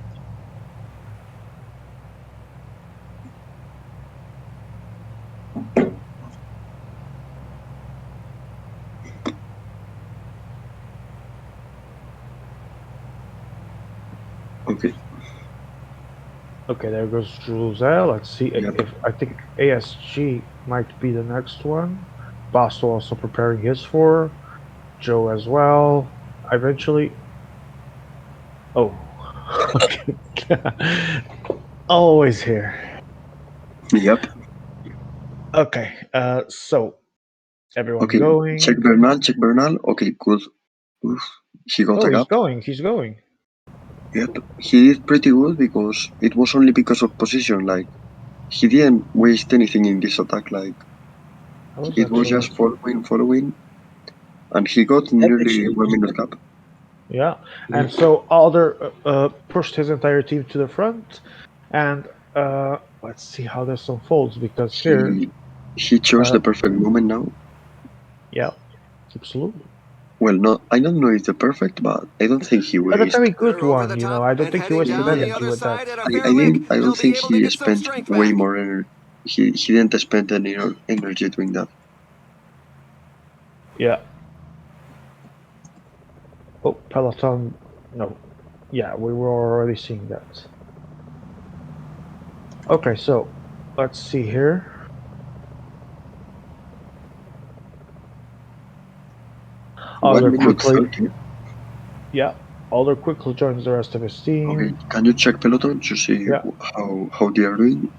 Okay, Okay, there goes Jose. Let's see yep. if I think ASG might be the next one. Basso also preparing his for Joe as well. Eventually, Oh, okay. Always here. Yep. Okay, so everyone Okay, check going. Bernal, check Bernal. Okay, good. Oof. He got Oh, a he's gap. going. He's going. Yep. He did pretty good because it was only because of position. Like, he didn't waste anything in this attack. Like, I was it was actually. just following, and he got nearly 1 minute gap. Yeah, and so Alder pushed his entire team to the front, and let's see how this unfolds because here, He he chose uh, the perfect moment now. yeah, absolutely, Well, not I don't know if the perfect, but I don't think he but a wasted. very good They're over one. the You know, top I don't and think he heading wasted down the energy other with that. side at a I fair lick. didn't I don't They'll be think able to he get some spent strength way back. more energy. He didn't spend any energy doing that. Yeah. Oh, Peloton. No. Yeah, we were already seeing that. Okay, so let's see here. One Alder minute quickly. 30. Yeah, Alder quickly joins the rest of his Okay, team. can you check Peloton to see Yeah, how they are doing?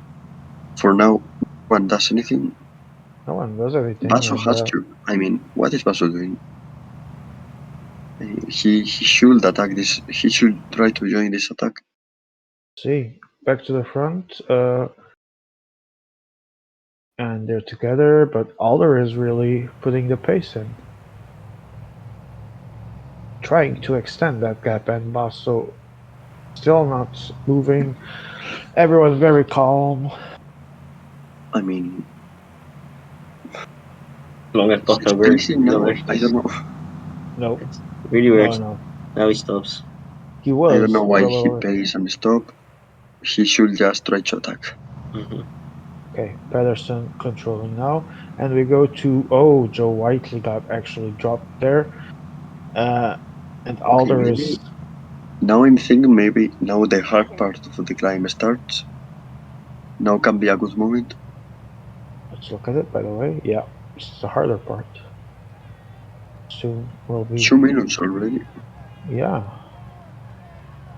For now, no one does anything. no one does anything, Basso and has to. I mean, what is Basso doing? He should attack this. He should try to join this attack. see, back to the front. And they're together, but Alder is really putting the pace in, trying to extend that gap, and Basso still not moving. Everyone's very calm. I mean, As long as he's Passover pacing now. I don't reverses. know. No, It's really no, weird. no. Now he stops. He I don't was know for why a he little. pays and stop. He should just try to attack. Hmm. Okay, Pedersen controlling now, and we go to Joe Whiteley got actually dropped there, uh, and Okay, Alder is. maybe now I'm thinking maybe now the hard part of the climb starts. Now can be a good moment. Let's look at it. By the way, yeah, this is the harder part. Soon will be. 2 minutes already. Yeah,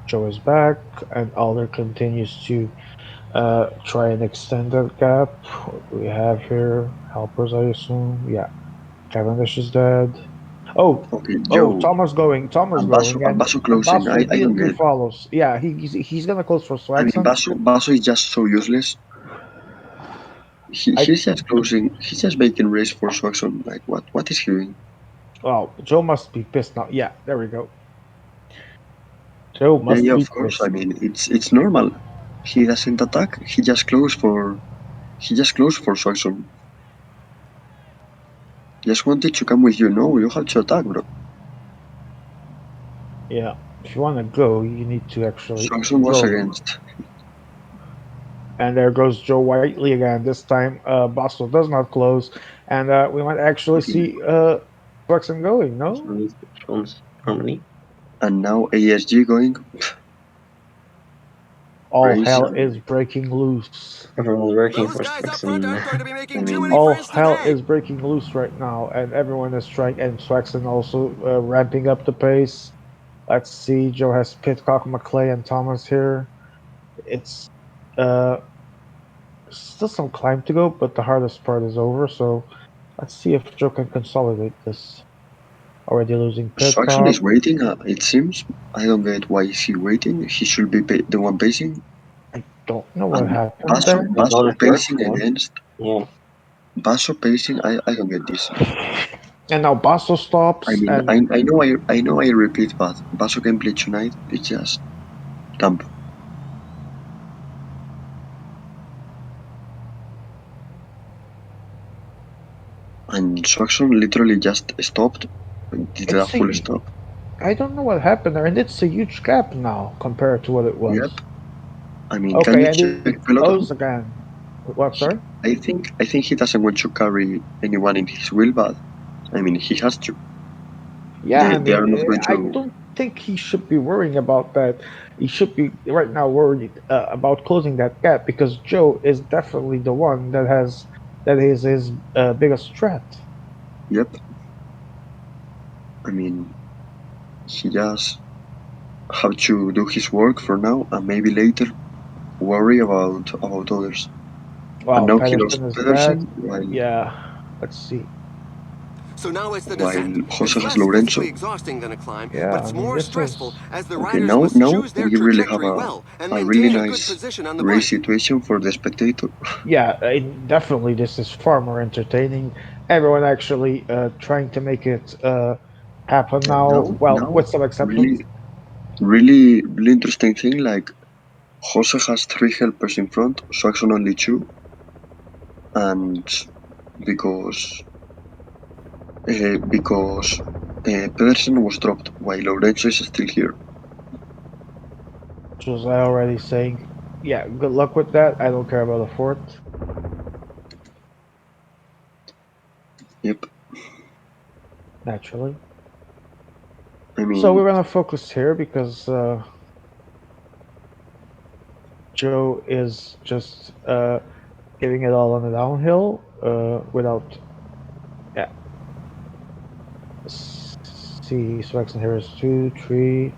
Joe is back, and Alder continues to try and extend that gap. What do we have here? Helpers, I assume. Yeah, Cavendish is dead. Oh, Okay, oh, Joe Thomas going, And Basso and closing. Basso I don't immediately get. follows. Yeah, he's gonna close for I mean, Swaxon. Basso is just so useless. I He's just closing. He's just making race for Swaxon. Like what is he doing? Well, Joe must be pissed now. Yeah, there we go. Joe Yeah, must yeah, be of course. I pissed. mean, it's normal. He doesn't attack. He just closed for Swaxon. Just wanted to come with you. No, you have to attack, bro. Yeah, if you want to go, you need to actually Swaxon was go. against. And there goes Joe Whiteley again. This time, Basso does not close, and we might actually Okay, see Swaxon going. No, Response normally. and now ASG going all crazy. hell is breaking loose. Everyone's working Those for guys up front Swaxon. aren't going to be I making too many mean, All friends hell today. is breaking loose right now, and everyone is trying. And Swaxon also ramping up the pace. Let's see. Joe has Pitcock, McClay, and Thomas here. It's uh, still some climb to go, but the hardest part is over. So let's see if Joe can consolidate this. Already losing Swaxon Pitcock. is waiting. It seems. I don't get why is he waiting. He should be the one pacing. I don't know what And happened Basso, there. It's all Basso his work. pacing Yeah. against Yeah. Basso pacing. I don't get this. And now Basso I stops, mean, and I know I repeat, but Basso gameplay tonight is just dump. And Swaxon literally just stopped, did a it's full a. stop. I don't know what happened there, and it's a huge gap now compared to what it Yep. was. I mean, can Okay, you and check he Peloton? goes again. What? He, Sorry. I think he doesn't want to carry anyone in his wheel, but I mean he has to. Yeah, They I they mean, are not going I to. don't think he should be worrying about that. He should be right now worried about closing that gap because Joe is definitely the one that is his biggest threat. Yep. I mean he just. have to do his work for now, and maybe later worry about others. And Wow, now he lost Pedersen is back. Pedersen, Yeah, let's see. So now it's the while descent. Jose It's has less physically Lorenzo. exhausting than a climb, Yeah, but I it's mean, more this stressful is as the Okay, riders now must now choose their we really have trajectory well and a really maintain a good nice position on the race bike. situation for the spectator. yeah, definitely this is far more entertaining. Everyone actually trying to make it happen And now. Well, now with some exceptions. really really interesting thing, like Jose has three helpers in front, Swaxon only two, and because Pedersen was dropped while Lorenzo is still here. Jose already saying, yeah, good luck with that. I don't care about a fourth, Yep. naturally. I So mean, we're gonna focus here because Joe is just giving it all on the downhill without, yeah. See, Swaxon here is 2, 3,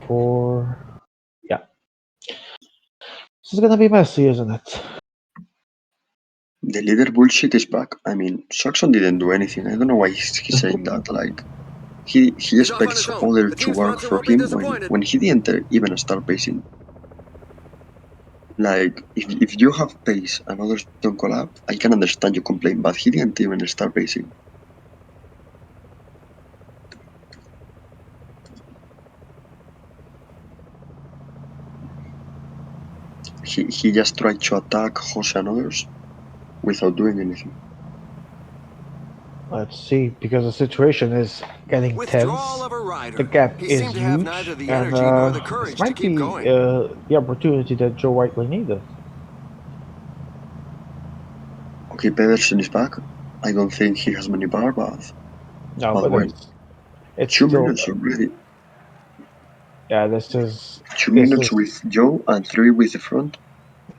4. Yeah, this is gonna be messy, isn't it? the leader bullshit is back. I mean, Swaxon didn't do anything. I don't know why he's saying that. Like, he He's off on expects his own. others The to team work sponsor for won't be him disappointed. when he didn't even start pacing. Like, if you have pace and others don't collab, I can understand you complain, but he didn't even start pacing. He just tried to attack Jose and others without doing anything. Let's see, because the situation is getting Withdrawal tense. of a The rider. gap He seemed is to have neither huge, the and energy nor the this courage to might keep be going. the opportunity that Joe Whiteley needed. Okay, Pedersen is back. I don't think he has many bar, No, but but well, it's two still, minutes already. yeah, Two this minutes is with Joe and three with the front.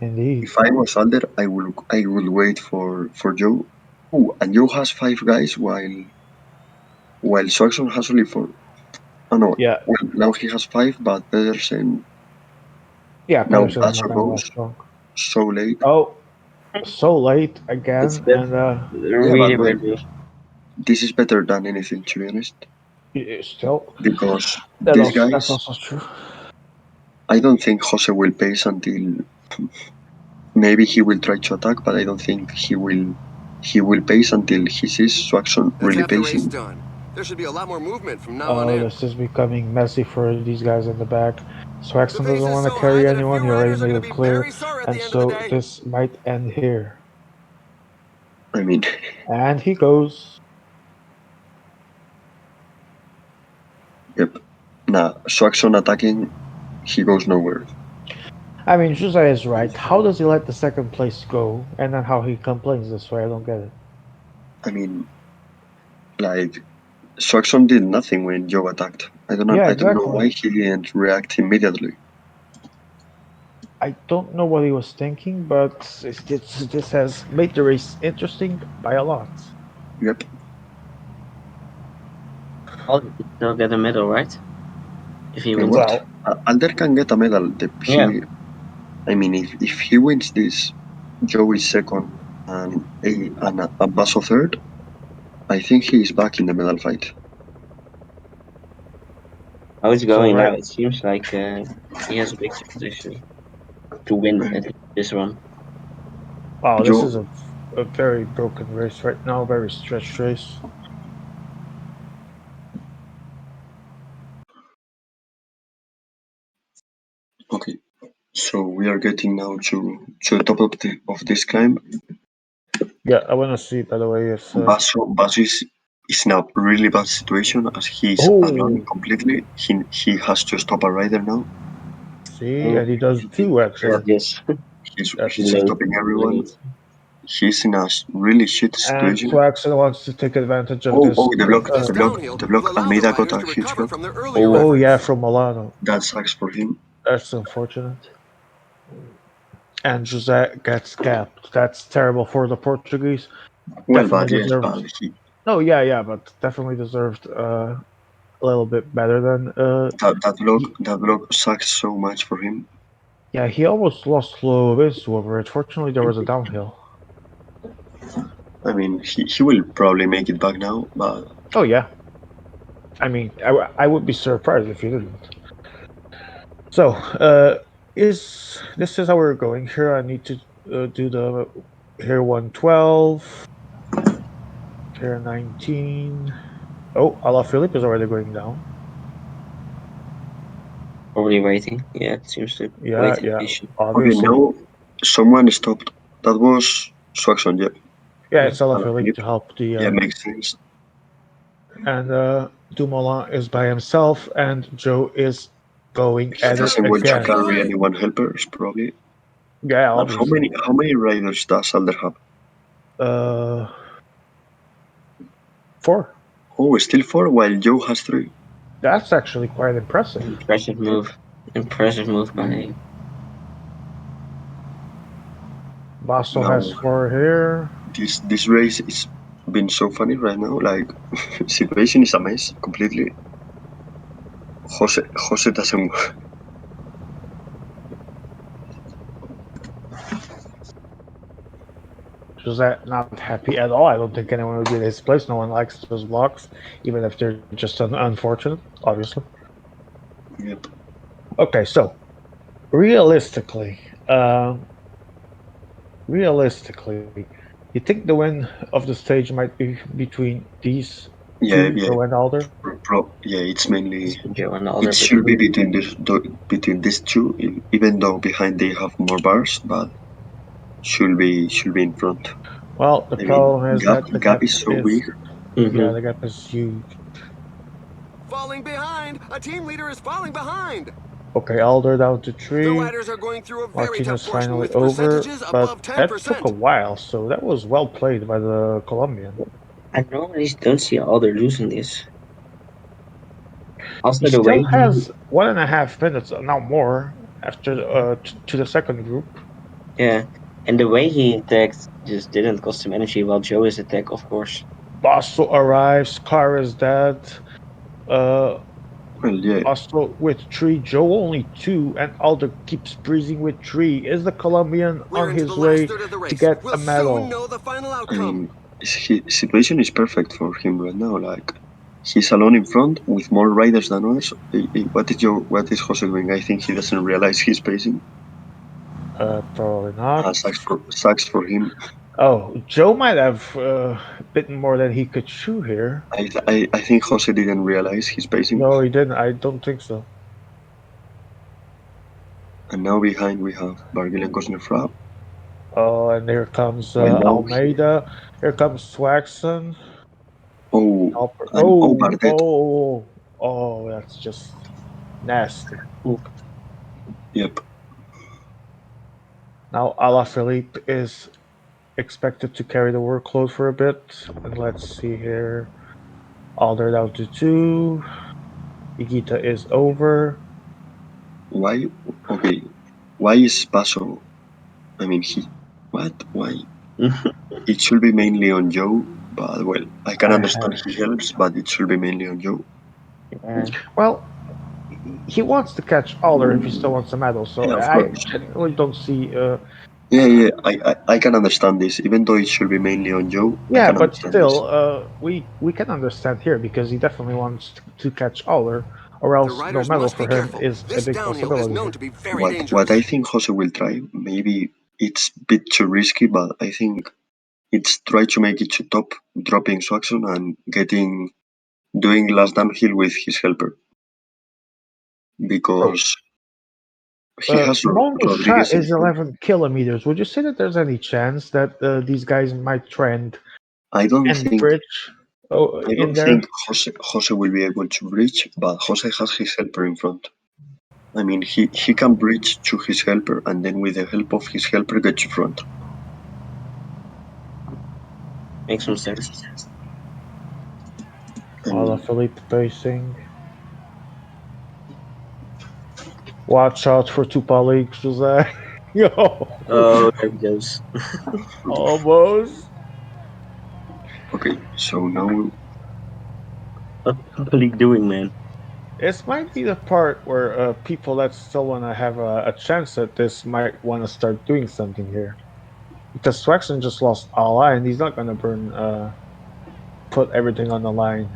indeed. If I was Alder, I would wait for Joe. Oh, and Joe has five guys while Swaxon has only four. Oh no, Yeah, well now he has five, but Pedersen yeah, now Pedersen is not Basso gonna goes last long. so late. Oh, so late It's again, that and Yeah, really but well, weird move. this is better than anything to be honest, still, because these that's guys, also true. I don't think Jose will pace until maybe he will try to attack, but I don't think he will pace until he sees Swaxon That's really half the race pacing. done. There should be a lot more movement from now on Oh, in. this is becoming messy for these guys in the back. The Swaxton pace doesn't is want to so high carry that a anyone. few He already riders are made going to it be clear, very sore at and the end of the so day. this might end here. I mean, And he goes. yep. Nah, Swaxon attacking, he goes nowhere. I mean, Jose is right. How does he let the second place go, and then how he complains this way? I don't get it. I mean, like Swaxon did nothing when Joe attacked. I don't know. Yeah, I don't know why exactly. he didn't react immediately. I don't know what he was thinking, but this has made the race interesting by a lot. Yep. I'll still get a medal, right? If he wins What? this. Well, Alder can get a medal. Yeah. I mean, if he wins this, Joe is second and Basso third. I think he is back in the medal fight. How it's so going right. now, it seems like he has a big chance actually to win at least this one. Wow, this is Joe, a very broken race right now, very stretched race. okay. So we are getting now to the top of this climb. Yeah, I want to see, by the way, if. Basso is in a really bad situation as he is alone Oh, completely. He has to stop a rider now. see, Oh, and he does He, too, yes, actually. yes. he's That's Late, stopping everyone. late. He's in a really shit and situation. Swaxon wants to take advantage of Oh, this. the block, This the block, downhill the will block. allow the Almeida got riders a to huge recover block. from their earlier Oh, Oh yeah, efforts. from Milano. That sucks for him. That's unfortunate. And Jose gets capped. That's terrible for the Portuguese. Well, Definitely but yes, deserved. but he No, yeah, yeah, but definitely deserved a little bit better than That block sucks so much for him. yeah, he almost lost flow of his over it. Fortunately, there was a downhill. I mean, he will probably make it back now, but Oh yeah, I mean, I would be surprised if he didn't. So, is this is how we're going here? I need to do the here 112, here 19. Oh, Alaphilippe is already going down. Probably waiting. Yeah, it seems to Yeah, wait yeah, patiently. okay, obviously. now someone stopped. That was Swaxon, yeah. Yeah, it's Alaphilippe to Philippe. help the Yeah, makes sense. and Dumoulin is by himself, and Joe is going He at it doesn't want to again. carry anyone helpers, probably. Yeah, And obviously. how many riders does Alder have? Uh, 4. Oh, still four, while Joe has three. That's actually quite impressive. Impressive move. Impressive move by. Basso Now has 4 here. this race is been so funny right now. Like situation is a mess completely. Jose doesn't. Jose not happy at all. I don't think anyone would be in his place. No one likes those blocks, even if they're just unfortunate, obviously. Yep. Okay, so realistically, um, realistically, you think the win of the stage might be between these Yeah, two, yeah. Joe and Alder? Yeah, it's mainly Joe and it Alder, but should be between these two, even though behind they have more bars, but should be in front. Well, the I mean, problem is gap that the gap gap is so is big. yeah, the gap is huge. Falling behind! A team leader is falling behind! Okay, Alder down to The 3. riders are going through a very tough Martinez portion finally with over, percentages but above that took a 10%. while, so that was well played by the Colombian. I normally don't see Alder losing this. He Also, the still way he. has 1.5 minutes, now more, after to the second group. Yeah, and the way he attacked just didn't cost him energy, while Joe's attack, of course. Basso arrives, car is dead. Uh, Well, yeah. Basso with 3, Joe only 2, and Alder keeps breezing with 3. Is the Colombian We're on into the his last way third of the to race. get We'll a soon medal? know the final I outcome. mean, his situation is perfect for him right now. Like he's alone in front with more riders than others. What is Jose doing? I think he doesn't realize he's pacing. Probably not. Sucks for him. Oh, Joe might have bitten more than he could chew here. I think Jose didn't realize he's pacing. No, he didn't. I don't think so. And now behind we have Barguil and Cosnefra. Oh, and here comes While now Almeida. Here comes Swaxon. oh Alper. and Bardet. That's just nasty. Ooh, Yep. Now Alaphilippe is expected to carry the workload for a bit. And let's see here. Alder down to 2. Igita is over. Why? Okay. Why is Paso? I mean, what? Why? It should be mainly on Joe, but well, I can understand he helps, but it should be mainly on Joe. yeah. Well, he wants to catch Alder if he still wants a medal. So Yeah, of I course. genuinely don't see. Yeah. I can understand this. Even though it should be mainly on Joe, I Yeah, can but understand this. still, we can understand here because he definitely wants to catch Aller, or The else no riders medal must be for him careful. is a This big downhill is possibility known here. to be very What I dangerous. think Jose will try, maybe it's a bit too risky, but I think it's try to make it to top, dropping Swaxon and doing last downhill with his helper So, because he has Montchat Rodriguez in is front. 11 kilometers. Would you say that there's any chance that these guys might trend I don't and think bridge I in don't think there? Jose will be able to bridge, but Jose has his helper in front. I mean, he can bridge to his helper and then with the help of his helper get to front. Makes some sense. And Philippe pacing. Watch out for Tupa League, Jose. Yo, Oh, there he goes. almost. okay, so now What's the league doing, man? This might be the part where people that still want to have a chance at this might want to start doing something here. Because Swaxon just lost Ala, and he's not going to put everything on the line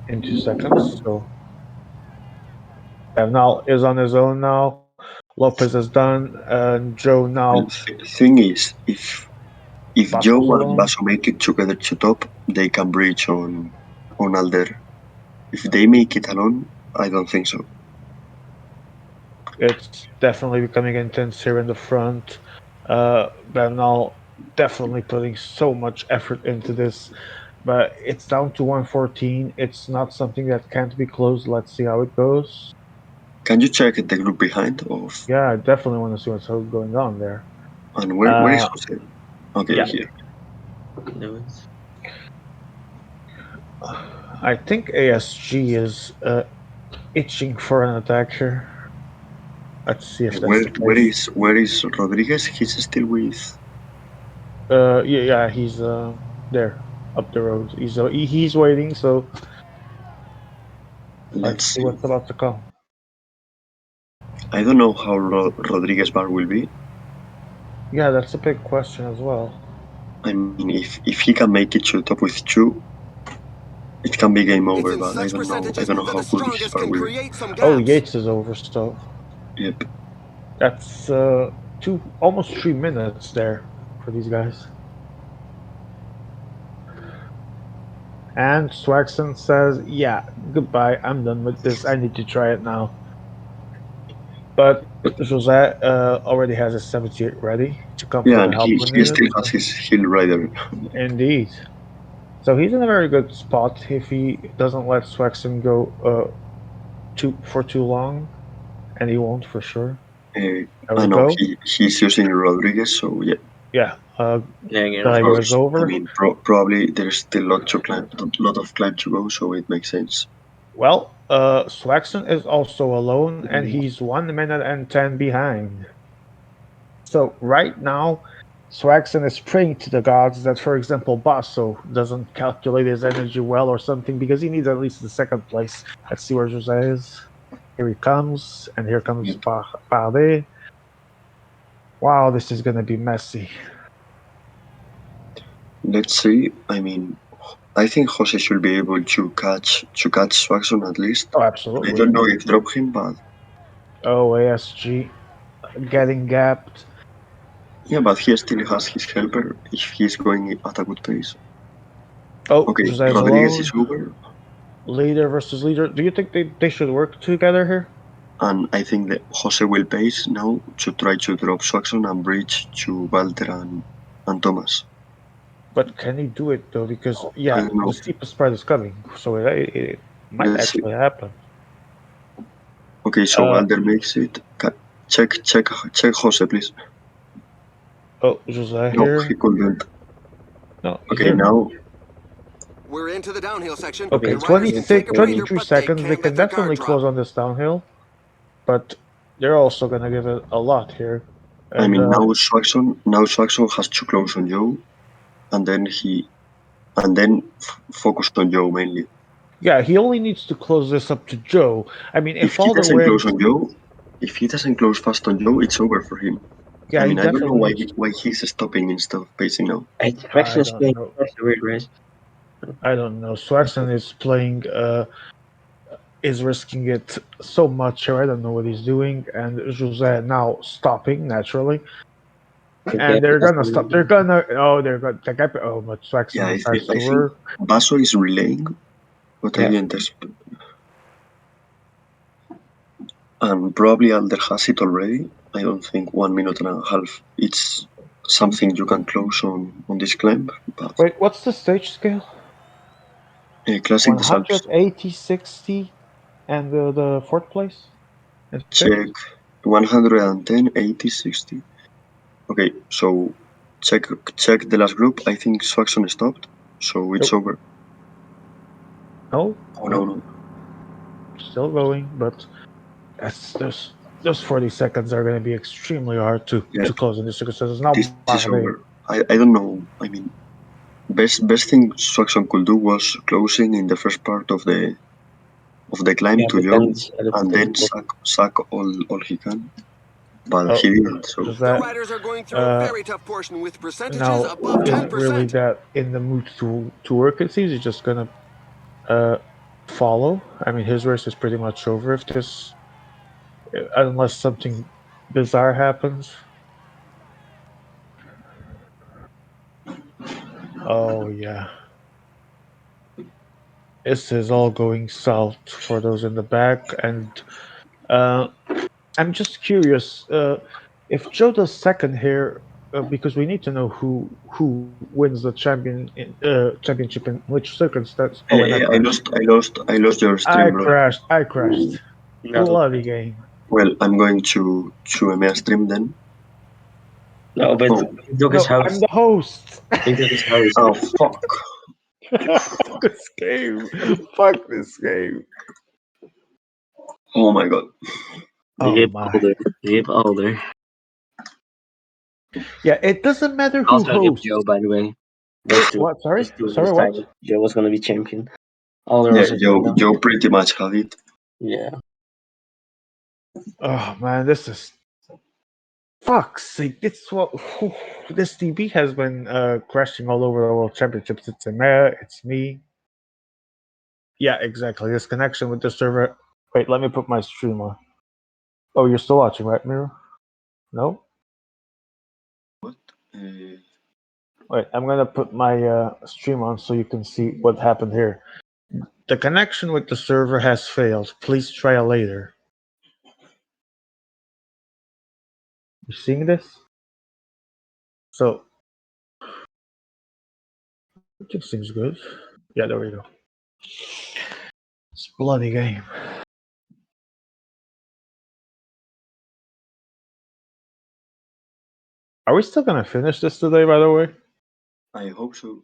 in 2 seconds. So Bernal is on his own now. Lopez is done, and Joe now. Thing is, if Basco's Joe and alone. Basso make it together to top, they can breach on Alder. If they make it alone, I don't think so. It's definitely becoming intense here in the front. Bernal definitely putting so much effort into this, but it's down to 114. It's not something that can't be closed. Let's see how it goes. Can you check the group behind of Yeah, I definitely want to see what's going on there. and where is Uh, Jose? Okay, Yeah. here. No, it's I think ASG is itching for an attack here. Let's see if that's Where the where case. is where is Rodriguez? He's still with. Yeah, he's there up the road. He's waiting. So let's Let's see see. what's about to come. I don't know how Rodriguez bar will be. Yeah, that's a big question as well. I mean, if he can make it to top with two, it can be game It's over. in But I such don't know. I percentages don't know that how the good his strongest bar can will be. create some Oh, gaps. Yates is over. So Yep. that's almost 3 minutes there for these guys. And Swaxon says, "Yeah, goodbye. I'm done with this. I need to try it now." But Jose already has his 78 ready to come for Yeah, the and help he when he needed. still has his heel rider. Indeed. So he's in a very good spot if he doesn't let Swaxon go too long, and he won't for sure. There I we know go. he's using Rodriguez, so yeah. Yeah, yeah, again, of Gallagher is course. I over. mean, probably there's still lot of climb to go, so it makes sense. Well, Swaxon is also alone, and he's 1 minute and 10 behind. So right now, Swaxon is praying to the gods that, for example, Basso doesn't calculate his energy well or something because he needs at least the second place. Let's see where Jose is. Here he comes, and here comes Yep. Parde. Wow, this is gonna be messy. Let's see. I mean, I think Jose should be able to catch Swaxon at least. Oh, I absolutely. don't know if drop him, but Oh, ASG getting gapped. yeah, but he still has his helper if he's going at a good pace. Oh, Okay, Jose is Rodriguez is alone. over, Leader versus leader. Do you think they should work together here? and I think that Jose will pace now to try to drop Swaxon and bridge to Walter and Thomas. But can he do it though? Because I yeah, don't the know. steepest part is coming, so it might Let's see. actually happen. Okay, so Uh Walter makes it. Check Jose, please. oh, Jose No, he here. couldn't. No, he's Okay, here. now We're into the downhill section. Okay, The Okay, riders can take 26, a 20. breather, 22 but they seconds. They can't can let their guard definitely drop. close on this downhill, but they're also gonna give it a lot here. I And mean now Swaxon has to close on Joe, and then focus on Joe mainly. yeah, he only needs to close this up to Joe. I mean, If if he Alder doesn't close wins, on Joe, if he doesn't close fast on Joe, it's over for him. I yeah, he mean, I don't know definitely why needs. why he's stopping instead of pacing now. It's I Fraction is don't playing know. such a weird race. I don't know. Swaxon is playing. Is risking it so much here. I don't know what he's doing, and Jose now stopping naturally, Okay, and they're because gonna stop. They're gonna. Oh, they're gonna. The guy. Oh, but Yeah, Swaxon I think decides I to think work. Basso is relaying, but yeah, again, and probably Alder has it already. I don't think 1 minute and a half. It's something you can close on this climb, but Wait, what's the stage scale? classic One the Alps. hundred eighty, 60, and the fourth place and fifth. Check 110, 80, 60. Okay, so check check the last group. I think Swaxon stopped, so it's Nope. over. No, Oh no no. still going, but that's, those 40 seconds are going to be extremely hard Yeah, to close in this circumstances. Now this is Bardet. over. I don't know. I mean, best thing Swaxon could do was closing in the first part of the climb Yeah, to but then Joe decided to and take then the bottom. suck all he can. But Oh, he didn't. So is The that riders are going through a very tough portion with percentages now above isn't really 10%. that in the mood to work? It seems he's just gonna uh follow. I mean, his race is pretty much over if this, unless something bizarre happens. Oh yeah, this is all going south for those in the back, and uh, I'm just curious if Joe does second here, because we need to know who wins the championship in which circumstance. Oh, and I crashed. I lost your stream, I bro. crashed. I crashed. No, Bloody game. Well, I'm going to a stream then. no, but Oh, he took his No, I'm host. the host. He took his host. oh fuck! This game. Fuck this game. Oh my god! Oh Rip my. Alder. Rip Alder. Yeah, it doesn't matter who Also Rip Joe, hosts. by the way. Those two. What? Sorry? Those two Sorry, what? decided Joe was gonna be champion. Alder Yeah, was just like, no. Joe pretty much had it. Yeah. Oh man, this is fuck's sake. This what this DB has been crashing all over the world championships. It's Emea, it's me. Yeah, exactly. This connection with the server. Wait, let me put my stream on. Oh, you're still watching, right, Miro? No? What? Uh, Wait, I'm gonna put my stream on so you can see what happened here. The connection with the server has failed. Please try later. You seeing this? So, it seems good. Yeah, there we go. It's a bloody game. Are we still gonna finish this today, by the way? I hope so.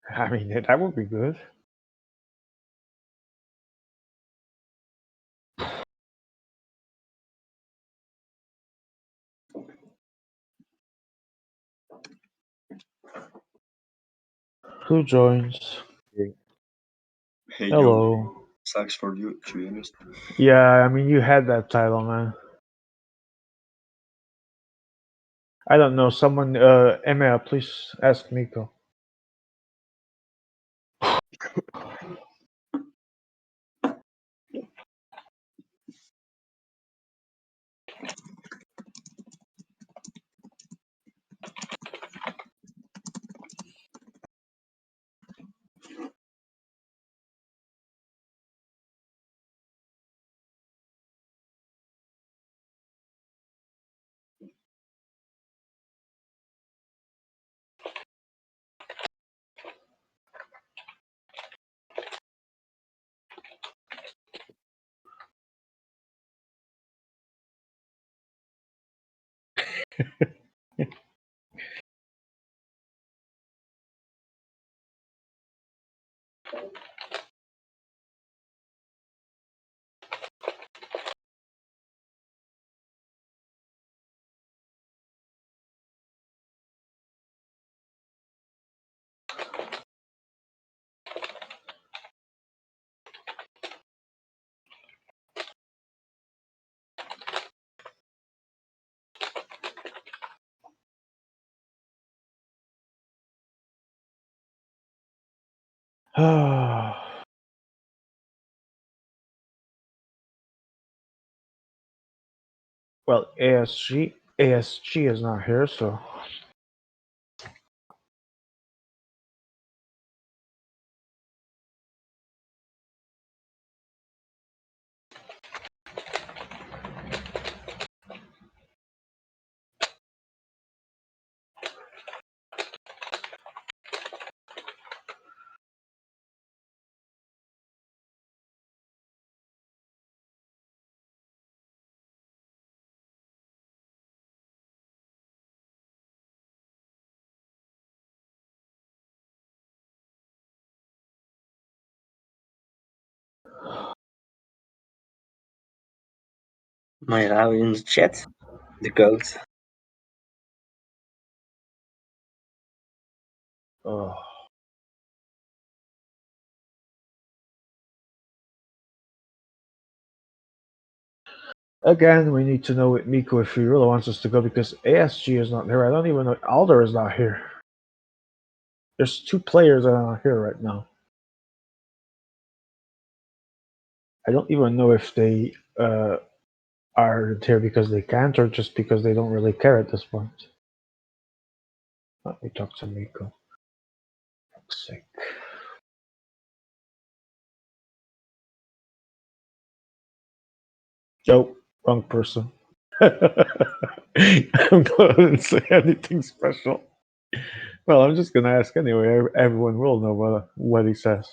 I mean, that would be good. Who joins? Hey Joe, Hello. sucks for you to be honest. Yeah, I mean, you had that title, man. I don't know. Someone, Emma, please ask Miko. Well, ASG is not here, so My Ravi in the chat. The goat. oh, Again, we need to know with Miko if he really wants us to go because ASG is not here. I don't even know. Alder is not here. There's 2 players that are not here right now. I don't even know if they aren't here because they can't or just because they don't really care at this point. Let me talk to Miko. For fuck's sake. Oh, wrong person. I'm not going to say anything special. Well, I'm just going to ask anyway. Everyone will know what he says.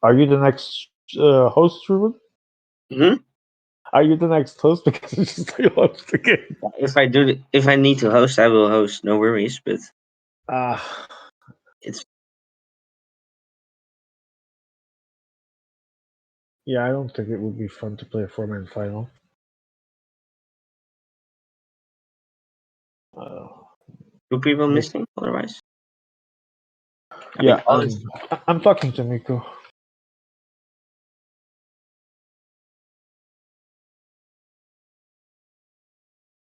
Are you the next host, Ruben? Hmm? Are you the next host? Because you just launched the game. If I need to host, I will host. No worries. But Ah, it's yeah, I don't think it would be fun to play a 4-man final. two people Maybe- missing otherwise. I mean, yeah, I'm talking to Miko.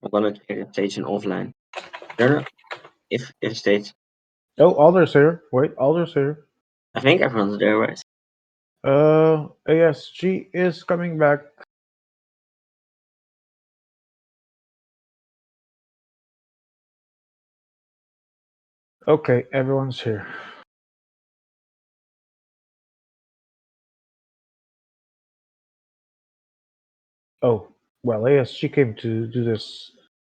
I'm gonna create a stage in offline. There, if stage, Oh, Alder's here. Wait, Alder's here. I think everyone's there, right? ASG is coming back. Okay, everyone's here. Oh, well, ASG came to do this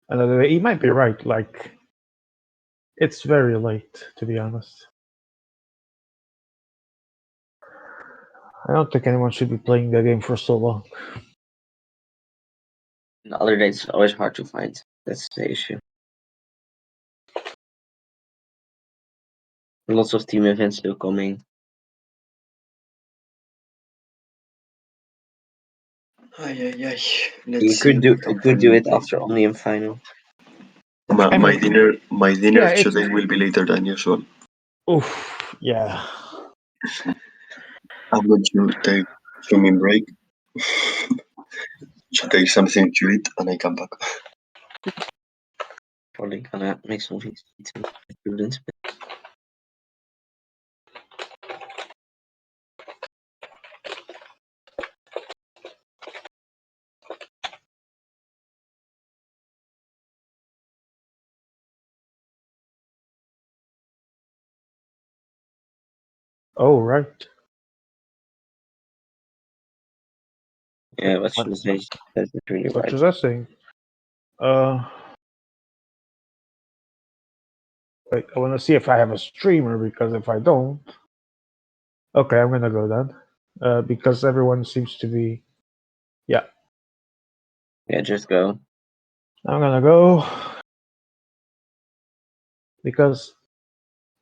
another day. He might be right. Like, it's very late, to be honest. I don't think anyone should be playing the game for so long. In the other days, it's always hard to find. That's the issue. Lots of team events still coming. Ay, ay, ay. You Let's see if we can could do finally it play. after Omnium final. I My mean, dinner yeah, it's. today will be later than usual. Oof, yeah. I'm going to take swimming break to take something to eat and I come back. Probably gonna make something to eat with my students. But Oh, right. yeah, what What, should I say? That's really what right. was I saying? Uh, wait, I want to see if I have a streamer because if I don't, okay, I'm gonna go then. Because everyone seems to be. Yeah, Yeah, just go. I'm gonna go because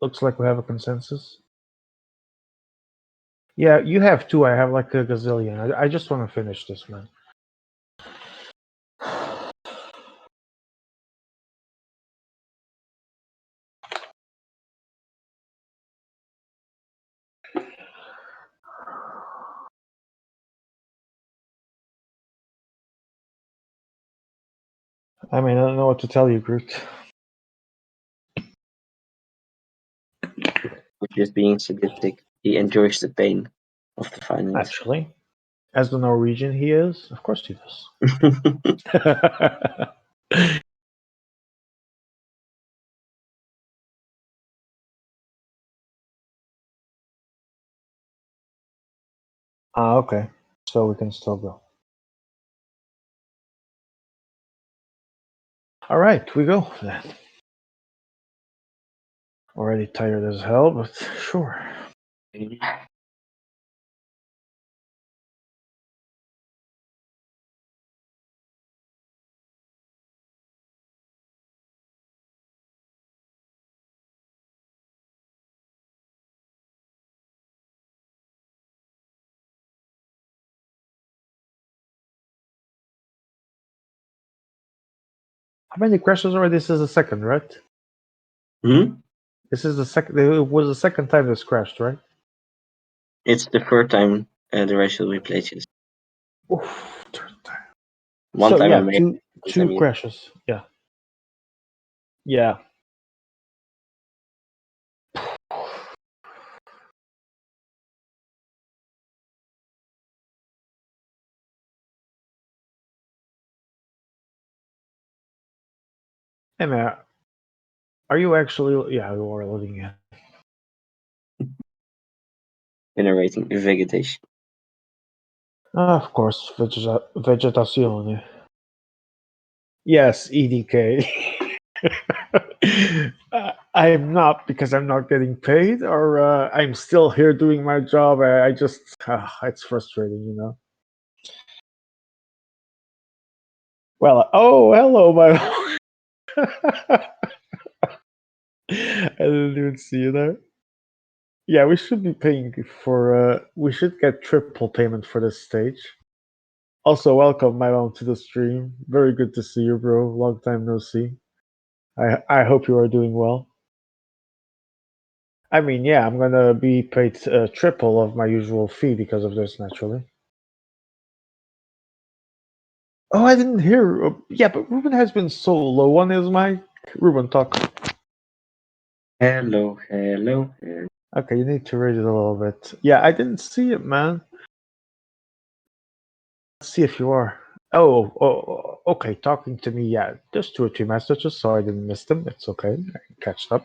looks like we have a consensus. Yeah, you have 2. I have like a gazillion. I just want to finish this, man. I mean, I don't know what to tell you, Groot. We're just being sadistic. He enjoys the pain of the finals. Actually, as the Norwegian he is, of course he does. Ah, okay. So we can still go. All right, we go then. Already tired as hell, but sure. How many crashes already? This is the second, right? Hmm? This is the second. It was the second time this crashed, right? It's the third time the racial we played this. Oof, third time. One So time I yeah, made two it. crashes. Yeah, yeah. Hey man, are you actually? Yeah, you are loading in. Generating vegetation. Of course, vegetazione. Yes, EDK. I'm not because I'm not getting paid, or I'm still here doing my job. I just, it's frustrating, you know. Well, oh, hello, my. I didn't even see you there. Yeah, we should be paying for. We should get triple payment for this stage. Also, welcome, my mom, to the stream. Very good to see you, bro. Long time no see. I hope you are doing well. I mean, yeah, I'm gonna be paid triple of my usual fee because of this, naturally. Oh, I didn't hear. Yeah, but Ruben has been so low on his mic. Ruben, talk. Hello, hello, hello. Okay, you need to raise it a little bit. Yeah, I didn't see it, man. Let's see if you are. Oh, okay. Talking to me, yeah. Just 2 or 3 messages, so I didn't miss them. It's okay. I can catch up.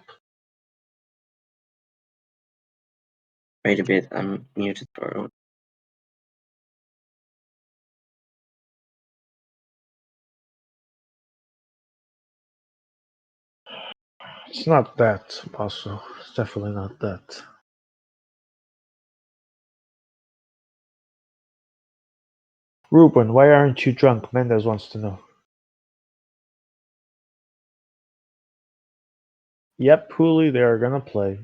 Wait a bit, I'm muted for. It's not that, also. It's definitely not that. Ruben, why aren't you drunk? Mendez wants to know. Yep, Hooli, they are gonna play.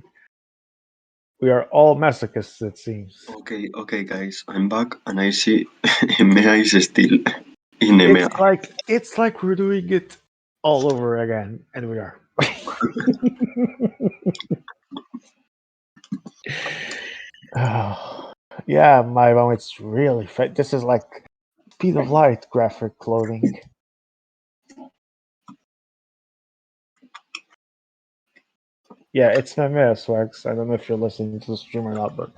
We are all masochists, it seems. Okay, guys, I'm back and I see EMEA is still in EMEA. It's like we're doing it all over again, and we are. Oh, yeah, my mom, it's really this is like speed of light graphic clothing. Yeah, it's my mayor, Swags. I don't know if you're listening to the stream or not, but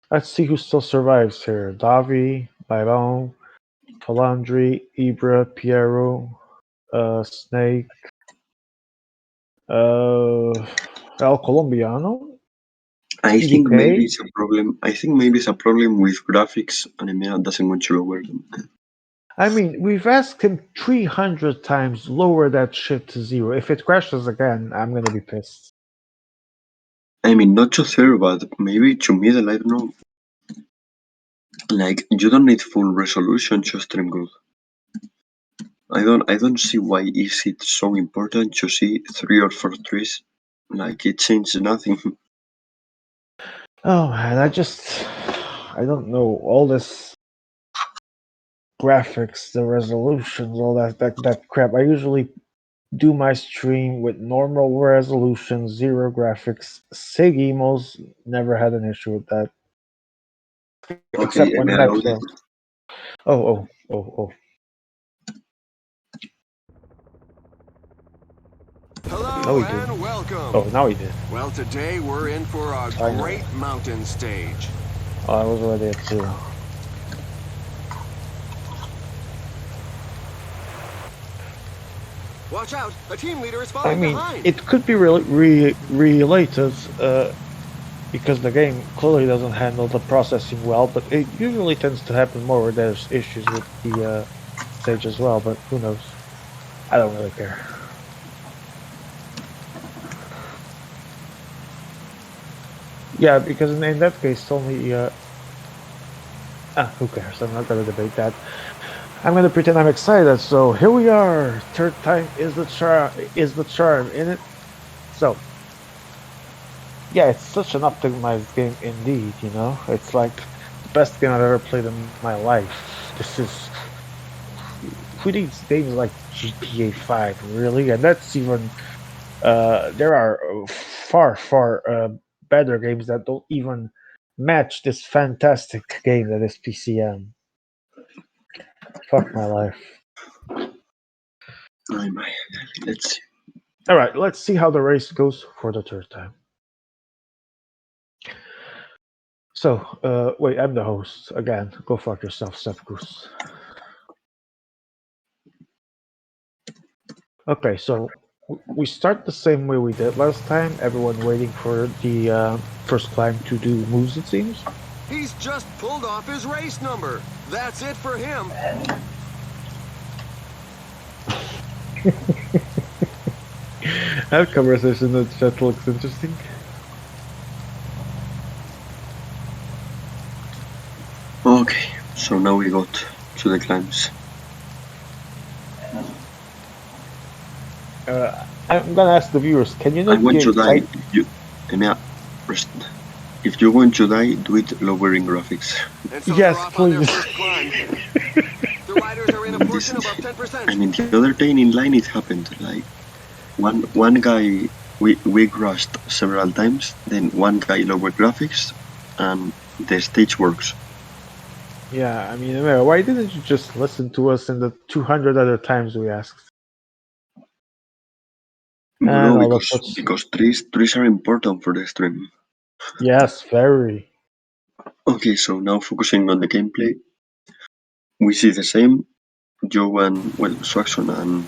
let's see who still survives here. Davi, Byron, Falandri, Ibra, Piero, Snake, El Colombiano, I think maybe EDK. it's a problem. I think maybe it's a problem with graphics, and EMEA doesn't want to lower them. I mean, we've asked him 300 times, lower that shit to 0. If it crashes again, I'm gonna be pissed. I mean, not to third, but maybe to middle. I don't know. Like, you don't need full resolution to stream good. I don't see why is it so important to see 3 or 4 trees. Like, it changes nothing. Oh man, I don't know, all this graphics, the resolutions, all that crap. I usually do my stream with normal resolution, 0 graphics. Sig emos, never had an issue with that. Okay, Except when EMEA Max loaded. fell. Oh. Hello No, he didn't. and welcome. Oh, now he did. Well, today we're in for a I know. great mountain stage. Oh, I was already at 0. Watch out! A team leader is I falling mean, behind. it could be related because the game clearly doesn't handle the processing well, but it usually tends to happen more where there's issues with the stage as well, but who knows? I don't really care. Yeah, because in that case, it's only who cares? I'm not gonna debate that. I'm gonna pretend I'm excited. So here we are. Third time is the charm in it. So Yeah, it's such an optimized game indeed, you know? It's like the best game I've ever played in my life. This is who needs games like GTA 5, really? And that's even there are far better games that don't even match this fantastic game that is PCM. Fuck my life. Let's see. All right, let's see how the race goes for the third time. So, wait, I'm the host again. Go fuck yourself, Sepkus. Okay, so we start the same way we did last time. Everyone waiting for the first climb to do moves, it seems. He's just pulled off his race number. That's it for him. That conversation in the chat looks interesting. Okay, so now we got to the climbs. I'm gonna ask the viewers, can you And not when get you die, excited? if you're going to die, do it lowering graphics. And so Yes, they're off on their please. first climb. The riders are in a portion above 10%. I mean, the other day in line it happened. Like one guy we crashed several times. Then one guy lowered graphics, and the stage works. Yeah, I mean, why didn't you just listen to us in the 200 other times we asked? And No, all the foot- because trees are important for the stream. Yes, very. Okay, so now focusing on the gameplay, we see the same. Joe and Swaxon and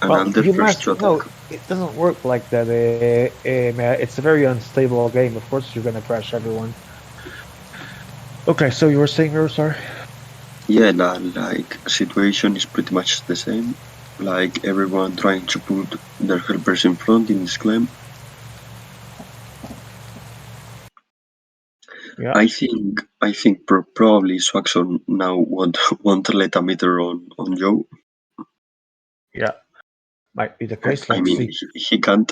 Well, Alder you first to must no, attack. it doesn't work like that. It's a very unstable game. Of course, you're gonna crash everyone. Okay, so you were saying, sorry? Yeah, like situation is pretty much the same. Like everyone trying to put their helpers in front in this climb. Yeah. I think probably Swaxon now won't let a meter on Joe. Yeah, might be the case. I Let's mean, see. he can't.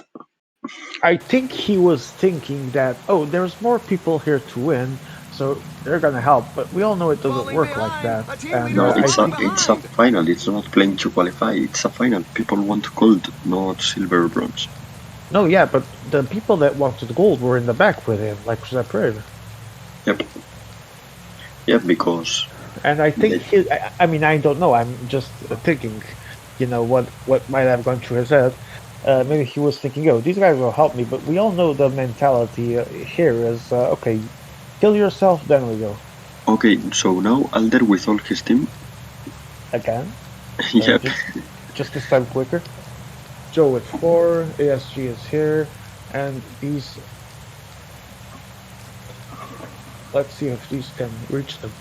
I think he was thinking that, oh, there's more people here to win, so they're gonna help. But we all know it doesn't Falling work like behind. that. A team And leader No, is I it's falling think it's a behind. final. It's not playing to qualify. It's a final. People want gold, not silver or bronze. no, yeah, but the people that wanted gold were in the back with him, like Zaprev. Yep. Yeah, because And I think I mean, I don't know. I'm just thinking, you know, what might have gone through his head. Maybe he was thinking, "Oh, these guys will help me," but we all know the mentality here is, okay, kill yourself, then we go okay. So now Alder with all his team. again. Yep. Just this time quicker. Joe with 4, ASG is here, and these. Let's see if these can reach them.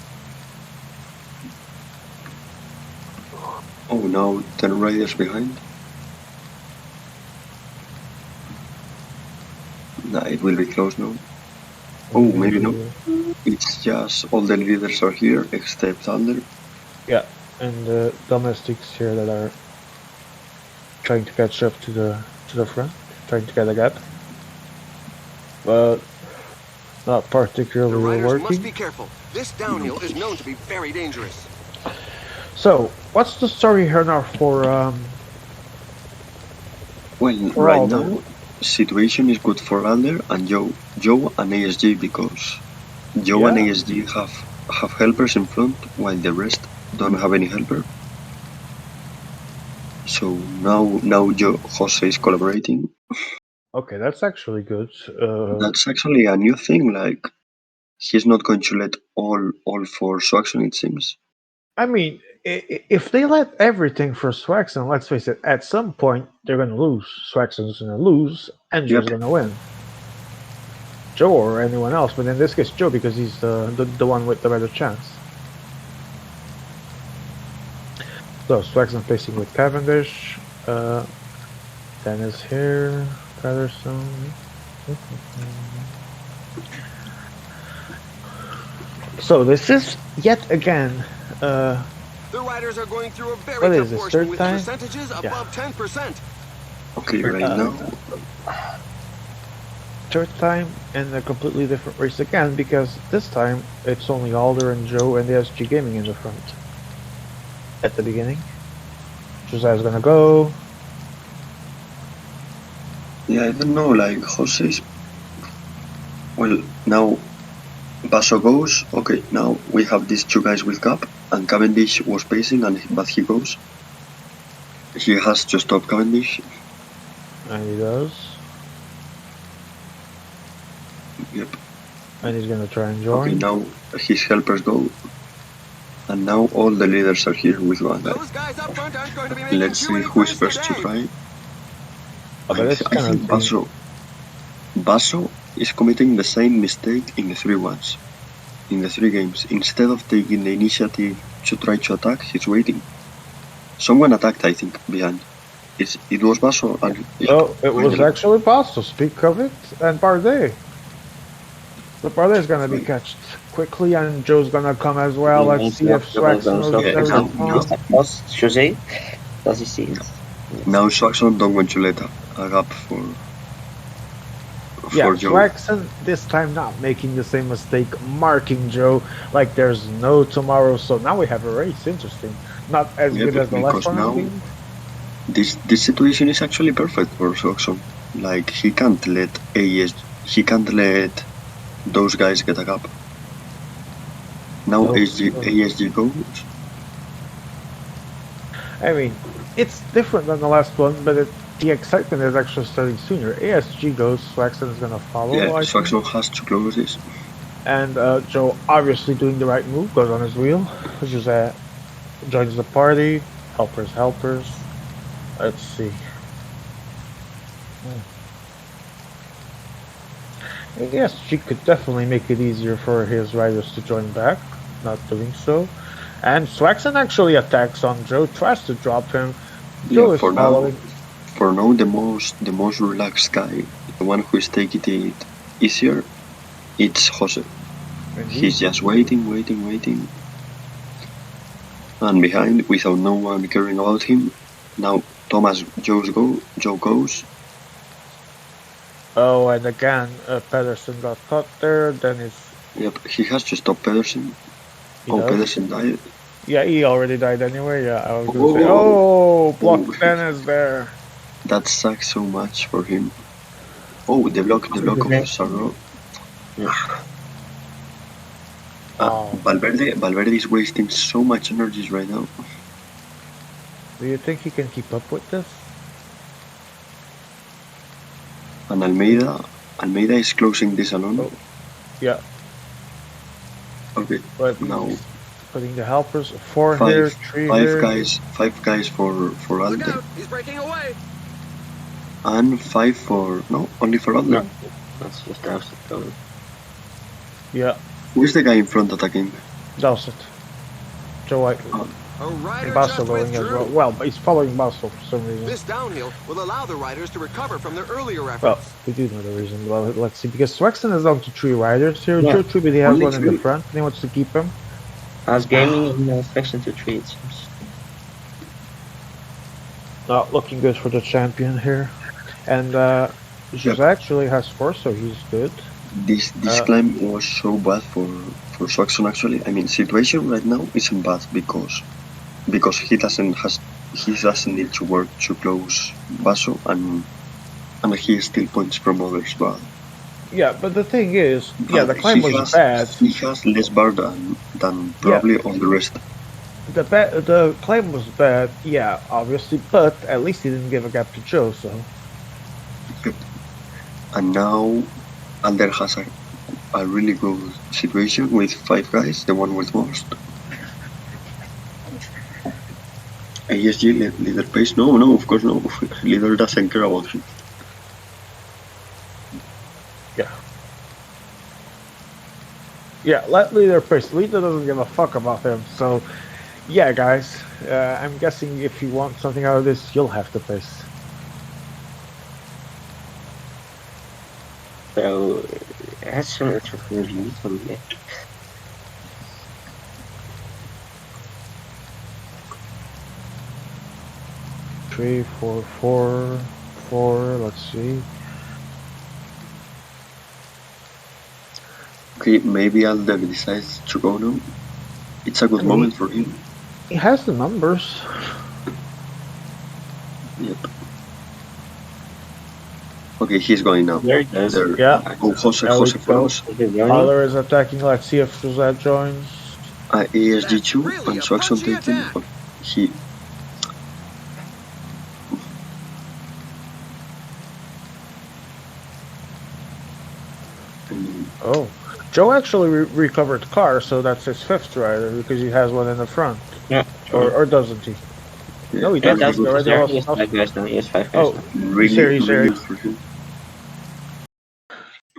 Oh, now 10 riders behind. Nah, it will be close now. Oh, maybe not. It's just all the leaders are here except Alder. Yeah, and the domestics here that are trying to catch up to the front, trying to get a gap, but not The particularly riders must working. be careful. This downhill is known to be very dangerous. So, what's the story here now for Right Alder? now, situation is good for Alder and Joe. Joe and ASG because Joe and ASG have helpers in front while the rest don't have any helper. So now Jose is collaborating. Okay, that's actually good. That's actually a new thing. Like he's not going to let all for Swaxon, it seems. I mean, if they let everything for Swaxon, let's face it, at some point they're gonna lose. Swaxon's gonna lose, and Joe's gonna win. Joe or anyone else, but in this case, Joe because he's the one with the better chance. So Swaxon facing with Cavendish. Dennis here. Patterson. So this is yet again. The riders are going through a very What tough is this, portion third with time? percentages above 10%. Okay, right now. third time in a completely different race again, because this time it's only Alder and Joe and the SG Gaming in the front. At the beginning. Jose's gonna go. Yeah, I don't know, like Jose's. Well, now Basso goes. Okay, now we have these two guys with gap, and Cavendish was pacing, but he goes. He has to stop Cavendish. And he does. Yep. And he's gonna try and join. Okay, now his helpers go. And now all the leaders are here with one guy. Those guys up front aren't going to be making Let's too see many who is firsts first to today. try. Oh, but it's I think Basso is committing the same mistake in the 3-1s. In the 3 games. Instead of taking the initiative to try to attack, he's waiting. Someone attacked, I think, behind. It was Basso. And, Oh, it was actually Basso. Speak of it, and Bardet. But Bardet's gonna be catched quickly, and Joe's gonna come as well. Let's see if Swaxon knows Jose. Does he see it? Now Swaxon don't want to let a gap for Yeah, Joe. Swaxon this time not making the same mistake, marking Joe like there's no tomorrow. So now we have a race. Interesting. Not as good as the last one. Now, this situation is actually perfect for Swaxon. Like he can't let those guys get a gap. Now ASG goes. I mean, it's different than the last one, but the excitement is actually starting sooner. ASG goes, Swaxon is gonna follow. Yeah, Swaxon has to close this. And Joe obviously doing the right move, goes on his wheel. Jose joins the party. Helpers. Let's see. Yes, she could definitely make it easier for his riders to join back, not doing so. And Swaxon actually attacks on Joe, tries to drop him. Joe is following. For now, the most relaxed guy, the one who is taking it easier, it's Jose. He's just waiting. And behind, without no one caring about him, now Joe goes. Oh, and again, Pedersen got caught there. Then it's. Yep, he has to stop Pedersen. Pedersen died. Yeah, he already died anyway. Yeah, I was gonna say. Oh, block 10 is there. That sucks so much for him. Oh, the block of Sarro. Valverde is wasting so much energy right now. Do you think he can keep up with this? And Almeida is closing this alone. Oh, yeah. Okay. But now putting the helpers, 4 here, 3 here. 5 guys for Alde. Look out, he's breaking away. And 5 for only for Alde. No, that's just Dowsett going. Yeah. Who is the guy in front attacking? Dowsett. Joe White. And Basso going as well. Well, but he's following Basso for some reason. This downhill will allow the riders to recover from their earlier efforts. Well, we do know the reason. Well, let's see. Because Swaxon is down to 3 riders here. Yeah. Joe Trubity has one in the front, and he wants to keep him. As gaming in section to 3, it seems. Not looking good for the champion here. And Jose actually has 4, so he's good. This climb was so bad for Swaxon actually. I mean, situation right now isn't bad because he doesn't need to work to close Basso and he still points from others, but yeah, but the thing is, the climb was bad. He has less bar than probably all the rest. The climb was bad, yeah, obviously, but at least he didn't give a gap to Joe, so. And now Alder has a really good situation with 5 guys, the one with most. ASG leader pace? No, of course no. Leader doesn't care about him. Yeah, let leader pace. Leader doesn't give a fuck about him. So, yeah, guys, I'm guessing if you want something out of this, you'll have to pace. So, that's some interesting reviews from there. Three, four, 4. Let's see. Okay, maybe Alder decides to go now. It's a good moment for him. He has the numbers. Yep. Okay, he's going now. There it goes. There. Yeah. Oh, Jose There we follows. Other is attacking. Let's see if Suzette joins. ASG2 That's really and a Swaxon punchy taking. attack. He. Oh, Joe actually recovered car, so that's his fifth rider because he has one in the front. Yeah. Or doesn't he? Yeah, No, he Yeah, doesn't. that's He already there. lost He has enough. 5 guys now. He has 5 guys Oh, now. really, He's here. really for him.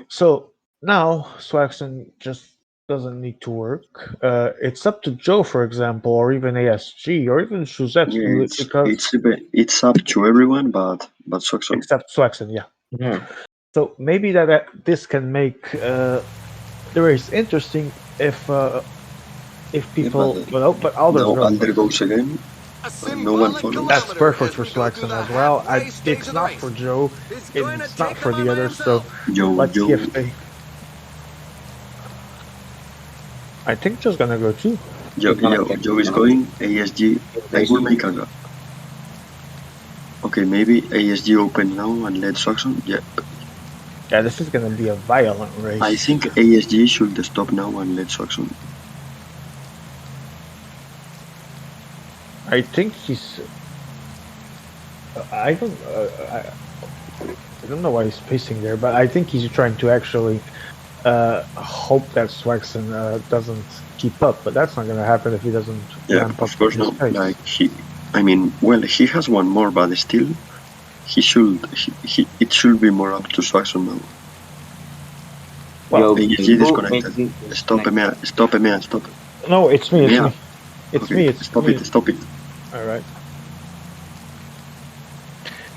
So now Swaxon just doesn't need to work. It's up to Joe, for example, or even ASG, or even Suzette to do Yeah, it because it's up to everyone, but Swaxon. except Swaxon, yeah. Yeah. So maybe that this can make the race interesting if people. but, but Alder's now going. Alder goes again. A No one symbolic follows. That's kilometer perfect as for we go through Swaxon the as well. halfway stage It's of the not race. for Joe. He's going to It's not take for him on the by others. So himself. let's see if they. I think Joe's gonna go too. Joe is going. ASG. I will make a gap. Okay, maybe ASG open now and let Swaxon. Yeah. Yeah, this is gonna be a violent race. I think ASG should stop now and let Swaxon. I think he's. I don't know why he's pacing there, but I think he's trying to actually hope that Swaxon doesn't keep up. But that's not going to happen if he doesn't ramp up Of course his not. pace. Like he has one more, but still, it should be more up to Swaxon now. Well, ASG disconnected. Stop, Emea, stop. No, it's me. It's Yeah. me. It's Okay, me. It's stop me. it. Stop it. All right.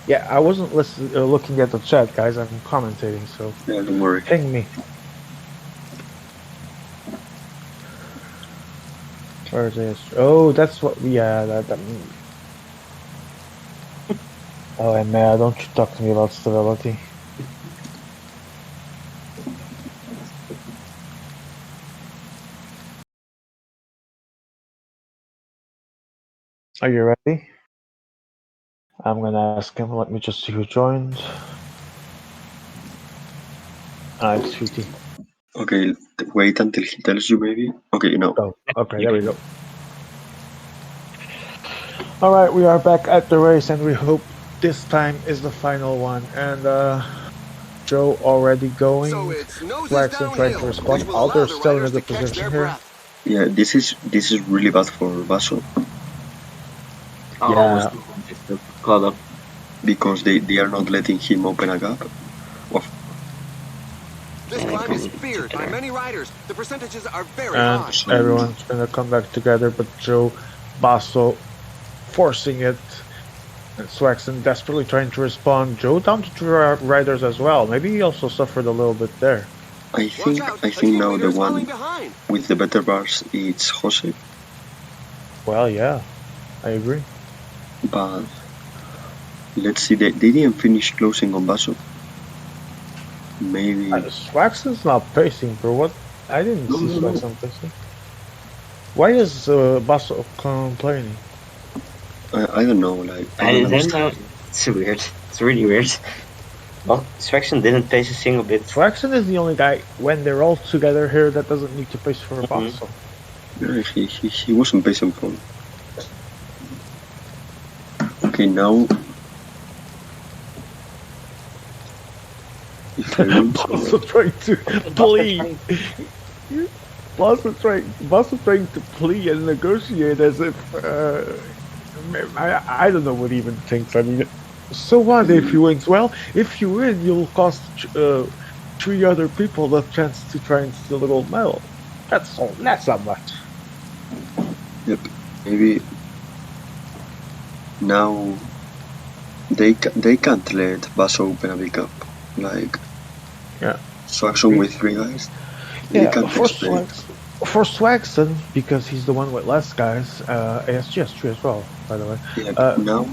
Yeah, I wasn't looking at the chat, guys. I'm commentating, so Yeah, don't worry. ping me. Where's this? Oh, that's what. Yeah, that. Oh, and don't you talk to me about stability. Are you ready? I'm gonna ask him. Let me just see who joined. It's Sweetie. Okay, wait until he tells you, maybe. Okay, no. Oh, okay, there we go. All right, we are back at the race, and we hope this time is the final one. And Joe already going. So it's noses Swaxon trying downhill, for a spot. which will allow Alder's the still in a riders to good catch position their here. breath. Yeah, this is really bad for Vaso Yeah. Caught up. because they are not letting him open a gap. This climb is feared by many riders. The percentages are very And high. everyone's gonna come back together, but Joe Basso forcing it. And Swaxon desperately trying to respond. Joe down to two riders as well. Maybe he also suffered a little bit there. I think now the one with the better bars is Jose, Well, yeah, I agree. but let's see. They didn't finish closing on Vaso. Maybe Swaxon's not pacing, bro. What? I didn't see No. Swaxon pacing. Why is Basso complaining? I don't know. Like I don't understand. It's weird. It's really weird. Well, Swaxon didn't pace a single bit. Swaxon is the only guy when they're all together here that doesn't need to pace for Basso. Yeah, he wasn't pacing for. Okay, now. If I win, Basso trying to plead. Basso trying to plea and negotiate as if I don't know what he even thinks. I mean, so what if he wins? Well, if you win, you'll cost 3 other people the chance to try and steal the gold medal. That's all. That's not much. Yep. Maybe now they can't let Vaso open a big gap. Like Yeah. Swaxon with 3 guys. They Yeah, can't explain. for Swaxon, because he's the one with less guys. ASG has 3 as well, by the way. Yeah, now.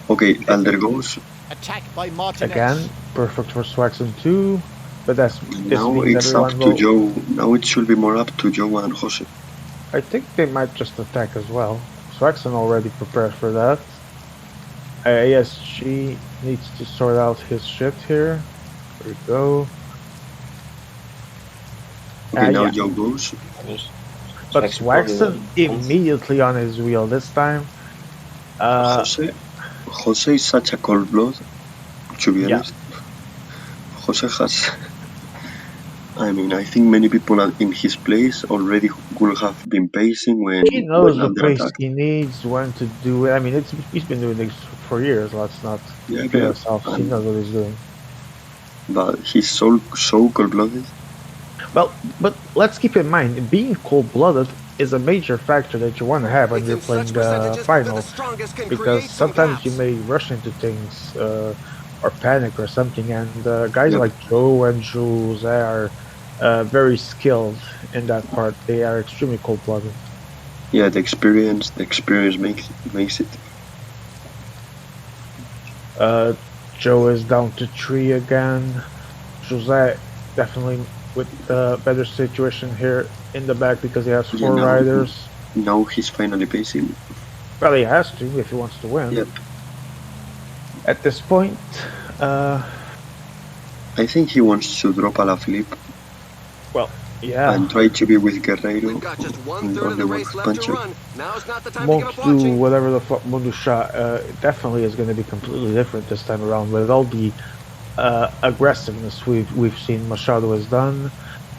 Okay, Alder goes. Attack by Martinez. Again, perfect for Swaxon too. But this Now means it's up everyone to will. Joe. Now it should be more up to Joe and Jose. I think they might just attack as well. Swaxon already prepared for that. ASG needs to sort out his shit here. There we go. Okay, now Yeah. Joe goes. But Swaxon immediately on his wheel this time. Jose is such a cold blood, to be honest. Jose has. I mean, I think many people in his place already would have been pacing when He knows the under pace attack. he needs, when to do it. I mean, he's been doing this for years. Let's not kid ourselves. He knows what he's doing. But he's so cold-blooded. Well, but let's keep in mind, being cold-blooded is a major factor that you want to have when you're playing the finals, because sometimes you may rush into things or panic or something, and guys like Joe and Jules are very skilled in that part. They are extremely cold-blooded. Yeah, the experience makes it. Joe is down to 3 again. Jose definitely with a better situation here in the back because he has 4 riders. Now he's finally pacing. Well, he has to if he wants to win. Yep. At this point, I think he wants to drop Alaphilippe. Well, yeah. And try to be with Guerreiro. We've got just 1/3 of the race left to run. Now's not the time to give Won't up do watching. whatever the fuck Mundu shot. Definitely is going to be completely different this time around with all the aggressiveness we've seen Machado has done.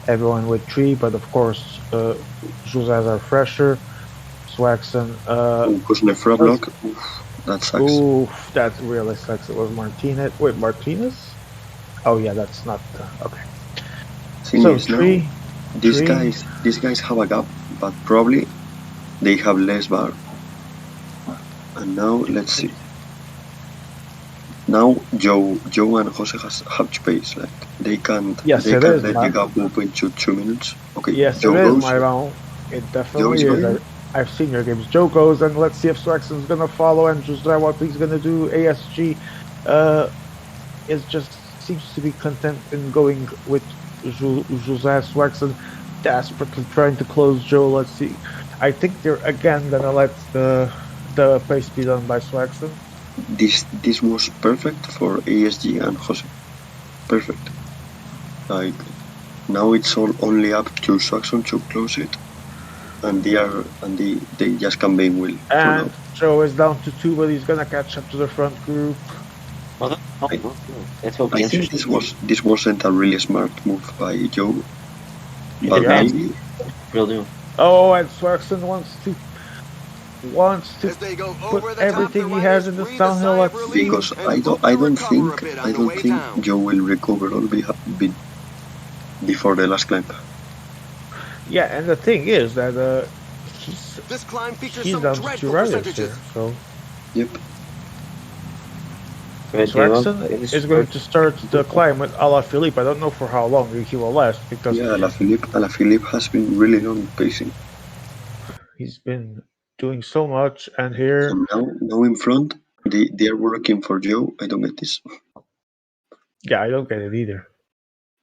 Everyone with 3, but of course, José are fresher. Swaxon. Was Nefra block? That sucks. Oof, that really sucks. It was Martinez. Wait, Martinez? Oh yeah, that's not okay. So 3. These guys have a gap, but probably they have less bar. And now let's see. Now Joe and Jose have to pace. Like they can't. Yes, they it can't is. let the gap open to 2 minutes. Okay. Yes, Joe it is, goes. my round. It definitely Joe is. I've seen your games. Joe goes, and let's see if Swaxon's gonna follow and Jose what he's gonna do. ASG is just seems to be content in going with Jose Swaxon, desperately trying to close Joe. Let's see. I think they're again gonna let the pace be done by Swaxon. This was perfect for ASG and Jose. Perfect. Like now it's all only up to Swaxon to close it, and they just can be will. And Joe is down to 2, but he's gonna catch up to the front group. I think this wasn't a really smart move by Joe, but maybe. Will do. Oh, and Swaxon wants to put everything he has in this downhill. Let's see. Because I don't think Joe will recover all before the last climb. Yeah, and the thing is that This climb features he's some down to 2 dreadful riders percentages. here, so Yep. Swaxon is going to start the climb with Alaphilippe. I don't know for how long he will last because Alaphilippe has been really long pacing. He's been doing so much, and here now in front they are working for Joe. I don't get this. Yeah, I don't get it either.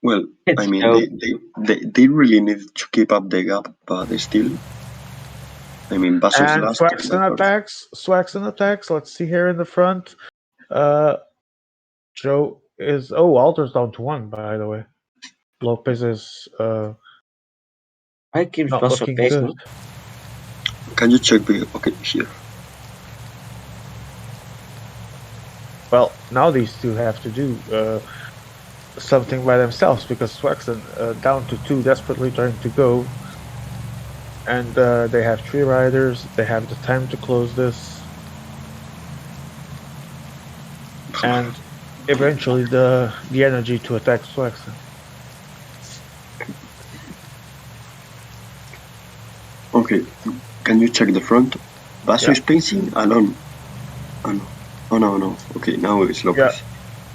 Well, I mean they really need to keep up the gap, but they still. I mean, Basso's and last. Swaxon attacks. Let's see here in the front. Joe is Walter's down to 1, by the way. Lopez is I keep not looking good. Can you check okay here? Well, now these two have to do something by themselves because Swaxon down to 2, desperately trying to go, and they have 3 riders. They have the time to close this, and eventually the energy to attack Swaxon. Okay, can you check the front? Basso is pacing alone. Oh no. Okay, now it's Lopez. Yeah.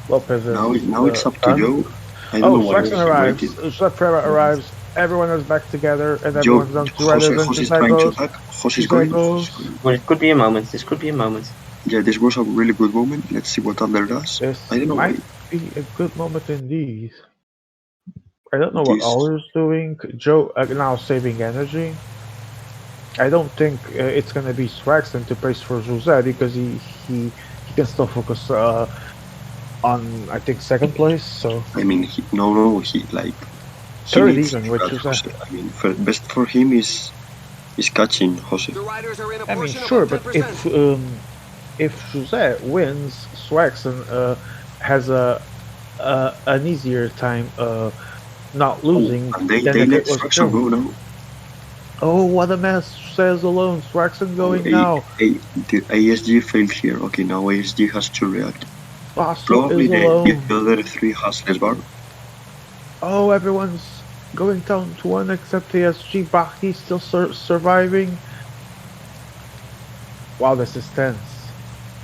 Lopez is now it's up to Joe. I don't know why Swaxon arrives. Swaxon arrives. Everyone is back together, and everyone's on 2 riders. Jose's trying to attack. Jose's going. Well, it could be a moment. This could be a moment. Yeah, this was a really good moment. Let's see what Under does. This I don't know might be a good moment indeed. I don't know what This, Aller's doing. Joe now saving energy. I don't think it's gonna be Swaxton to pace for Jose because he can still focus on I think second place. So I mean, he like he third needs even to with catch Jose. Jose. I mean, best for him is catching Jose. The riders are in a I mean, portion sure, above but 10%. if Jose wins, Swaxton has an easier time not losing And than they if let it was Swaxon Joe. go now. Oh, what a mess! Says alone. Swaxton Oh, going now. the ASG failed here. Okay, now ASG has to react. Basso Probably is alone. the other three has less bar. Oh, everyone's going down to one except ASG. Baki still surviving. Wow, this is tense.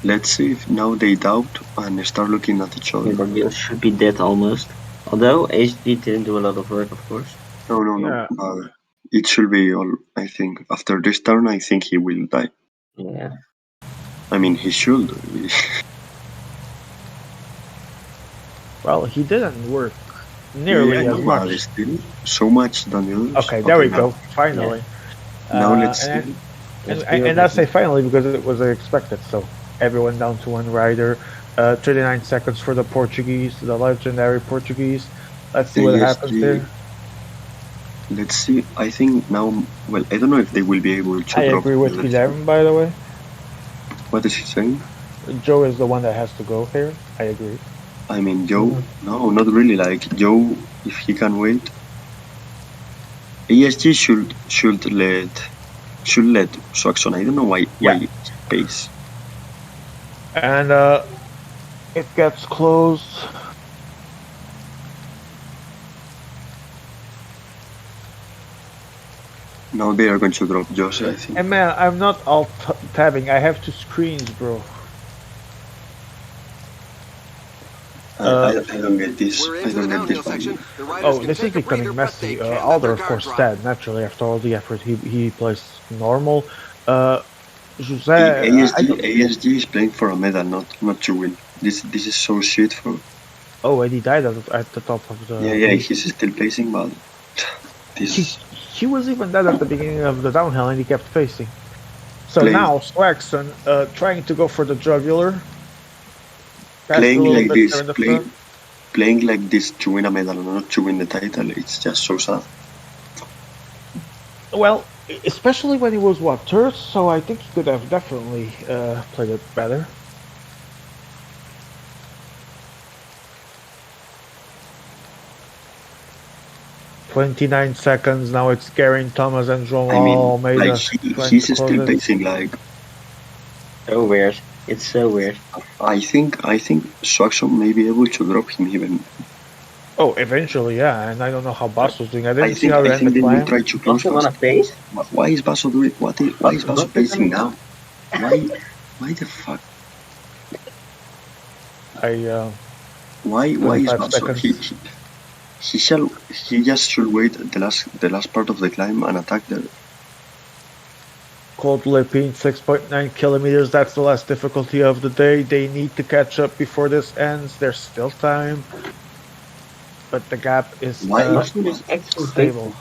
Let's see if now they doubt and start looking at each other. They should be dead almost. Although HD didn't do a lot of work, of course. No. Yeah. It should be all. I think after this turn, I think he will die. Yeah. I mean, he should. Well, he didn't work nearly Yeah, as no, much. but still so much than the others. Okay, there we now, go. Finally. Now let's see. And I say finally because it was expected. So everyone down to one rider. 39 seconds for the Portuguese, the legendary Portuguese. Let's see what happens ASG. there. Let's see. I think now. Well, I don't know if they will be able to. I drop agree with the- Guillermo, by the way. What is he saying? Joe is the one that has to go here. I agree. I mean, Joe. No, not really. Like Joe, if he can wait. ASG should let Swaxon. I don't know why he pays. And it gets closed. Now they are going to drop Jose, I think. And man, I'm not alt tabbing. I have two screens, bro. I don't get this. We're I into the don't get downhill this. section. The riders Oh, can this is take a becoming breather, but they messy. can't let Alder, their of guard course, drop. dead. Naturally, after all the effort he plays normal. Jose, ASG is playing for a medal, not to win. This is so shit for. oh, and he died at the top of the. Yeah, he's still placing, but this. He was even dead at the beginning of the downhill, and he kept facing. So Play- now Swaxton trying to go for the jugular. That's Playing a little like bit this, there in the front. playing like this to win a medal, not to win the title. It's just so sad. Well, especially when he was third, so I think he could have definitely played it better. "29 seconds, now it's Geraint Thomas and João I mean, Almeida. like trying he's to still close it. pacing. Like So weird. It's so weird. I think Swaxon may be able to drop him even. Oh, eventually, yeah, and I don't know how Bass was doing. I didn't see how he I think ended they the will climb. try to close Also wanna fast. face? Why is Basso doing? Why is Basso pacing now? Why the fuck? Why is 25 Basso? seconds. He just should wait the last part of the climb and attack there. Cold Lepine, 6.9 kilometers. That's the last difficulty of the day. They need to catch up before this ends. There's still time, but the gap is stable.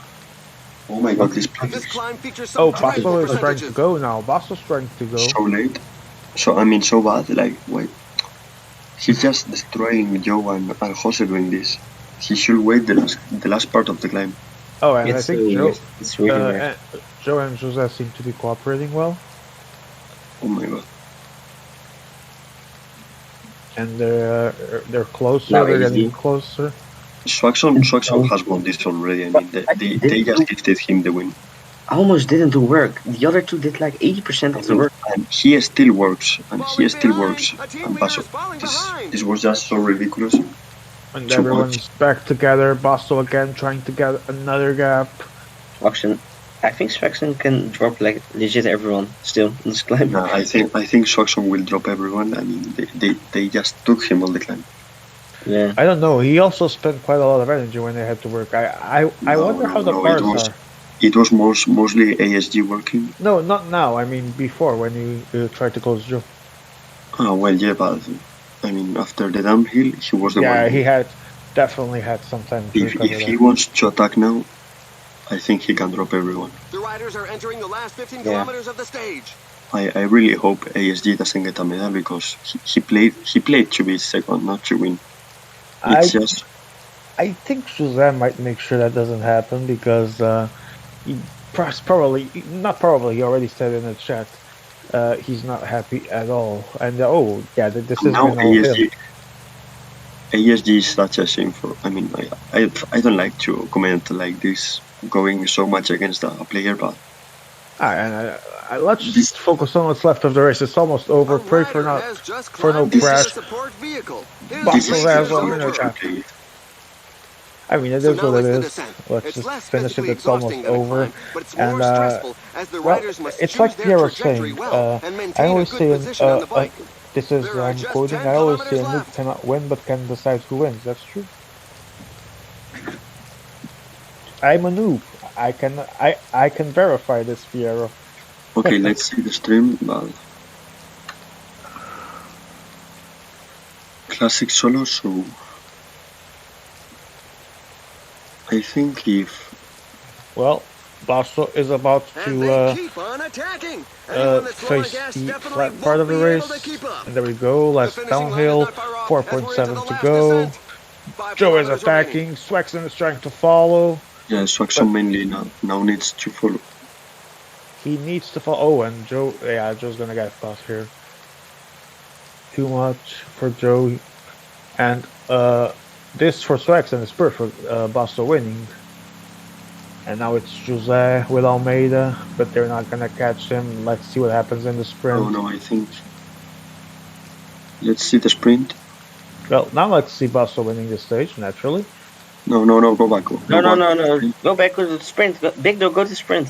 Oh my god, this This place climb features some Oh, dreadful Basso is trying to percentages. go now. Basso's trying to go. is so late. So bad. Like wait, he's just destroying Joe and Jose doing this. He should wait the last part of the climb. Oh, and It's I think so Joe, weird. It's really weird. Joe and Jose seem to be cooperating well, Oh my god. and they're closer. Now They're ASD. getting closer. Swaxon has won this already. I mean, they just gifted him the win. Almost didn't do work. The other two did like 80% of the work. And he still works. And Falling he still behind. works. A team And leader Basso. is falling This behind. was just so ridiculous. And Too everyone's back together. Basso again trying to get another gap. Swaxon. I think Swaxon can drop like legit everyone still in this climb. No, I think Swaxon will drop everyone. I mean, they just took him all the climb. Yeah. I don't know. He also spent quite a lot of energy when they had to work. I wonder how the bars are. It was mostly ASG working. No, not now. I mean before when you tried to close Joe. Oh well, yeah, but I mean after the downhill, he was the one. Yeah, he had definitely had some time to recover If he that. wants to attack now, I think he can drop everyone. The riders are entering the last 15 Yeah. kilometers of the stage. I really hope ASG doesn't get a medal because he played to be second, not to win. It's just I think Jose might make sure that doesn't happen because he he already said in the chat he's not happy at all. And this is now all him. ASG is such a shame for. I mean, I don't like to comment like this, going so much against a player, but Let's just focus on what's left of the race. It's almost over. A Pray for rider not has just for no climbed into the crash. support vehicle. His This race is is one over. minute. okay. I mean, it So is now what it it's the is. descent. Let's It's just less finish it. physically It's almost exhausting than a over. climb, but it's And more stressful as the riders must it's choose like their Pierre was trajectory saying. well and I maintain a always good say, position on the bike. this is There are just quoting. 10 I always say, a kilometers noob left. cannot win, but can decide who wins. That's true. I'm a noob. I can verify this, Piero. Okay, let's see the stream. But classic solo, so I think if Well, Basso is about And they to keep on attacking. Anyone that's low on face gas the definitely flat part won't of the be able race. to keep up. And there we go. The Last finishing line is downhill. not far off as we're into 4.7 the to last go. descent. 5 Joe is kilometers attacking. remaining. Swexen is trying to follow. yeah, Swaxon mainly now needs to follow. He needs to follow. Oh, and Joe. Yeah, Joe's gonna get caught here. Too much for Joe. And this for Swexen is perfect. Basso winning. And now it's Jose with Almeida, but they're not gonna catch him. Let's see what happens in the sprint. Oh no, I think. Let's see the sprint. Well, now let's see Basso winning the stage, naturally. No, go back. No. Go back to the sprint. Big Dog, go to the sprint.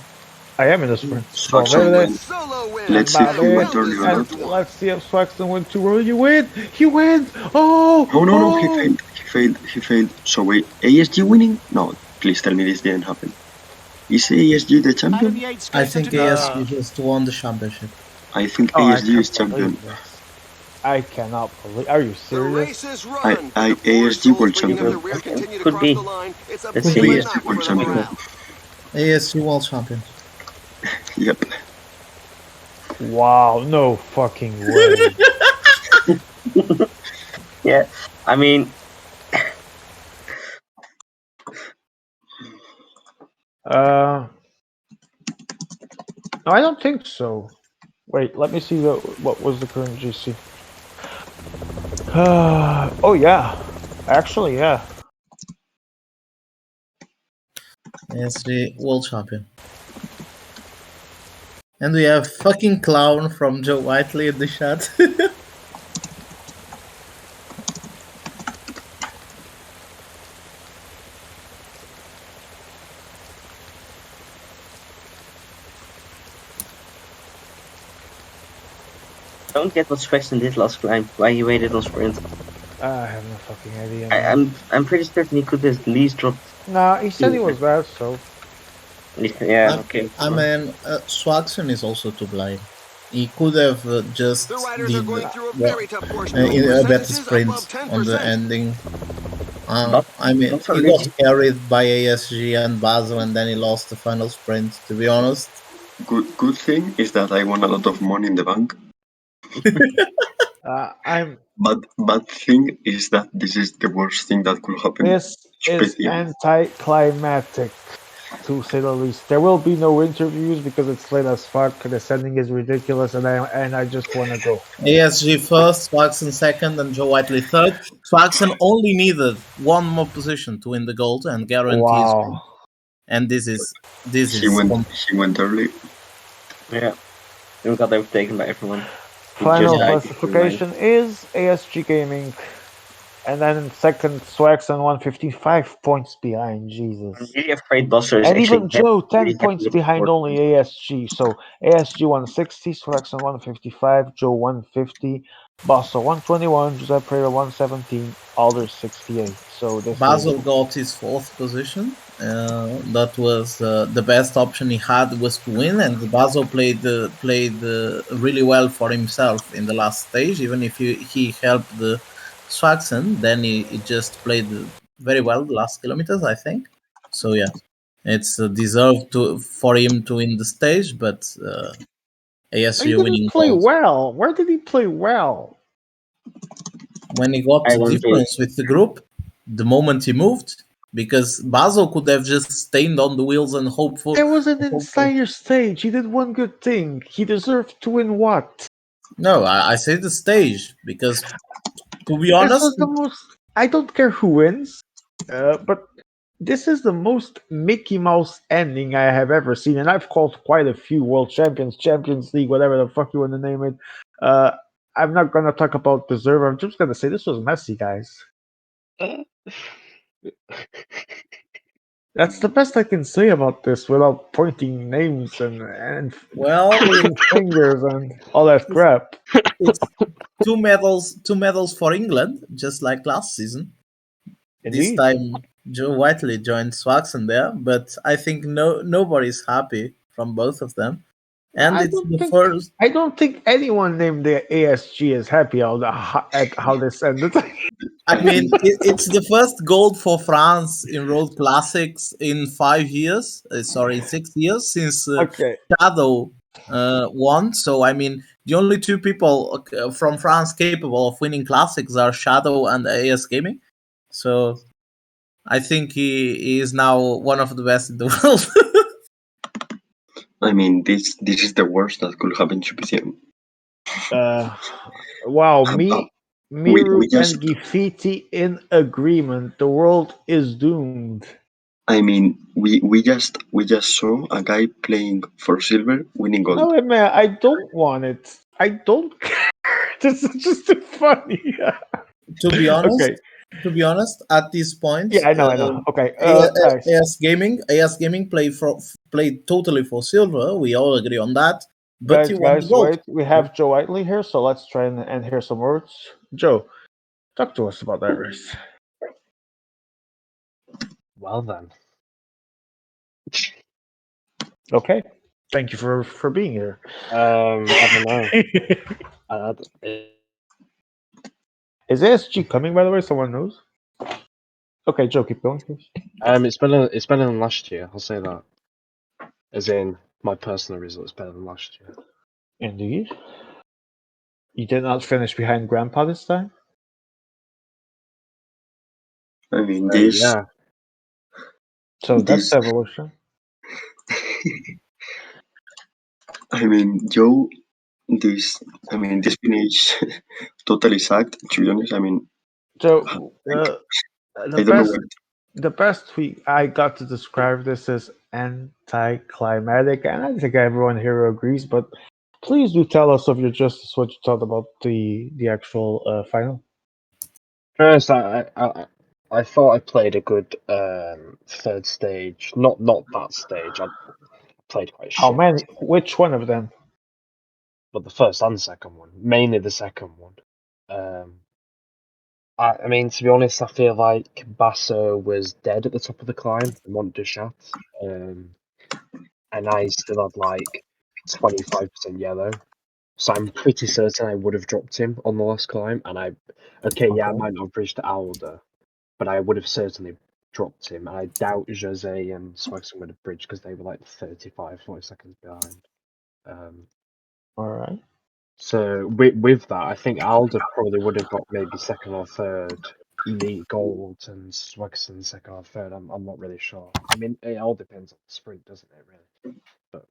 I am in the sprint. Swaxon Valverde, win. Solo win. Let's see who Valverde, went early or and not. let's see if Swaxton went too early. You win! He wins! Oh! Oh no, oh! he failed. So wait, ASG winning? No, please tell me this didn't happen. Is ASG the champion? I think ASG just won the championship. I think Oh, I ASG can't is champion. believe this. I cannot believe. Are you The serious? race is run. I The four ASG souls world waiting in the champion. rear continue to Could cross be. the line. It's a Let's big see. win ASG for world the champion. morale. ASG world champion. Yep. Wow! No fucking way. Yeah, I mean, No, I don't think so. Wait, let me see what was the current GC. Oh yeah, actually yeah. ASG world champion. And we have fucking clown from Joe Whiteley in the chat. don't get what Swaxton did last climb. Why he waited on sprint. I have no fucking idea. man. I'm pretty certain he could at least drop. Nah, he said he was bad, so Yeah, okay. I mean, Swaxon is also to blame. He could have just The riders are did going through a well, very tough portion. a better Percentages sprint above 10%. on the ending. Not- I mean, not so he was lazy. carried by ASG and Bazo, and then he lost the final sprint. To be honest, Good thing is that I won a lot of money in the bank. I'm. But bad thing is that this is the worst thing that could happen. This is PCM. anticlimactic, to say the least. There will be no interviews because it's late as fuck. The sending is ridiculous, and I just want to go. ASG first, Swaxon second, and Joe Whiteley third. Swaxon only needed one more position to win the gold and guarantees win. Wow. And this is He went early. Yeah, he got overtaken by everyone. He Final just died. classification is ASG Gaming, and then in second Swaxon 155 points behind. I'm Jesus. really afraid Buster is And actually even Joe 10 really points happy with behind the only ASG. So ASG 160, Swaxon 155, Joe 150, Basso 121, Jose Pereira 117, Alder 68. So this Basil got his fourth position. That was the best option he had was to win, and Basil played really well for himself in the last stage. Even if he helped the Swaxon, then he just played very well the last kilometers, I think. So yeah, it's deserved for him to win the stage, but He ASG didn't winning play gold well. Where did he play well? when he got I don't think. difference with the group, the moment he moved, because Basel could have just stayed on the wheels and There was an hope for. entire stage. He did one good thing. He deserved to win what? No, I say the stage because, to be This honest, was the most. I don't care who wins, but this is the most Mickey Mouse ending I have ever seen, and I've called quite a few World Champions, Champions League, whatever the fuck you want to name it. Uh, I'm not gonna talk about deserve. I'm just gonna say this was messy, guys. That's the best I can say about this without pointing names and well, pulling fingers and all that crap. it's two medals for England, just like last season. This Indeed. time, Joe Whiteley joined Swaxon there, but I think nobody's happy from both of them. And it's the first. I don't think anyone named the ASG is happy at how this ended. I mean, it's the first gold for France in Road Classics in 5 years. Sorry, in 6 years since Okay. Shadow won. So I mean, the only two people from France capable of winning classics are Shadow and AS Gaming. So I think he is now one of the best in the world. I mean, this is the worst that could happen to PCM. Uh, wow, Uh, Miru we just and Gifiti in agreement. The world is doomed. I mean, we just saw a guy playing for silver winning gold. No, man, I don't want it. I don't care. This is just too funny. to be honest, Okay. at this point, Yeah, I know. Okay, guys, AS Gaming played totally for silver. We all agree on that. But he won the gold. wait. We have Joe Whiteley here, so let's try and hear some words. Joe, talk to us about that race. Well then. Okay. Thank you for being here. I don't know. It, Is ASG coming, by the way? Someone knows? Okay, Joe, keep going, please. it's better than last year. I'll say that. As in, my personal results better than last year. Indeed. You did not finish behind Grandpa this time? I mean, this Yeah. So that's this the evolution. I mean, Joe, this finish totally sucked. To be honest, I mean, So like, the I don't know best what. the best I got to describe this is anticlimactic, and I think everyone here agrees. But please do tell us of your justice what you thought about the actual final. First, I thought I played a good third stage. Not that stage. I played quite How shit. many? Which one of them? But the first and second one, mainly the second one. I mean, to be honest, I feel like Basso was dead at the top of the climb and wanted to shut. And I still had like 25% yellow. So I'm pretty certain I would have dropped him on the last climb. And I Okay. might not have reached Alder, but I would have certainly dropped him. And I doubt Jose and Swagston would have bridged because they were like 35, 40 seconds behind. All right. So with that, I think Alder probably would have got maybe second or third, elite gold, and Swagson second or third. I'm not really sure. I mean, it all depends on the sprint, doesn't it? Really. But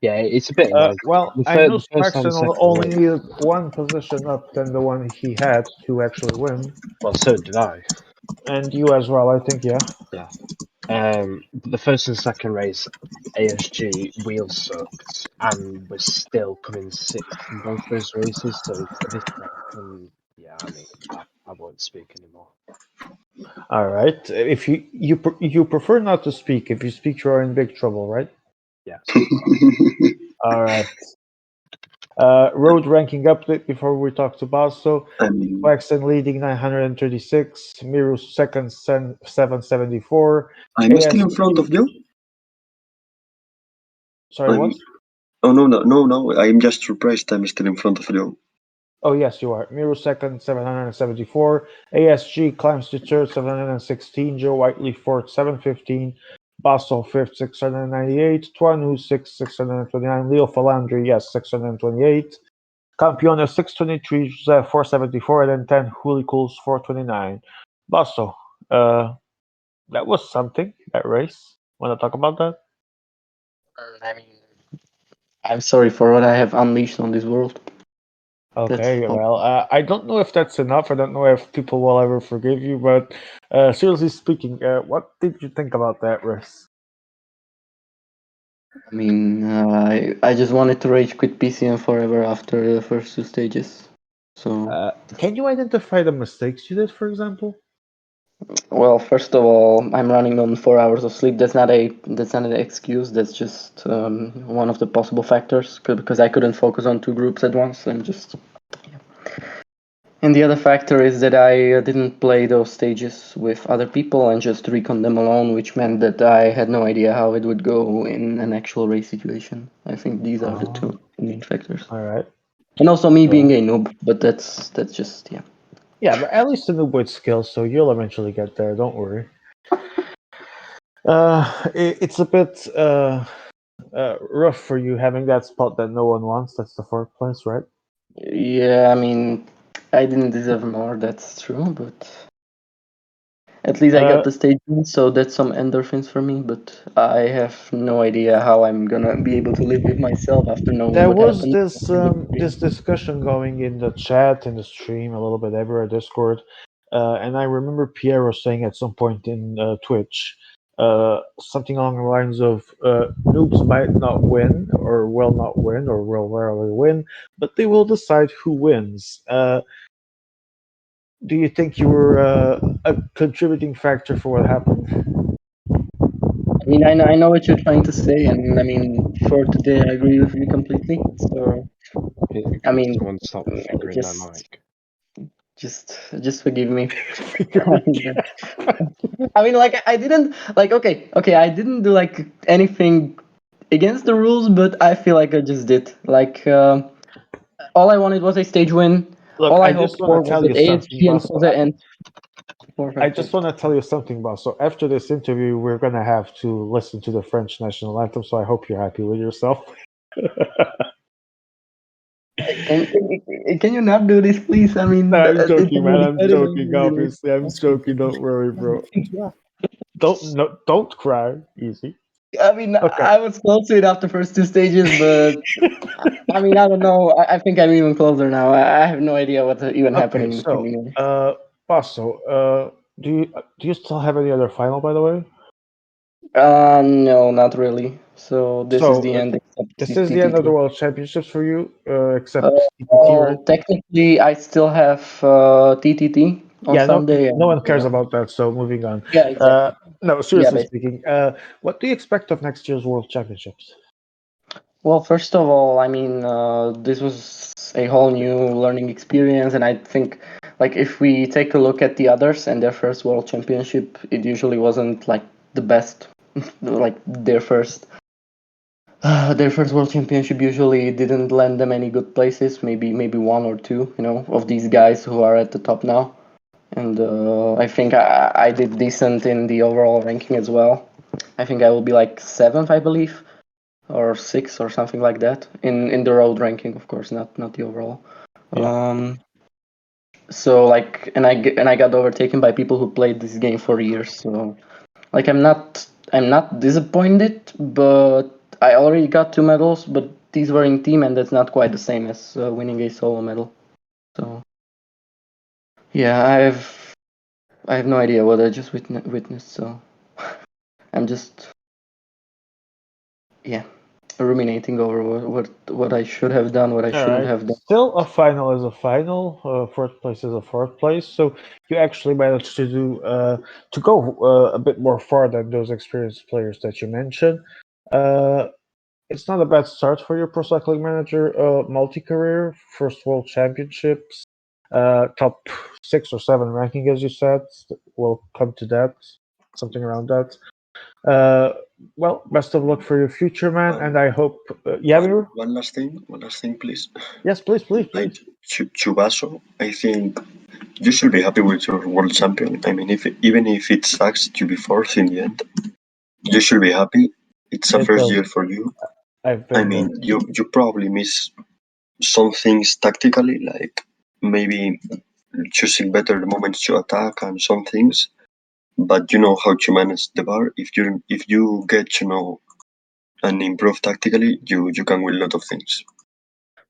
yeah, it's a bit annoying. Well, The I know first and Sparkson second only win. needed one position up than the one he had to actually win, Well, so did I. and you as well. I think, yeah. Yeah. But the first and second race, ASG wheel sucked and was still coming sixth in both those races. So for this second, yeah, I mean, I won't speak anymore. All right. If you prefer not to speak. If you speak, you are in big trouble, right? Yes. All right. Road ranking update before we talk to Basso. I mean, Waxen leading 936, Miru second 774. I'm AS still in front of you. sorry, I'm. what? Oh no. I'm just surprised I'm still in front of you. Oh, yes, you are. Miru second, 774. ASG climbs to third, 716. Joe Whiteley fourth, 715. Basso fifth, 698. Tuanu sixth, 629. Leo Falandri, yes, 628. Campione 623. Jose 474. And then 10, Huli Cools 429. Basso, that was something, that race. Want to talk about that? I mean, I'm sorry for what I have unleashed on this world. That's Okay, all. well, I don't know if that's enough. I don't know if people will ever forgive you, but seriously speaking, what did you think about that race? I mean, I just wanted to rage quit PCM forever after the first two stages. So, Can you identify the mistakes you did, for example? well, first of all, I'm running on 4 hours of sleep. That's not an excuse. That's just one of the possible factors because I couldn't focus on two groups at once and just. And the other factor is that I didn't play those stages with other people and just recon them alone, which meant that I had no idea how it would go in an actual race situation. I think these are the two main factors. All right. And also me Yeah. being a noob, but that's just yeah. Yeah, but at least a noob with skills, so you'll eventually get there. Don't worry. It's a bit rough for you having that spot that no one wants. That's the fourth place, right? Yeah, I mean, I didn't deserve more, that's true, but at least I got Uh, the stage win, so that's some endorphins for me, but I have no idea how I'm gonna be able to live with myself after knowing There what was happened. this discussion going in the chat, in the stream, a little bit everywhere, Discord, and I remember Piero saying at some point in Twitch something along the lines of noobs might not win, or will not win, or will rarely win, but they will decide who wins. Do you think you were a contributing factor for what happened? I mean, I know what you're trying to say, and I mean, for today, I agree with you completely. So, I Can mean, someone stop fingering their just, mic? just forgive me. I mean, like, I didn't like. Okay, I didn't do like anything against the rules, but I feel like I just did. Like, all I wanted was a stage win. Look, All I I just hoped want for to was tell that you something, ASG and boss. Jose and four I factors. just want to tell you something, boss. So after this interview, we're gonna have to listen to the French national anthem. So I hope you're happy with yourself. Can you not do this, please? I No, mean, I'm it's joking, man. already I'm I don't joking. know. Obviously, I'm joking. Don't worry, bro. Don't no, don't cry. Easy. I mean, Okay. I was close to it after first two stages, but I mean, I don't know. I think I'm even closer now. I have no idea what's even Okay. happening So, anymore. Basso, do you still have any other final, by the way? No, not really. So this is So, the end, except this is the end of the TTT. World Championships for you, Uh, except TTT, right? well, technically, I still have TTT on Yeah, no, Sunday. no And, one cares about that. So, moving on. yeah, exactly. No, Yeah, seriously speaking, what do you expect of next year's World Championships? well, first of all, I mean, this was a whole new learning experience, and I think, like, if we take a look at the others and their first World Championship, it usually wasn't like the best. Like their first World Championship usually didn't land them any good places. Maybe one or two, of these guys who are at the top now. And I think I did decent in the overall ranking as well. I think I will be like seventh, I believe, or sixth or something like that in the road ranking, of course, not the overall. Yeah. So like, and I got overtaken by people who played this game for years. So like, I'm not disappointed, but I already got two medals, but these were in team, and that's not quite the same as winning a solo medal. So yeah, I have no idea what I just witnessed. So I'm just yeah ruminating over what I should have done, what I All shouldn't right. have done. Still, a final is a final. Fourth place is a fourth place. So you actually managed to go a bit more far than those experienced players that you mentioned. Uh, it's not a bad start for your pro cycling manager multi-career. First World Championships, top 6 or 7 ranking, as you said. We'll come to that, something around that. Uh, well, best of luck for your future, man, and I hope. Yeah, Miru? One last thing, please. Yes, please, please, Like please. Chubaso, I think you should be happy with your world champion. I mean, if even if it sucks to be fourth in the end, you should be happy. It's a It first will. year for you. I've I been mean, there. you probably miss some things tactically, like maybe choosing better moments to attack and some things. But you know how to manage the bar. If you get to know and improve tactically, you can win a lot of things.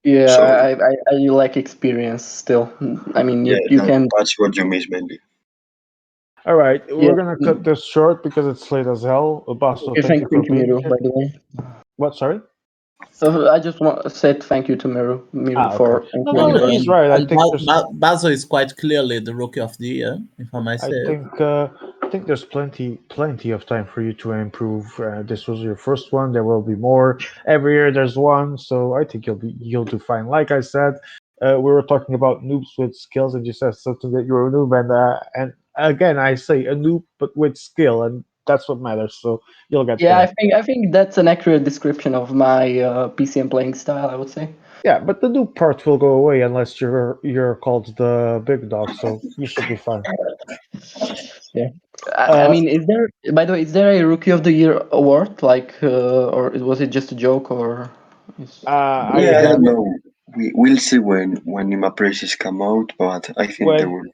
Yeah, So I like experience still. I mean, yeah, you can. that's what you miss mainly. All right, Yeah. we're gonna cut this short because it's late as hell. Basto, Okay, thank you for thank you, being Miru, here. by the way. What? Sorry. I just want said thank you to Miru Okay. for No, And, no, including us. he's right. I think there's Bazo is quite clearly the rookie of the year, if I might I say. think there's plenty of time for you to improve. This was your first one. There will be more every year. There's one, so I think you'll do fine. Like I said, we were talking about noobs with skills, and you said something that you're a noob, and again I say a noob but with skill, and that's what matters. So you'll get Yeah, there. I think that's an accurate description of my PCM playing style, I would say. Yeah, but the noob part will go away unless you're called the big dog. So you should be fine. Yeah. I Uh, mean, by the way, is there a Rookie of the Year award, like, or was it just a joke, or? Is, I Yeah, I have don't know. We'll see when Nima prices come out, but I think there when will.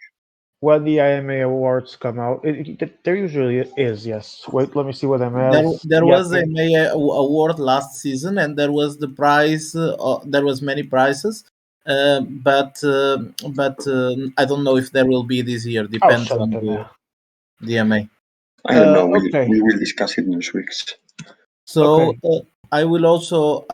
when the IMA awards come out. There usually is, yes. Wait, let me see what MLs. There Yep. was a May award last season, and there was the prize. There was many prizes, but I don't know if there will be this year. Oh, Depends shut on up, ML. the MA. I don't know. Okay. We will discuss it next weeks. So Okay. I will also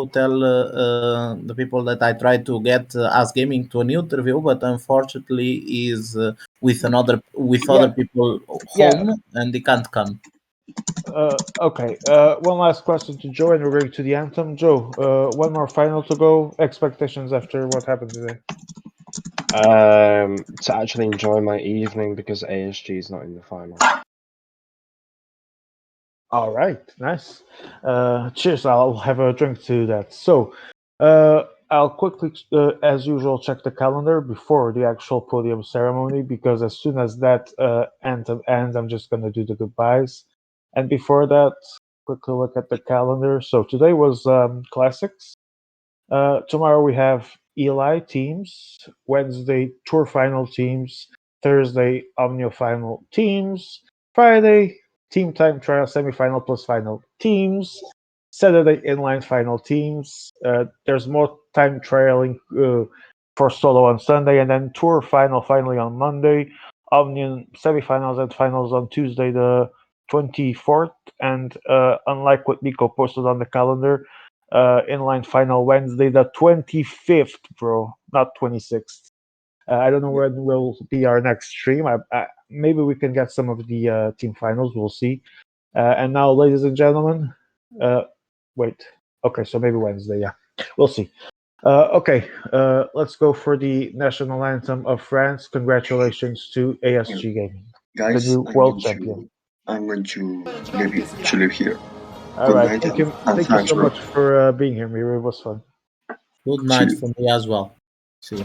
tell the people that I try to get As Gaming to an interview, but unfortunately is with other Yeah. people Yeah. home, and they can't come. Okay. One last question to Joe, and we're going to the anthem. Joe, one more final to go. Expectations after what happened today. To actually enjoy my evening because ASG is not in the final. All right, nice. Cheers. I'll have a drink to that. So, I'll quickly, as usual, check the calendar before the actual podium ceremony because as soon as that anthem ends, I'm just gonna do the goodbyes. And before that, quickly look at the calendar. So today was classics. Tomorrow we have Eli teams. Wednesday tour final teams. Thursday Omnio final teams. Friday team time trial semifinal plus final teams. Saturday inline final teams. There's more time trialing for solo on Sunday, and then tour final finally on Monday. Omnium semifinals and finals on Tuesday the 24th, and unlike what Nico posted on the calendar, inline final Wednesday the 25th, bro, not 26th. I don't know when will be our next stream. Maybe we can get some of the team finals. We'll see. And now, ladies and gentlemen, uh, wait. Okay, so maybe Wednesday. Yeah, we'll see. Okay, let's go for the national anthem of France. Congratulations to ASG Gaming, the Guys, new world champion. I'm going to leave here. All Good right, night and thank you thanks, so bro. much for being here, Miro. It was fun. Good See night you. for me as well. See you.